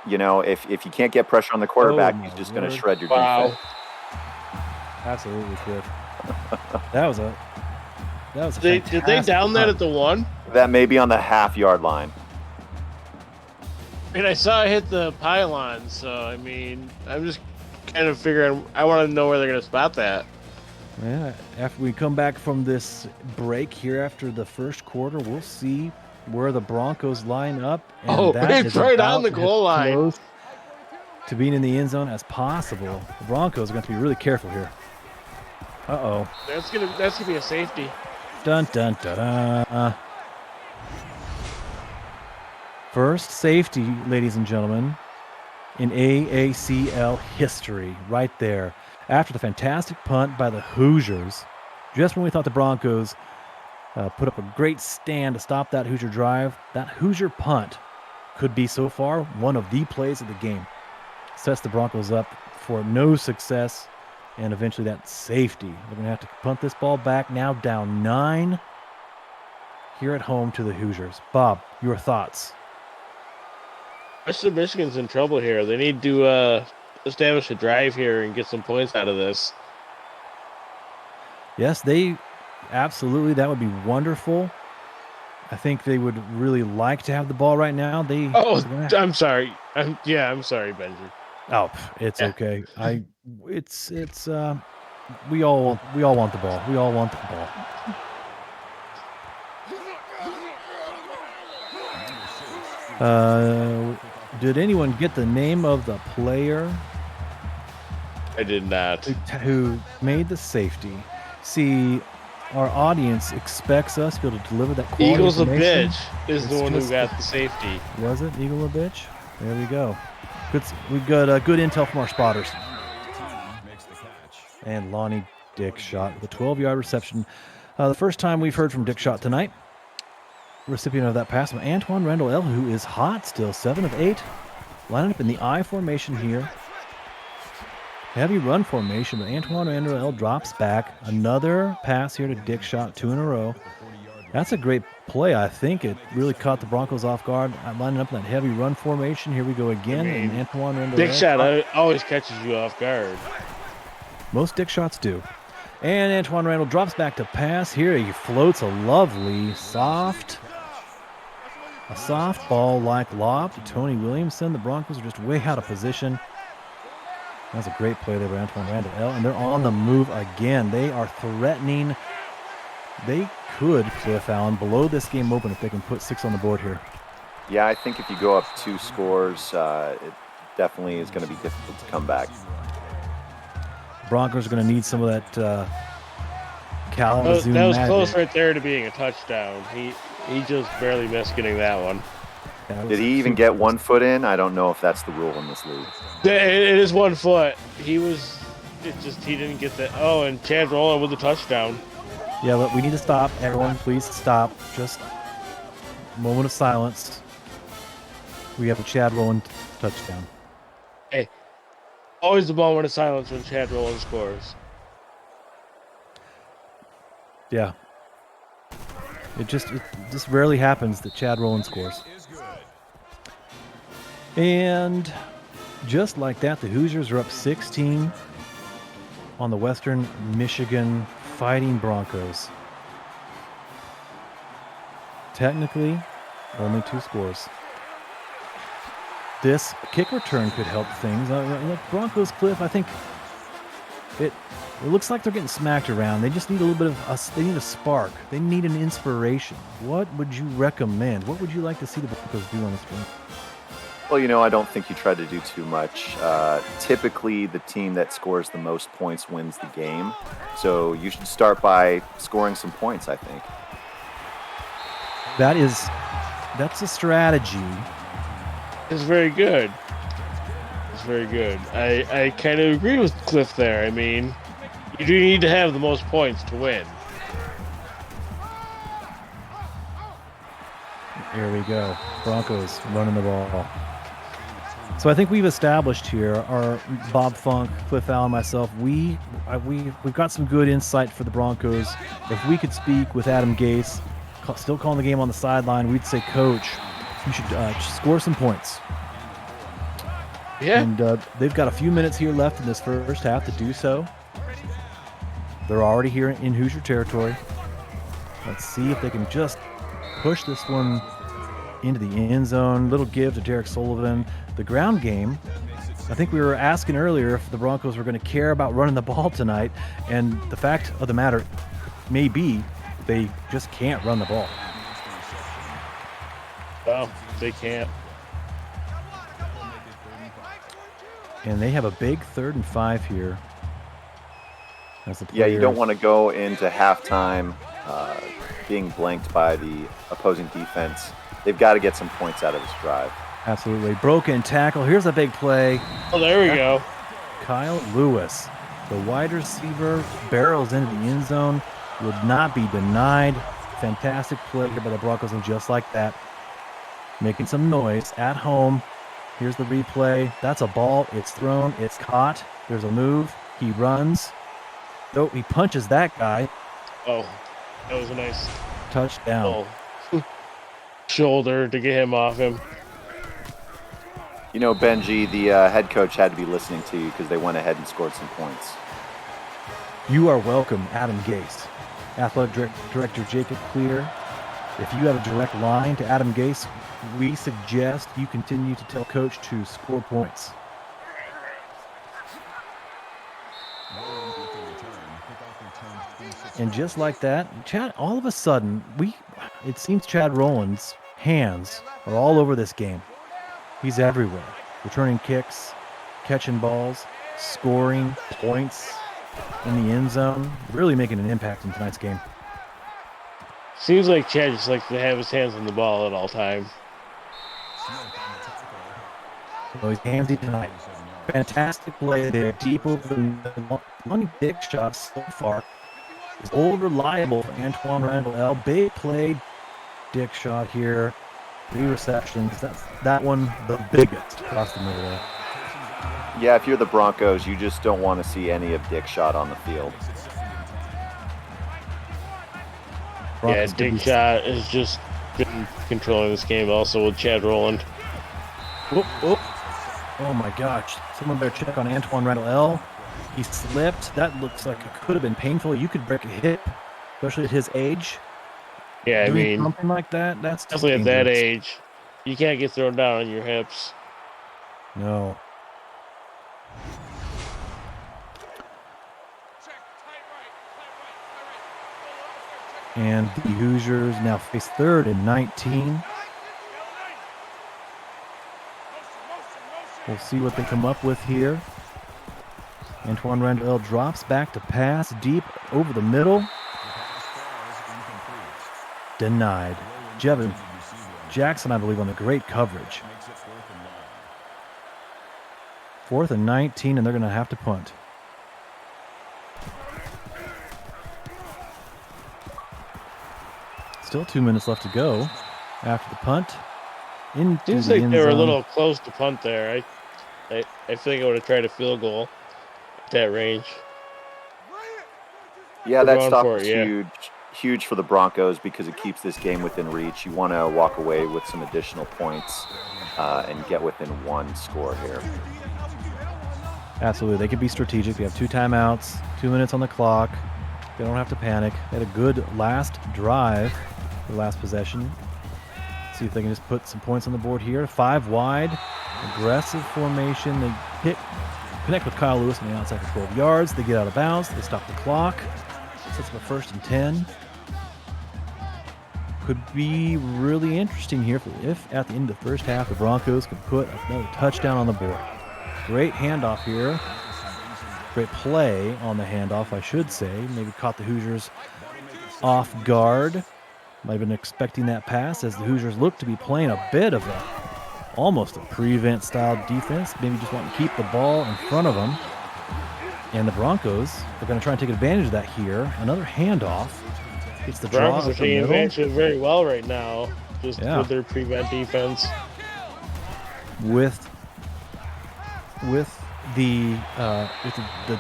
You know, if you can't get pressure on the quarterback, he's just going to shred your defense. Absolutely, Cliff. That was a Did they down that at the 1? That may be on the half-yard line. I saw it hit the pylon, so I'm just kind of figuring. I want to know where they're going to spot that. Yeah, after we come back from this break here after the first quarter, we'll see where the Broncos line up. And it's right on the goal line. Close to being in the end zone as possible. The Broncos are going to be really careful here. Uh-oh. That's gonna be a safety. Dun, dun, dun, dun. First safety, ladies and gentlemen, in AACL history, right there. After the fantastic punt by the Hoosiers, just when we thought the Broncos put up a great stand to stop that Hoosier drive, that Hoosier punt could be so far one of the plays of the game. Sets the Broncos up for no success, and eventually that safety. They're going to have to punt this ball back, now down 9 here at home to the Hoosiers. Bob, your thoughts? Western Michigan's in trouble here. They need to establish a drive here and get some points out of this. Yes, absolutely. That would be wonderful. I think they would really like to have the ball right now. I'm sorry. I'm sorry, Benji. Oh, it's okay. We all want the ball. We all want the ball. Did anyone get the name of the player? I did not. Who made the safety? See, our audience expects us to be able to deliver that quality Eagles a information. bitch is the one who got the safety. Was it Eagle a bitch? There we go. We got good intel from our spotters. And Lonnie Dickshot with a 12-yard reception. The first time we've heard from Dickshot tonight. Recipient of that pass from Antoine Randall, who is hot still, 7 of 8. Lining up in the I formation here. Heavy run formation, but Antoine Randall drops back. Another pass here to Dickshot, 2 in a row. That's a great play. I think it really caught the Broncos off guard. Lining up in that heavy run formation. Here we go again. And Antoine Randall. Dickshot always catches you off guard. Most dick shots do. And Antoine Randall drops back to pass. Here he floats a lovely soft ball-like lob to Tony Williamson. The Broncos are just way out of position. That's a great play there by Antoine Randall. And they're on the move again. They are threatening. They could, Cliff Allen, blow this game open if they can put 6 on the board here. Yeah, I think if you go up 2 scores, it definitely is going to be difficult to come back. Broncos are going to need some of that Kalamazoo That was magic. close right there to being a touchdown. He just barely missed getting that one. Did he even get 1 foot in? I don't know if that's the rule in this league. It is 1 foot. He didn't get that. Oh, and Chad Rowland with the touchdown. Yeah, but we need to stop. Everyone, please stop. Just a moment of silence. We have a Chad Rowland touchdown. Hey, always the moment of silence when Chad Rowland scores. Yeah. It just rarely happens that Chad Rowland scores. And just like that, the Hoosiers are up 16 on the Western Michigan Fighting Broncos. Technically, only 2 scores. This kick return could help things. Look, Broncos, Cliff, I think it looks like they're getting smacked around. They just need a little bit of they need a spark. They need an inspiration. What would you recommend? What would you like to see the Broncos do on this game? Well, I don't think you try to do too much. Typically, the team that scores the most points wins the game. So you should start by scoring some points, I think. That's a strategy. It's very good. It's very good. I kind of agree with Cliff there. I mean, you do need to have the most points to win. Here we go. Broncos running the ball. So I think we've established here, our Bob Funk, Cliff Allen, myself, we've got some good insight for the Broncos. If we could speak with Adam Gase, still calling the game on the sideline, we'd say, Coach, you should score some points. Yeah. And they've got a few minutes here left in this first half to do so. They're already here in Hoosier territory. Let's see if they can just push this one into the end zone. Little give to Derek Sullivan. The ground game, I think we were asking earlier if the Broncos were going to care about running the ball tonight, and the fact of the matter may be they just can't run the ball. Oh, they can't. And they have a big 3rd and 5 here. Yeah, you don't want to go into halftime being blanked by the opposing defense. They've got to get some points out of this drive. Absolutely. Broken tackle. Here's a big play. Oh, there we go. Kyle Lewis, the wide receiver, barrels into the end zone. Would not be denied. Fantastic play here by the Broncos, and just like that, making some noise at home. Here's the replay. That's a ball. It's thrown. It's caught. There's a move. He runs. Oh, he punches that guy. Oh, that was a nice touchdown. Shoulder to get him off him. Benji, the head coach had to be listening to you because they went ahead and scored some points. You are welcome, Adam Gase. Athletic Director Jacob Clear. If you have a direct line to Adam Gase, we suggest you continue to tell Coach to score points. And just like that, Chad, all of a sudden, it seems Chad Rowland's hands are all over this game. He's everywhere. Returning kicks, catching balls, scoring points in the end zone, really making an impact in tonight's game. Seems like Chad just likes to have his hands on the ball at all times. So he's handsy tonight. Fantastic play there, deep over the middle. One big shot so far. Is old reliable for Antoine Randall L. Big play, dick shot here. 3 receptions. That one the biggest across the middle there. Yeah, if you're the Broncos, you just don't want to see any of Dick Shot on the field. Yeah, Dick Shot has just been controlling this game also with Chad Rowland. Whoop, whoop. Oh my gosh. Someone better check on Antoine Randall L. He slipped. That looks like it could have been painful. You could break a hip, especially at his age. Yeah, I Doing mean, something like that, that's just definitely at that dangerous. age, you can't get thrown down on your hips. No. And the Hoosiers now face 3rd and 19. We'll see what they come up with here. Antoine Randall drops back to pass deep over the middle. Denied. Jevin Jackson, I believe, on the great coverage. 4th and 19, and they're going to have to punt. Still 2 minutes left to go after the punt. Seems like they were a little close to punt there. I think I would have tried a field goal at that range. Yeah, They're that going stop for was it, huge for the Broncos because it keeps this game within reach. You want to walk away with some additional points and get within one score here. Absolutely. They can be strategic. They have 2 timeouts, 2 minutes on the clock. They don't have to panic. They had a good last drive, the last possession. See if they can just put some points on the board here. 5 wide, aggressive formation. They connect with Kyle Lewis on the outside for 12 yards. They get out of bounds. They stop the clock. Sets up a 1st and 10. Could be really interesting here if at the end of the first half the Broncos could put another touchdown on the board. Great handoff here. Great play on the handoff, I should say. Maybe caught the Hoosiers off guard. Might have been expecting that pass as the Hoosiers look to be playing a bit of almost a prevent style defense. Maybe just want to keep the ball in front of them. And the Broncos are going to try and take advantage of that here. Another handoff. It's the draw. Broncos are taking advantage of it very well right now, just with their prevent defense. With the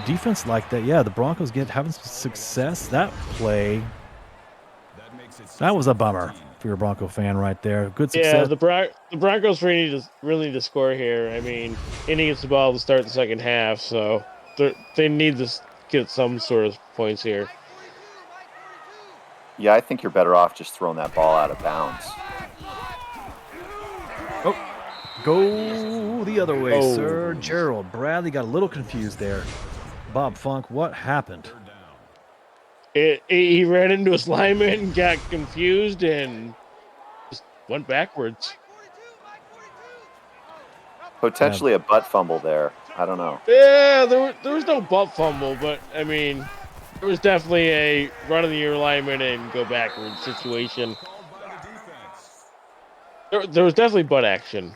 defense like that, yeah, the Broncos having some success. That play, that was a bummer for your Bronco fan right there. Good success. Yeah, the Broncos really need to score here. I mean, Indy gets the ball to start the second half, so they need to get some sort of points here. Yeah, I think you're better off just throwing that ball out of bounds. Oh, go the other way, sir. Gerald Bradley got a little confused there. Bob Funk, what happened? He ran into his lineman, got confused, and just went backwards. Potentially a butt fumble there. I don't know. Yeah, there was no butt fumble, but, I mean, there was definitely a run into your lineman and go backwards situation. There was definitely butt action.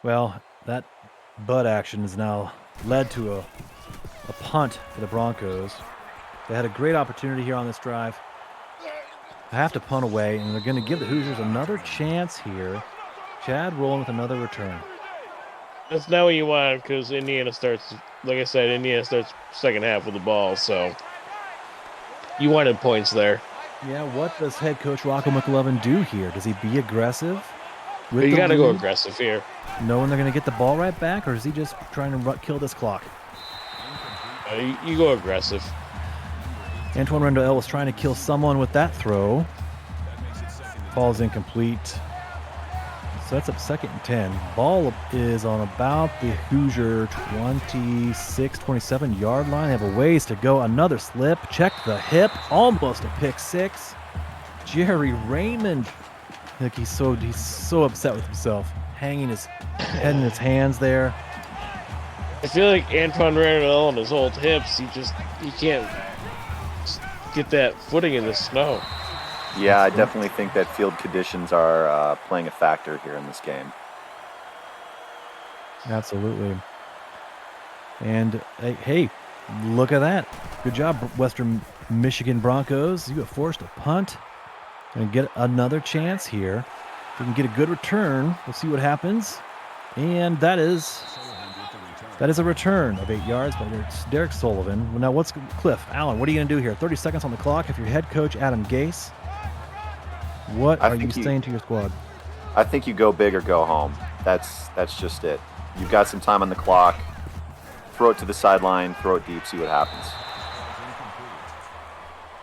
Well, that butt action has now led to a punt for the Broncos. They had a great opportunity here on this drive. They have to punt away, and they're going to give the Hoosiers another chance here. Chad rolling with another return. That's not what you want because Indiana starts, like I said, second half with the ball, so you wanted points there. Yeah, what does head coach Rocco McLovin do here? Does he be aggressive? You got to go aggressive here. Knowing they're going to get the ball right back, or is he just trying to kill this clock? You go aggressive. Antoine Randall was trying to kill someone with that throw. Ball's incomplete. So that's up 2nd and 10. Ball is on about the Hoosier 26, 27-yard line. They have a ways to go. Another slip. Check the hip. Almost a pick 6. Jerry Raymond. I think he's so upset with himself. Hanging his head in his hands there. I feel like Antoine Randall and his old hips, he can't get that footing in the snow. Yeah, I definitely think that field conditions are playing a factor here in this game. Absolutely. And hey, look at that. Good job, Western Michigan Broncos. You got forced a punt and get another chance here. If we can get a good return, we'll see what happens. And that is a return of 8 yards by Derek Sullivan. Now, Cliff Allen, what are you going to do here? 30 seconds on the clock. If you're head coach Adam Gase, what are you saying to your squad? I think you go big or go home. That's just it. You've got some time on the clock. throw it to the sideline, throw it deep, see what happens.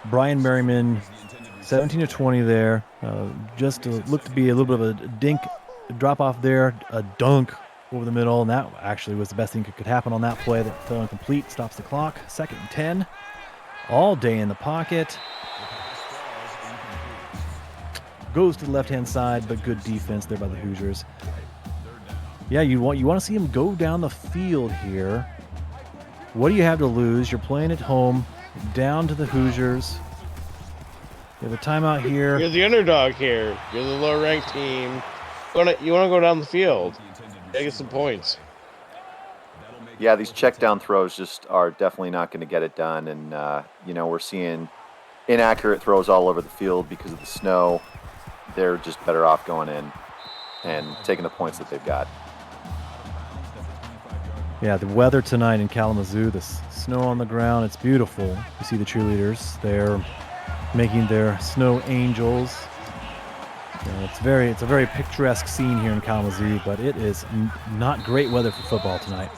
Brian Merriman, 17 to 20 there. Just looked to be a little bit of a dink drop off there, a dunk over the middle, and that actually was the best thing that could happen on that play. That fell incomplete, stops the clock. 2nd and 10. All day in the pocket. Goes to the left-hand side, but good defense there by the Hoosiers. Yeah, you want to see him go down the field here. What do you have to lose? You're playing at home, down to the Hoosiers. You have a timeout here. You're the underdog here. You're the lower-ranked team. You want to go down the field. Get some points. Yeah, these check down throws just are definitely not going to get it done. And, we're seeing inaccurate throws all over the field because of the snow. They're just better off going in and taking the points that they've got. Yeah, the weather tonight in Kalamazoo, the snow on the ground, it's beautiful. You see the cheerleaders. They're making their snow angels. It's a very picturesque scene here in Kalamazoo, but it is not great weather for football tonight.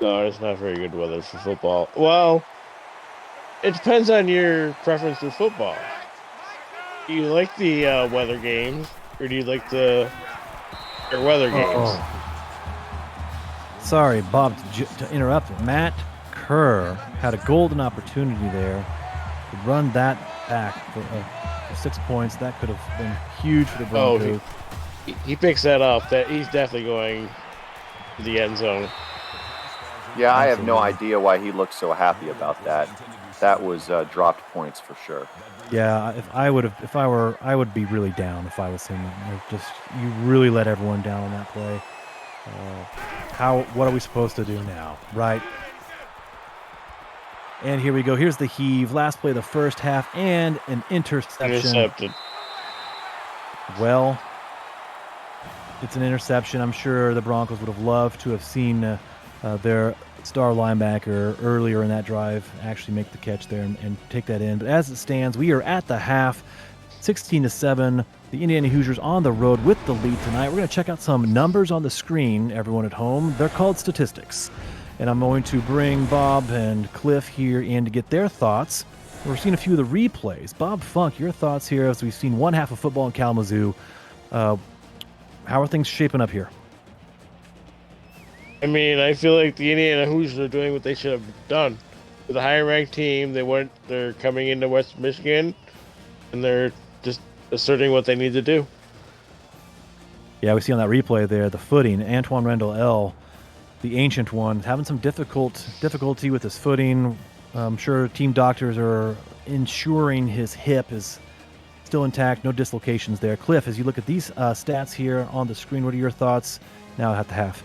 No, it's not very good weather for football. Well, it depends on your preference for football. Do you like the weather games, or do you like the weather games? Sorry, Bob, to interrupt. Matt Kerr had a golden opportunity there to run that back for 6 points. That could have been huge for the Broncos. He picks that up. That he's definitely going to the end zone. Yeah, I have no idea why he looked so happy about that. That was dropped points for sure. Yeah, I would be really down if I was him. You really let everyone down on that play. What are we supposed to do now, right? And here we go. Here's the heave. Last play of the first half and an interception. Intercepted. Well, it's an interception. I'm sure the Broncos would have loved to have seen their star linebacker earlier in that drive actually make the catch there and take that in. But as it stands, we are at the half, 16-7. The Indiana Hoosiers on the road with the lead tonight. We're going to check out some numbers on the screen, everyone at home. They're called statistics. And I'm going to bring Bob and Cliff here in to get their thoughts. We're seeing a few of the replays. Bob Funk, your thoughts here as we've seen one half of football in Kalamazoo. How are things shaping up here? I mean, I feel like the Indiana Hoosiers are doing what they should have done. With a higher ranked team, they're coming into West Michigan, and they're just asserting what they need to do. Yeah, we see on that replay there, the footing. Antoine Randall L., the ancient one, having some difficulty with his footing. I'm sure team doctors are ensuring his hip is still intact, no dislocations there. Cliff, as you look at these stats here on the screen, what are your thoughts now at the half?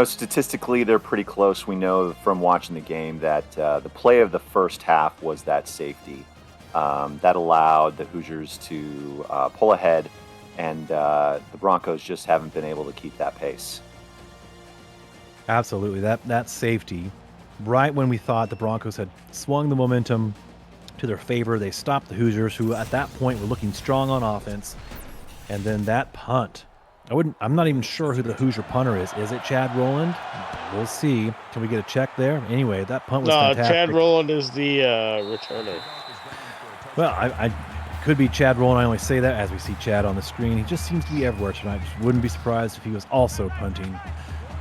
Statistically, they're pretty close. We know from watching the game that the play of the first half was that safety. That allowed the Hoosiers to pull ahead, and the Broncos just haven't been able to keep that pace. Absolutely. That safety, right when we thought the Broncos had swung the momentum to their favor, they stopped the Hoosiers, who at that point were looking strong on offense. And then that punt. I'm not even sure who the Hoosier punter is. Is it Chad Rowland? We'll see. Can we get a check there? Anyway, that punt was fantastic. Chad Rowland is the returner. Well, I could be Chad Rowland. I only say that as we see Chad on the screen. He just seems to be everywhere tonight. Just wouldn't be surprised if he was also punting.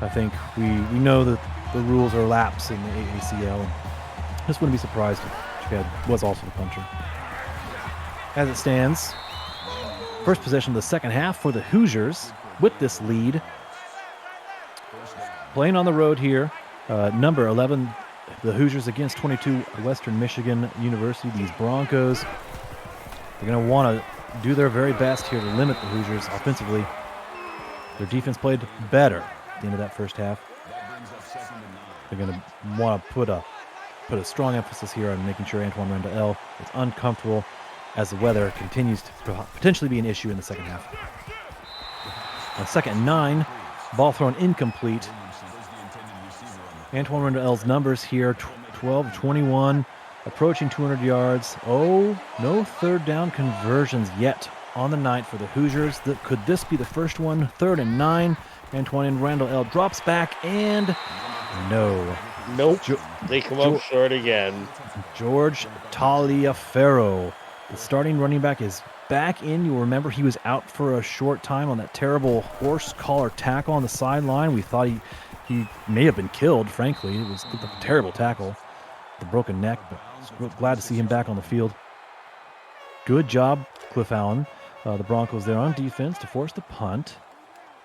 I think we know that the rules are laps in the AACL. Just wouldn't be surprised if Chad was also the punter. As it stands, first possession of the second half for the Hoosiers with this lead. Playing on the road here, number 11, the Hoosiers against 22, Western Michigan University. These Broncos, they're going to want to do their very best here to limit the Hoosiers offensively. Their defense played better at the end of that first half. They're going to want to put a strong emphasis here on making sure Antoine Randall is uncomfortable as the weather continues to potentially be an issue in the second half. On 2nd and 9, ball thrown incomplete. Antoine Randall's numbers here, 12, 21, approaching 200 yards. Oh, no third down conversions yet on the night for the Hoosiers. Could this be the first one? 3rd and 9. Antoine Randall L drops back and no. Nope. They come up short again. George Taliaferro, the starting running back, is back in. You'll remember he was out for a short time on that terrible horse collar tackle on the sideline. We thought he may have been killed, frankly. It was a terrible tackle, the broken neck, but glad to see him back on the field. Good job, Cliff Allen. The Broncos there on defense to force the punt.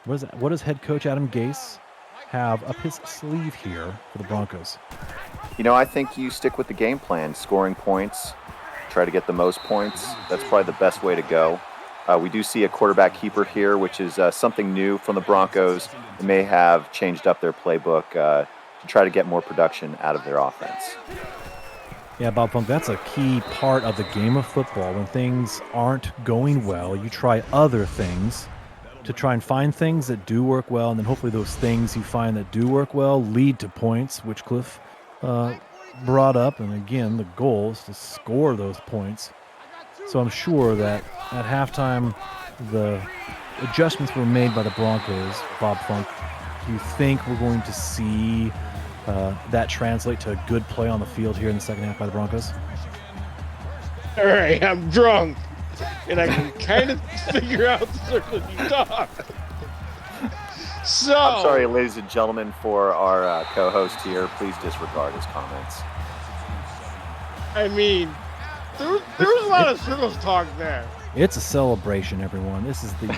What does head coach Adam Gase have up his sleeve here for the Broncos? You know, I think you stick with the game plan, scoring points, try to get the most points. That's probably the best way to go. We do see a quarterback keeper here, which is something new from the Broncos. They may have changed up their playbook to try to get more production out of their offense. Yeah, Bob Funk, that's a key part of the game of football. When things aren't going well, you try other things to try and find things that do work well, and then hopefully those things you find that do work well lead to points, which Cliff brought up. And again, the goal is to score those points. So I'm sure that at halftime, the adjustments were made by the Broncos. Bob Funk, do you think we're going to see that translate to a good play on the field here in the second half by the Broncos? All right, I'm drunk, and I can kind of figure out the circle you talk. So I'm sorry, ladies and gentlemen, for our co-host here. Please disregard his comments. I mean, there was a lot of circles talk there. It's a celebration, everyone. This is the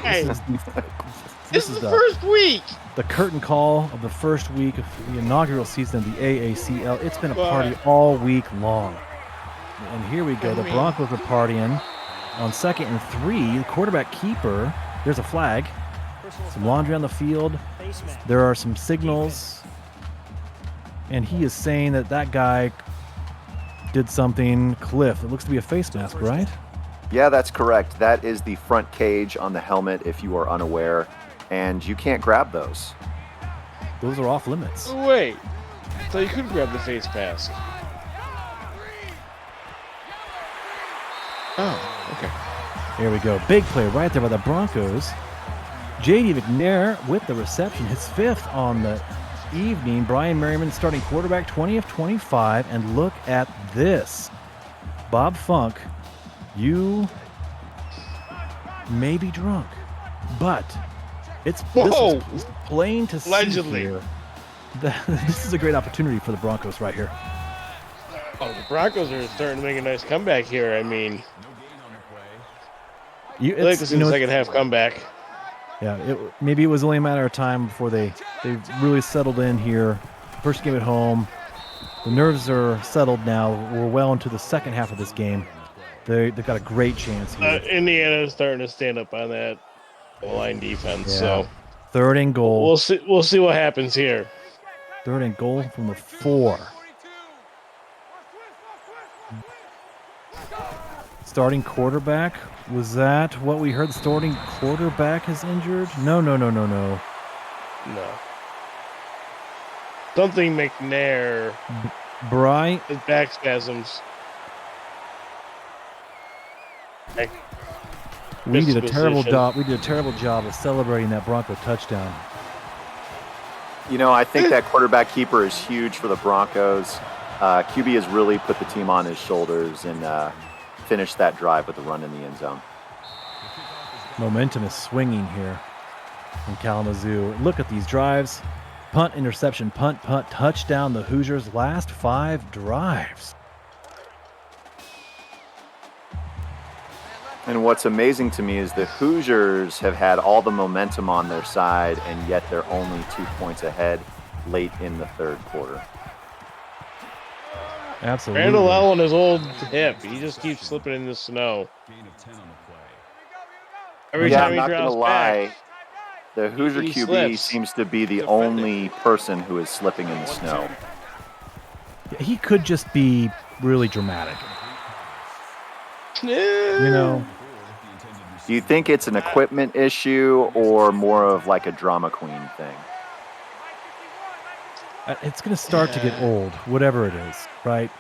first week. The curtain call of the first week of the inaugural season of the AACL. It's been a party all week long. And here we go. The Broncos are partying on 2nd and 3. The quarterback keeper, there's a flag. Some laundry on the field. There are some signals. And he is saying that guy did something. Cliff, it looks to be a face mask, right? Yeah, that's correct. That is the front cage on the helmet, if you are unaware. And you can't grab those. Those are off limits. Oh, wait. So you could grab the face mask. Oh, okay. Here we go. Big play right there by the Broncos. J.D. McNair with the reception. His 5th on the evening. Brian Merriman starting quarterback, 20 of 25. And look at this. Bob Funk, you may be drunk, but this is plain to see here. This is a great opportunity for the Broncos right here. Oh, the Broncos are starting to make a nice comeback here. I mean, I like to see the second half comeback. Yeah, maybe it was only a matter of time before they really settled in here. First game at home. The nerves are settled now. We're well into the second half of this game. They've got a great chance here. Indiana is starting to stand up on that line defense. Yeah. So 3rd and goal. We'll see what happens here. 3rd and goal from the 4. Starting quarterback. Was that what we heard? The starting quarterback is injured? No. No. Something McNair. Brian. His back spasms. We did a terrible job. We did a terrible job of celebrating that Bronco touchdown. You know, I think that quarterback keeper is huge for the Broncos. QB has really put the team on his shoulders and finished that drive with a run in the end zone. Momentum is swinging here in Kalamazoo. Look at these drives. Punt, interception, punt, touchdown. The Hoosiers' last 5 drives. And what's amazing to me is the Hoosiers have had all the momentum on their side, and yet they're only 2 points ahead late in the 3rd quarter. Absolutely. Randall Allen, his old hip, he just keeps slipping in the snow. Every time he I'm not going to drops lie. back, The Hoosier he QB slips. seems to be the only person who is slipping in the snow. He could just be really dramatic. You know. Do you think it's an equipment issue or more of like a drama queen thing? It's going to start to get old, whatever it is, right?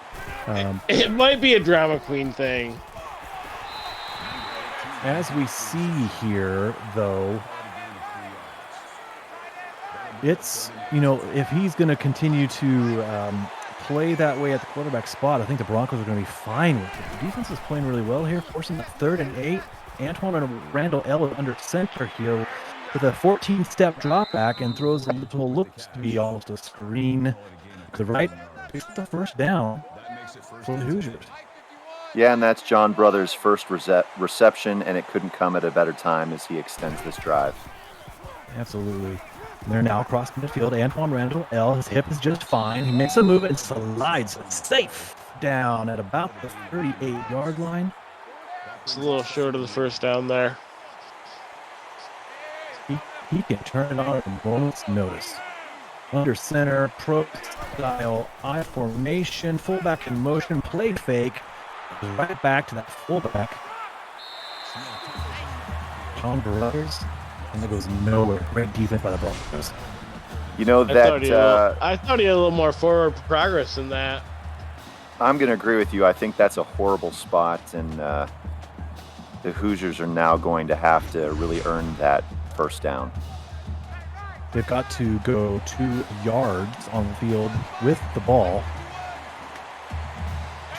It might be a drama queen thing. As we see here, though, it's, if he's going to continue to play that way at the quarterback spot, I think the Broncos are going to be fine with it. The defense is playing really well here, forcing the 3rd and 8. Antoine and Randall L under center here with a 14-step drop back and throws what looks to be almost a screen to the right. It's the first down for the Hoosiers. Yeah, and that's John Brothers' first reception, and it couldn't come at a better time as he extends this drive. Absolutely. They're now across midfield. Antoine Randall L. His hip is just fine. He makes a move and slides safe down at about the 38-yard line. It's a little short of the first down there. He can turn it on at a moment's notice. Under center, pro style, I formation, fullback in motion, play fake. Right back to that fullback. John Brothers. And it goes nowhere. Great defense by the Broncos. You know that I thought he had a little more forward progress than that. I'm going to agree with you. I think that's a horrible spot, and the Hoosiers are now going to have to really earn that first down. They've got to go 2 yards on the field with the ball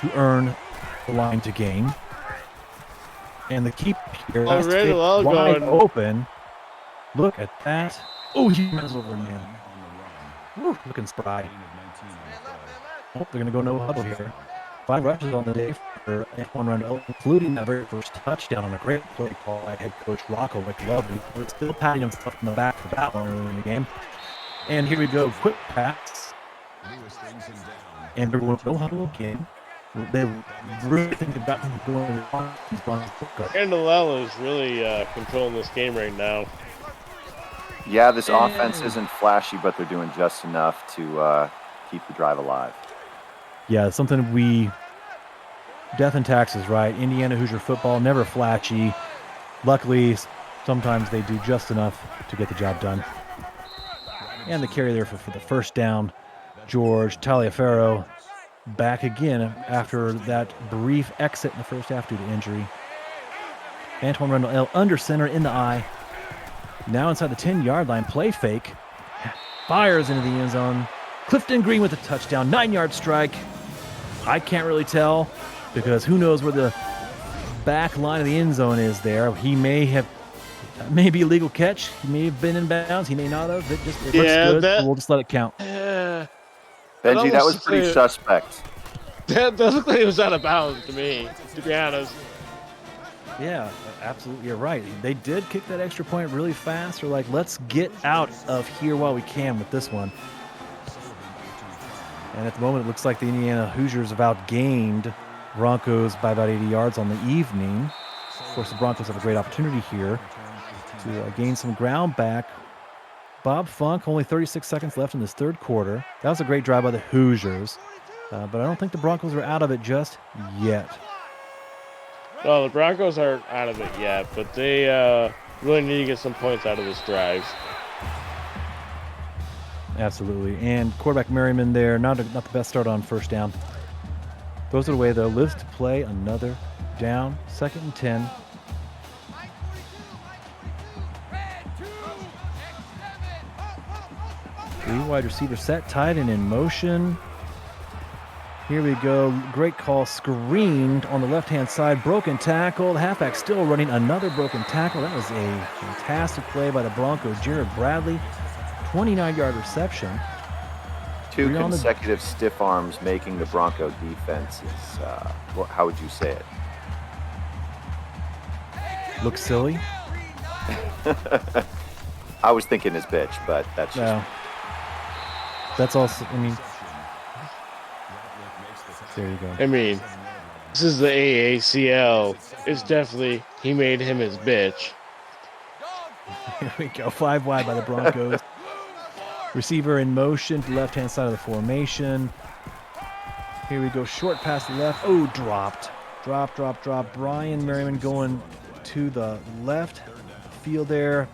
to earn the line to gain. And the keep here is wide open. Look at that. Oh, he runs over a man. Woo, looking spry. Oh, they're going to go no huddle here. 5 rushes on the day for Antoine Randall, including that very first touchdown on a great play call by head coach Rocco McLovey. We're still patting himself in the back for that one early in the game. And here we go, quick pass. And they're going no huddle again. They really think they've got him going wrong. Randall L is really controlling this game right now. Yeah, this offense isn't flashy, but they're doing just enough to keep the drive alive. Yeah, something death and taxes, right? Indiana Hoosier football, never flashy. Luckily, sometimes they do just enough to get the job done. And the carry there for the first down. George Taliaferro back again after that brief exit in the first half due to injury. Antoine Randall L under center in the eye. Now inside the 10-yard line, play fake. Fires into the end zone. Clifton Green with a touchdown, 9-yard strike. I can't really tell because who knows where the back line of the end zone is there. He may be a legal catch. He may have been in bounds. He may not have. It looks good. So we'll just let it count. Benji, that was pretty suspect. That looked like it was out of bounds to me, to be honest. Yeah, absolutely. You're right. They did kick that extra point really fast. They're like, let's get out of here while we can with this one. And at the moment, it looks like the Indiana Hoosiers have outgained Broncos by about 80 yards on the evening. Of course, the Broncos have a great opportunity here to gain some ground back. Bob Funk, only 36 seconds left in this third quarter. That was a great drive by the Hoosiers. But I don't think the Broncos are out of it just yet. No, the Broncos aren't out of it yet, but they really need to get some points out of this drive. Absolutely. And quarterback Merriman there, not the best start on first down. Throws it away, though. Lives to play another down. 2nd and 10. Three wide receiver set, tight and in motion. Here we go. Great call. Screened on the left-hand side. Broken tackle. The halfback still running another broken tackle. That was a fantastic play by the Broncos. Jared Bradley, 29-yard reception. 2 consecutive stiff arms making the Bronco defense is, how would you say it? Looks silly. I was thinking his bitch, but that's just... No. That's also, I mean... There you go. I mean, this is the AACL. It's definitely, he made him his bitch. Here we go. 5 wide by the Broncos. Receiver in motion to the left-hand side of the formation. Here we go. Short pass to the left. Oh, dropped. Drop. Brian Merriman going to the left field there.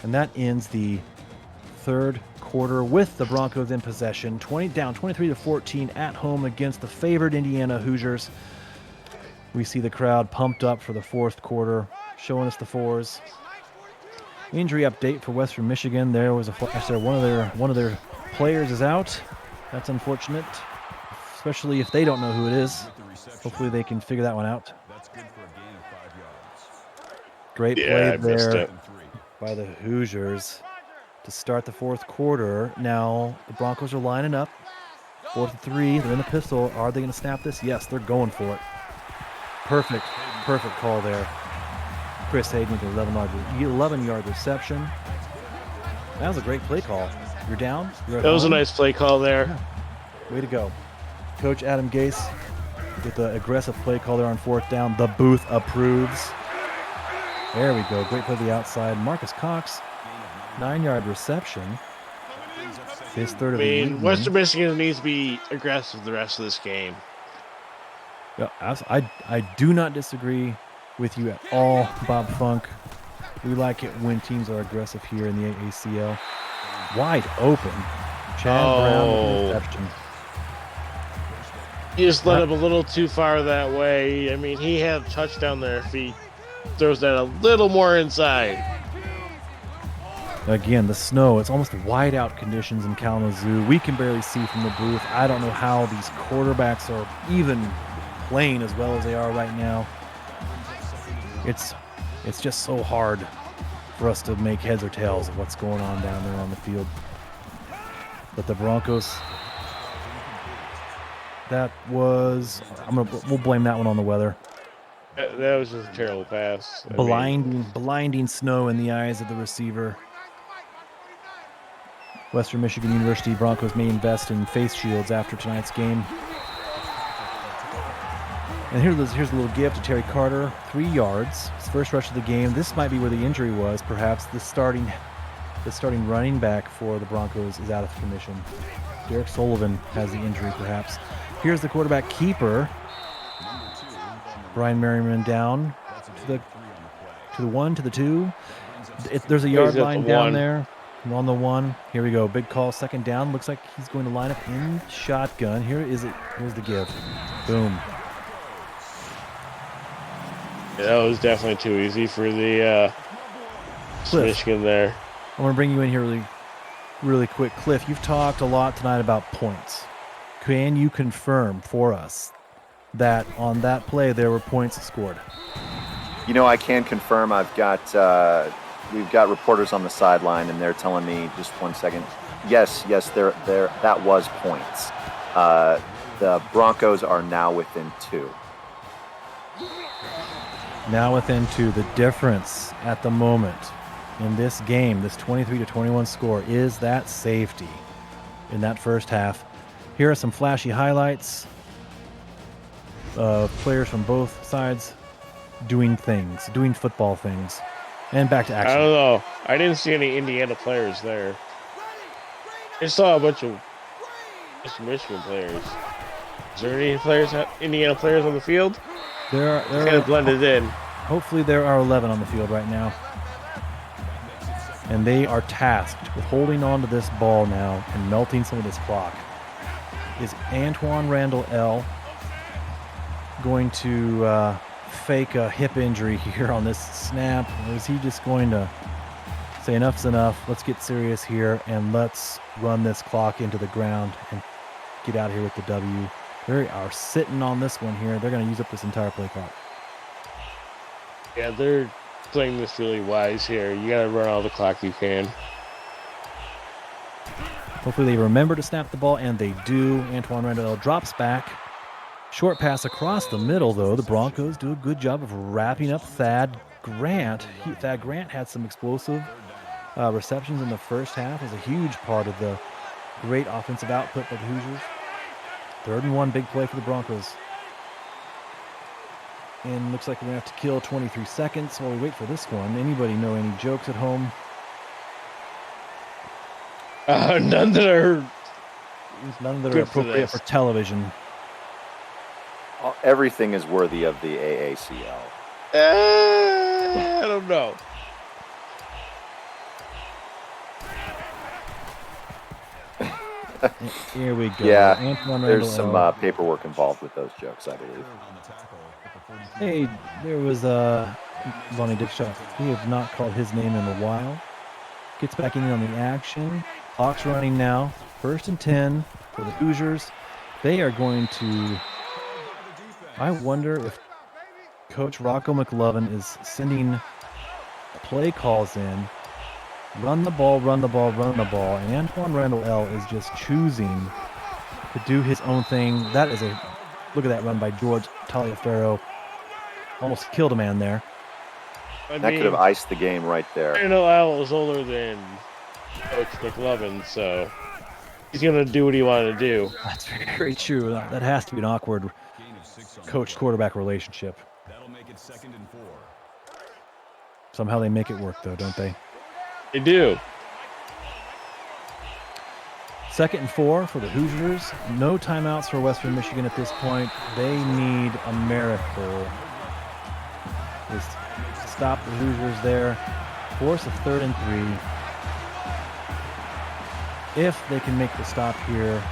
And that ends the third quarter with the Broncos in possession. 23-14 at home against the favored Indiana Hoosiers. We see the crowd pumped up for the fourth quarter, showing us the fours. Injury update for Western Michigan. There was one of their players is out. That's unfortunate, especially if they don't know who it is. Hopefully they can figure that one out. Great play there by the Hoosiers to start the fourth quarter. Now the Broncos are lining up. 4th and 3. They're in the pistol. Are they going to snap this? Yes, they're going for it. Perfect call there. Chris Hayden with an 11-yard reception. That was a great play call. You're down. That was a nice play call there. Yeah. Way to go. Coach Adam Gase with the aggressive play call there on 4th down. The booth approves. There we go. Great play to the outside. Marcus Cox, 9-yard reception. His third of the evening. Western Michigan needs to be aggressive the rest of this game. Yeah, I do not disagree with you at all, Bob Funk. We like it when teams are aggressive here in the AACL. Wide open. Chad Brown with the reception. He just led him a little too far that way. I mean, he had a touchdown there if he throws that a little more inside. Again, the snow, it's almost whiteout conditions in Kalamazoo. We can barely see from the booth. I don't know how these quarterbacks are even playing as well as they are right now. It's just so hard for us to make heads or tails of what's going on down there on the field. But the Broncos, we'll blame that one on the weather. That was just a terrible pass. Blinding snow in the eyes of the receiver. Western Michigan University Broncos may invest in face shields after tonight's game. And here's a little gift to Terry Carter, 3 yards. His first rush of the game. This might be where the injury was. Perhaps the starting running back for the Broncos is out of commission. Derek Sullivan has the injury, perhaps. Here's the quarterback keeper. Brian Merriman down to the 1, to the 2. There's a yard line down there. On the 1. Here we go. Big call, 2nd down. Looks like he's going to line up in shotgun. Here's the give. Boom. Yeah, that was definitely too easy for the Michigan there. I want to bring you in here really quick. Cliff, you've talked a lot tonight about points. Can you confirm for us that on that play there were points scored? I can confirm. We've got reporters on the sideline, and they're telling me, just 1 second. Yes, there. That was points. The Broncos are now within 2. Now within 2. The difference at the moment in this game, this 23-21 score, is that safety in that first half. Here are some flashy highlights of players from both sides doing football things. And back to action. I don't know. I didn't see any Indiana players there. I saw a bunch of Michigan players. Is there any Indiana players on the field? There are kind of blended in. Hopefully there are 11 on the field right now. And they are tasked with holding on to this ball now and melting some of this clock. Is Antoine Randall L. going to fake a hip injury here on this snap, or is he just going to say enough's enough, let's get serious here and let's run this clock into the ground and get out of here with the W? They are sitting on this one here. They're going to use up this entire play clock. Yeah, they're playing this really wise here. You got to run all the clock you can. Hopefully they remember to snap the ball, and they do. Antoine Randall drops back. Short pass across the middle, though. The Broncos do a good job of wrapping up Thad Grant. Thad Grant had some explosive receptions in the first half. Was a huge part of the great offensive output by the Hoosiers. 3rd and 1, big play for the Broncos. And looks like we're going to have to kill 23 seconds while we wait for this one. Anybody know any jokes at home? None that are appropriate for television. Everything is worthy of the AACL. I don't know. Here we go. Yeah, there's Randall some paperwork involved with those jokes, I believe. Hey, there was Lonnie Dickshot. We have not called his name in a while. Gets back in on the action. Clock's running now. 1st and 10 for the Hoosiers. They are going to... I wonder if Coach Rocco McLovin is sending play calls in. Run the ball, run the ball, run the ball. And Antoine Randall L. is just choosing to do his own thing. That is a... Look at that run by George Taliaferro. Almost killed a man there. That could have iced the game right there. Randall L. is older than Coach McLovin, so he's going to do what he wanted to do. That's very true. That has to be an awkward coach-quarterback relationship. That'll make it 2nd and 4. Somehow they make it work, though, don't they? They do. 2nd and 4 for the Hoosiers. No timeouts for Western Michigan at this point. They need a miracle. Just stop the Hoosiers there. Force a 3rd and 3. If they can make the stop here,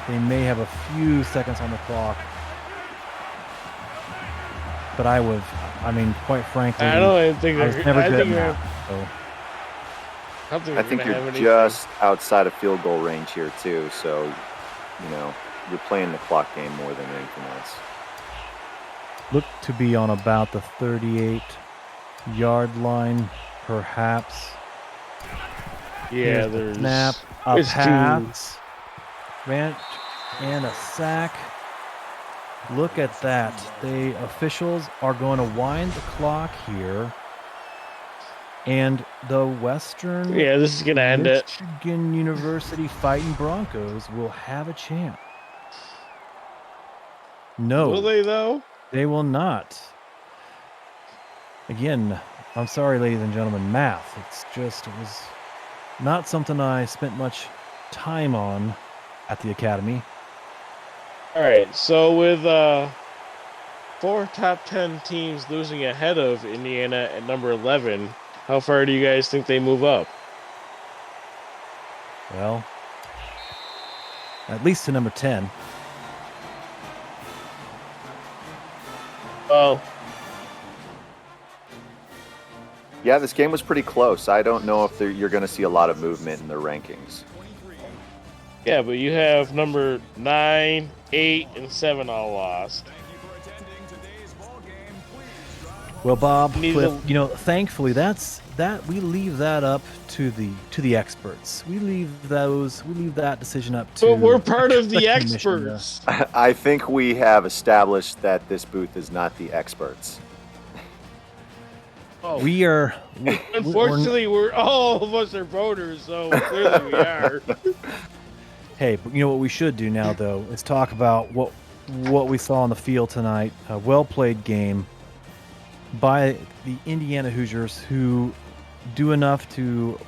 they may have a few seconds on the clock. But quite frankly, I don't even think I was never good at math. So. I think you're just outside of field goal range here too, so you're playing the clock game more than anything else. Look to be on about the 38-yard line, perhaps. Yeah, there's snap, a pass, and a sack. Look at that. The officials are going to wind the clock here. And the Western this is going to end it. Michigan University Fighting Broncos will have a chance. No. Will they, though? They will not. Again, I'm sorry, ladies and gentlemen, math. It was not something I spent much time on at the academy. All right, so with 4 top 10 teams losing ahead of Indiana at number 11, how far do you guys think they move up? Well, at least to number 10. Well, yeah, this game was pretty close. I don't know if you're going to see a lot of movement in their rankings. Yeah, but you have number 9, 8, and 7 all lost. Well, Bob, Cliff, thankfully that we leave that up to the experts. We leave that decision up to. But we're part of the experts. I think we have established that this booth is not the experts. Oh. We are. Unfortunately, we're all of us are voters, so clearly we are. Hey, but what we should do now, though, is talk about what we saw on the field tonight. A well-played game by the Indiana Hoosiers, who do enough to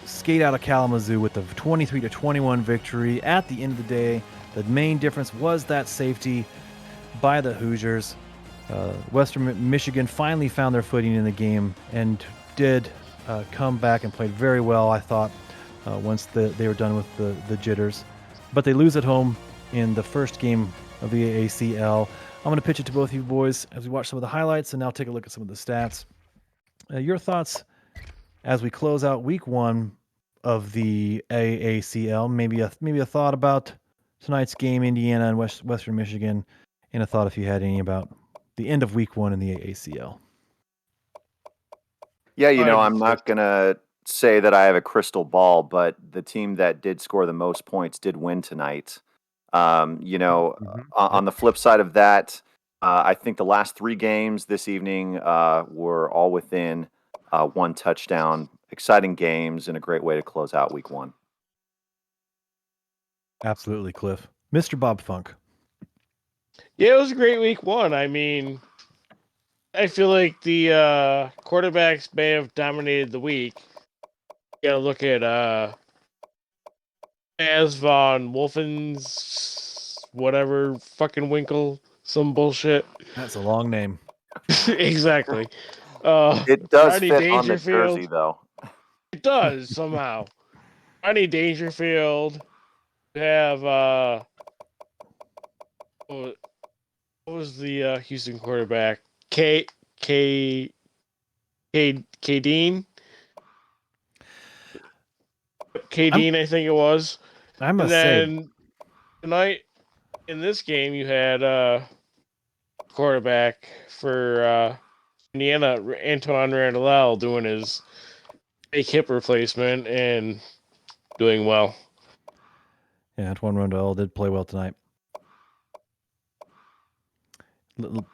skate out of Kalamazoo with a 23-21 victory. At the end of the day, the main difference was that safety by the Hoosiers. Western Michigan finally found their footing in the game and did come back and played very well, I thought, once they were done with the jitters. But they lose at home in the first game of the AACL. I'm going to pitch it to both of you boys as we watch some of the highlights and now take a look at some of the stats. Your thoughts as we close out week 1 of the AACL. Maybe a thought about tonight's game, Indiana and Western Michigan, and a thought, if you had any, about the end of week 1 in the AACL. Yeah, I'm not going to say that I have a crystal ball, but the team that did score the most points did win tonight. On the flip side of that, I think the last 3 games this evening were all within 1 touchdown. Exciting games and a great way to close out week 1. Absolutely, Cliff. Mr. Bob Funk. Yeah, it was a great week 1. I mean, I feel like the quarterbacks may have dominated the week. You gotta look at As von Wolfens, whatever, fucking Winkle, some bullshit. That's a long name. Exactly. It does Rodney fit on the jersey, though. It does, somehow. Rodney Dangerfield. We have, what was the Houston quarterback? Dean. Dean, I think it was. I must and say, then tonight in this game, you had quarterback for Indiana, Antoine Randall, doing his fake hip replacement and doing well. yeah, Antoine Rondell did play well tonight.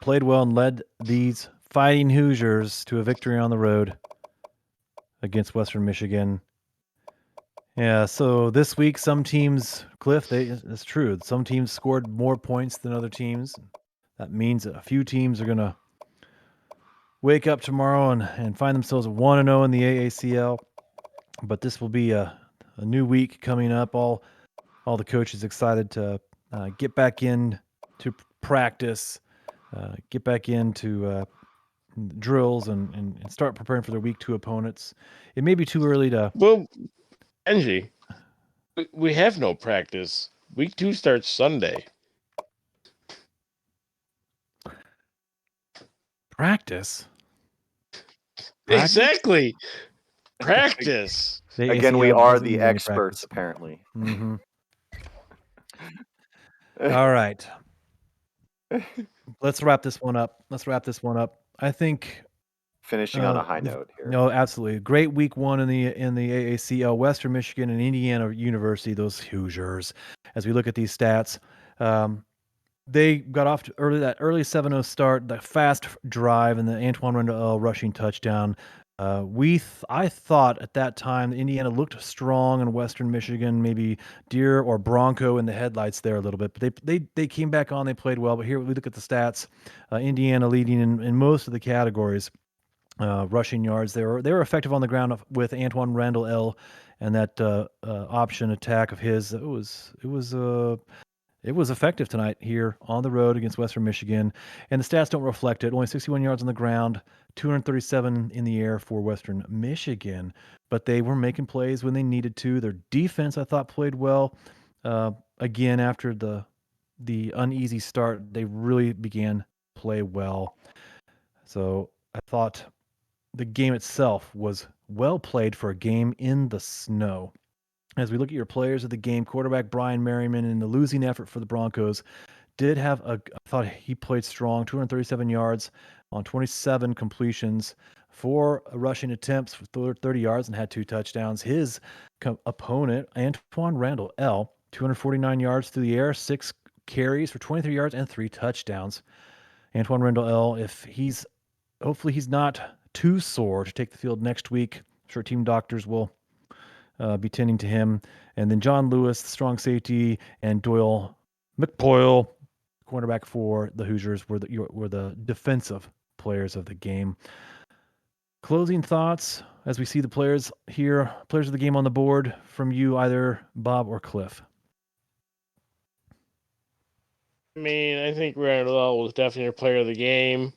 Played well and led these Fighting Hoosiers to a victory on the road against Western Michigan. Yeah, so this week some teams, Cliff, it's true. Some teams scored more points than other teams. That means that a few teams are going to wake up tomorrow and find themselves 1-0 in the AACL. But this will be a new week coming up. All the coaches excited to get back in to practice, get back into drills and start preparing for their week 2 opponents. It may be too early to. Well, Benji, we have no practice. Week 2 starts Sunday. Practice? Exactly. Practice. Again, we are the experts, apparently. Mm-hmm. All right. Let's wrap this one up. I think finishing on a high note here. No, absolutely. Great week 1 in the AACL. Western Michigan and Indiana University, those Hoosiers. As we look at these stats, they got off to that early 7-0 start, the fast drive, and the Antoine Randall rushing touchdown. I thought at that time Indiana looked strong and Western Michigan maybe deer or bronco in the headlights there a little bit, but they came back on, they played well. But here we look at the stats, Indiana leading in most of the categories. Rushing yards, they were effective on the ground with Antoine Randall L and that option attack of his. It was effective tonight here on the road against Western Michigan, and the stats don't reflect it. Only 61 yards on the ground, 237 in the air for Western Michigan, but they were making plays when they needed to. Their defense, I thought, played well. Again, after the uneasy start, they really began to play well. So I thought the game itself was well played for a game in the snow. As we look at your players of the game, quarterback Brian Merriman in the losing effort for the Broncos did have I thought he played strong, 237 yards on 27 completions, 4 rushing attempts for 30 yards and had 2 touchdowns. His opponent, Antoine Randall L., 249 yards through the air, 6 carries for 23 yards and 3 touchdowns. Antoine Randall L., hopefully he's not too sore to take the field next week. I'm sure team doctors will be tending to him. And then John Lewis, the strong safety, and Doyle McPoyle, cornerback for the Hoosiers, were the defensive players of the game. Closing thoughts as we see the players of the game on the board from you, either Bob or Cliff. I mean, I think Randall was definitely a player of the game,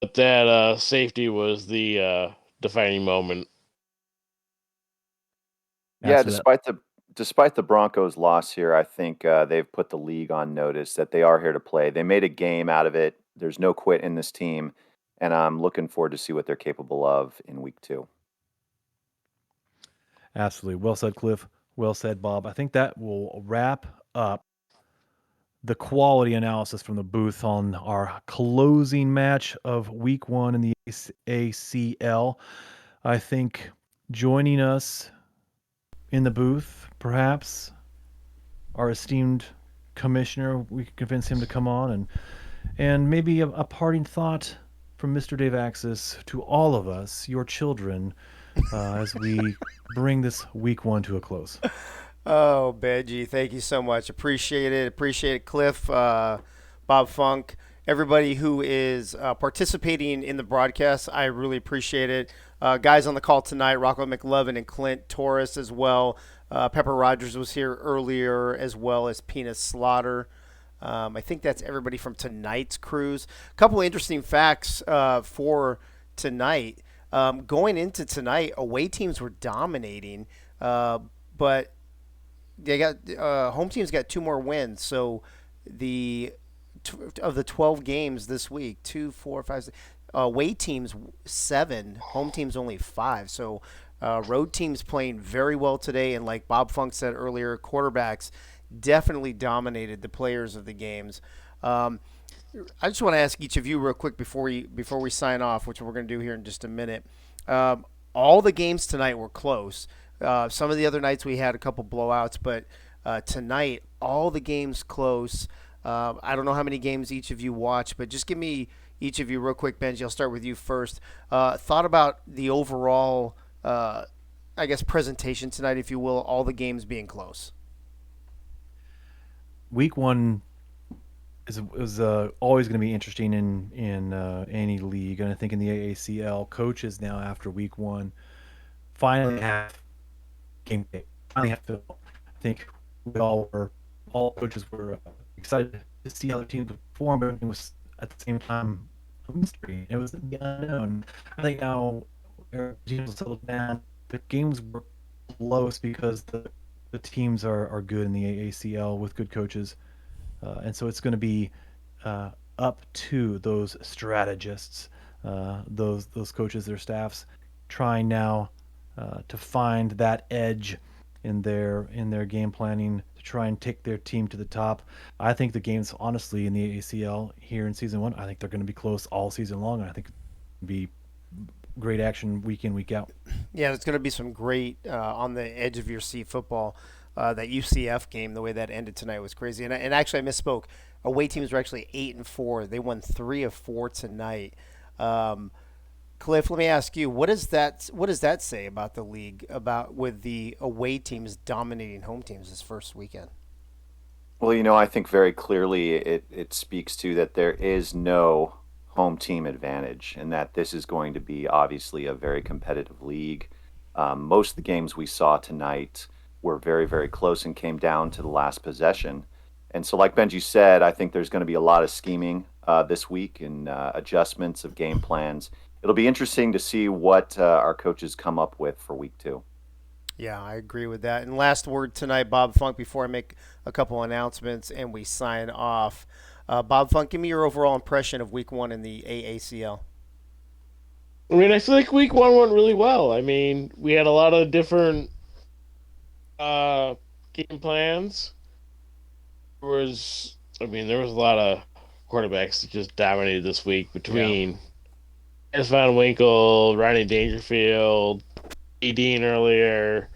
but that safety was the defining moment. Yeah, despite the Broncos' loss here, I think they've put the league on notice that they are here to play. They made a game out of it. There's no quit in this team, and I'm looking forward to see what they're capable of in week 2. Absolutely. Well said, Cliff. Well said, Bob. I think that will wrap up the quality analysis from the booth on our closing match of week 1 in the ACL. I think joining us in the booth, perhaps our esteemed commissioner, we could convince him to come on and maybe a parting thought from Mr. Dave Axis to all of us, your children, as we bring this week 1 to a close. Oh, Benji, thank you so much. Appreciate it, Cliff, Bob Funk, everybody who is participating in the broadcast. I really appreciate it. Guys on the call tonight, Rocco McLovin and Clint Torres as well. Pepper Rogers was here earlier, as well as Penis Slaughter. I think that's everybody from tonight's cruise. A couple of interesting facts for tonight. Going into tonight, away teams were dominating, but they got home teams got 2 more wins. So of the 12 games this week, 2, 4, 5, 6, away teams 7, home teams only 5. So road teams playing very well today, and like Bob Funk said earlier, quarterbacks definitely dominated the players of the games. I just want to ask each of you real quick before we sign off, which we're going to do here in just a minute. All the games tonight were close. Some of the other nights we had a couple blowouts, but tonight all the games close. I don't know how many games each of you watch, but just give me each of you real quick, Benji. I'll start with you first. Thought about the overall, I guess, presentation tonight, if you will, all the games being close. Week 1 is always going to be interesting in any league, and I think in the AACL, coaches now after week 1 finally have game day. Finally have to. I think all coaches were excited to see how their teams would perform, but it was at the same time a mystery. It was the unknown. I think now teams settled down. The games were close because the teams are good in the AACL with good coaches. And so it's going to be up to those strategists, those coaches, their staffs, trying now to find that edge in their game planning to try and take their team to the top. I think the games, honestly, in the AACL here in season 1, I think they're going to be close all season long. And I think it'll be great action week in, week out. Yeah, it's going to be some great on the edge of your seat football. That UCF game, the way that ended tonight was crazy. And actually, I misspoke. Away teams were actually 8-4. They won 3 of 4 tonight. Cliff, let me ask you, what does that say about the league, about with the away teams dominating home teams this first weekend? Well, I think very clearly it speaks to that there is no home team advantage, and that this is going to be obviously a very competitive league. Most of the games we saw tonight were very, very close and came down to the last possession. And so like Benji said, I think there's going to be a lot of scheming this week and adjustments of game plans. It'll be interesting to see what our coaches come up with for week 2. Yeah, I agree with that. And last word tonight, Bob Funk, before I make a couple announcements and we sign off. Bob Funk, give me your overall impression of week 1 in the AACL. I feel like week 1 went really well. We had a lot of different game plans. There was a lot of quarterbacks that just dominated this week between S. Von Winkle, Ronnie Dangerfield, E. Dean earlier.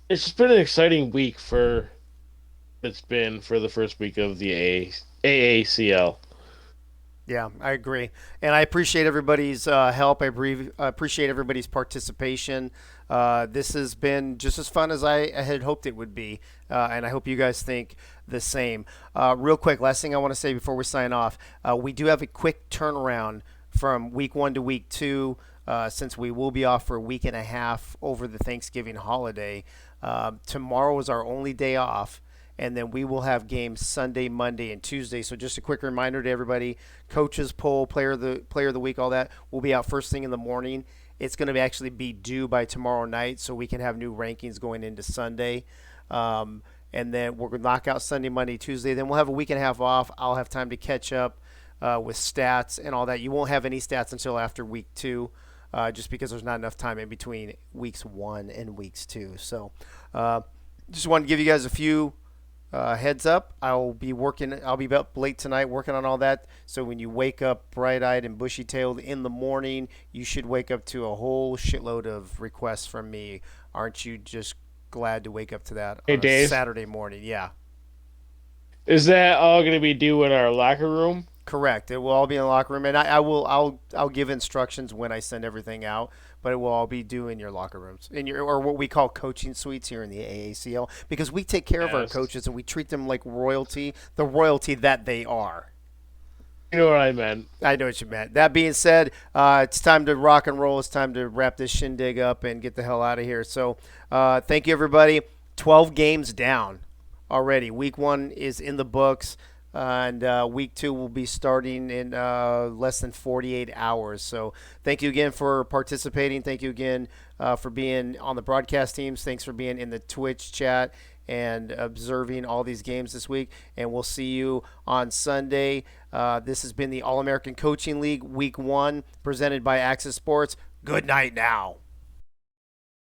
It's just been an exciting week it's been for the first week of the AACL. Yeah, I agree. And I appreciate everybody's help. I appreciate everybody's participation. This has been just as fun as I had hoped it would be, and I hope you guys think the same. Real quick, last thing I want to say before we sign off, we do have a quick turnaround from week 1 to week 2, since we will be off for a week and a half over the Thanksgiving holiday. Tomorrow is our only day off. And then we will have games Sunday, Monday, and Tuesday. So just a quick reminder to everybody, coaches poll, player of the week, all that will be out first thing in the morning. It's going to actually be due by tomorrow night, so we can have new rankings going into Sunday. And then we're going to knock out Sunday, Monday, Tuesday. Then we'll have a week and a half off. I'll have time to catch up with stats and all that. You won't have any stats until after week 2, just because there's not enough time in between weeks 1 and weeks 2. So just wanted to give you guys a few heads up. I'll be up late tonight working on all that. So when you wake up bright-eyed and bushy-tailed in the morning, you should wake up to a whole shitload of requests from me. Aren't you just glad to wake up to that on a Saturday morning? Yeah. Is that all going to be due in our locker room? Correct. It will all be in the locker room, and I'll give instructions when I send everything out. But it will all be due in your locker rooms, or what we call coaching suites here in the AACL, because we take care of our coaches and we treat them like royalty, the royalty that they are. You know what I meant. I know what you meant. That being said, it's time to rock and roll. It's time to wrap this shindig up and get the hell out of here. So thank you, everybody. 12 games down already. Week 1 is in the books. And week 2 will be starting in less than 48 hours. So thank you again for participating. Thank you again for being on the broadcast teams. Thanks for being in the Twitch chat and observing all these games this week. And we'll see you on Sunday. This has been the All-American Coaching League Week 1 presented by Access Sports. Good night now.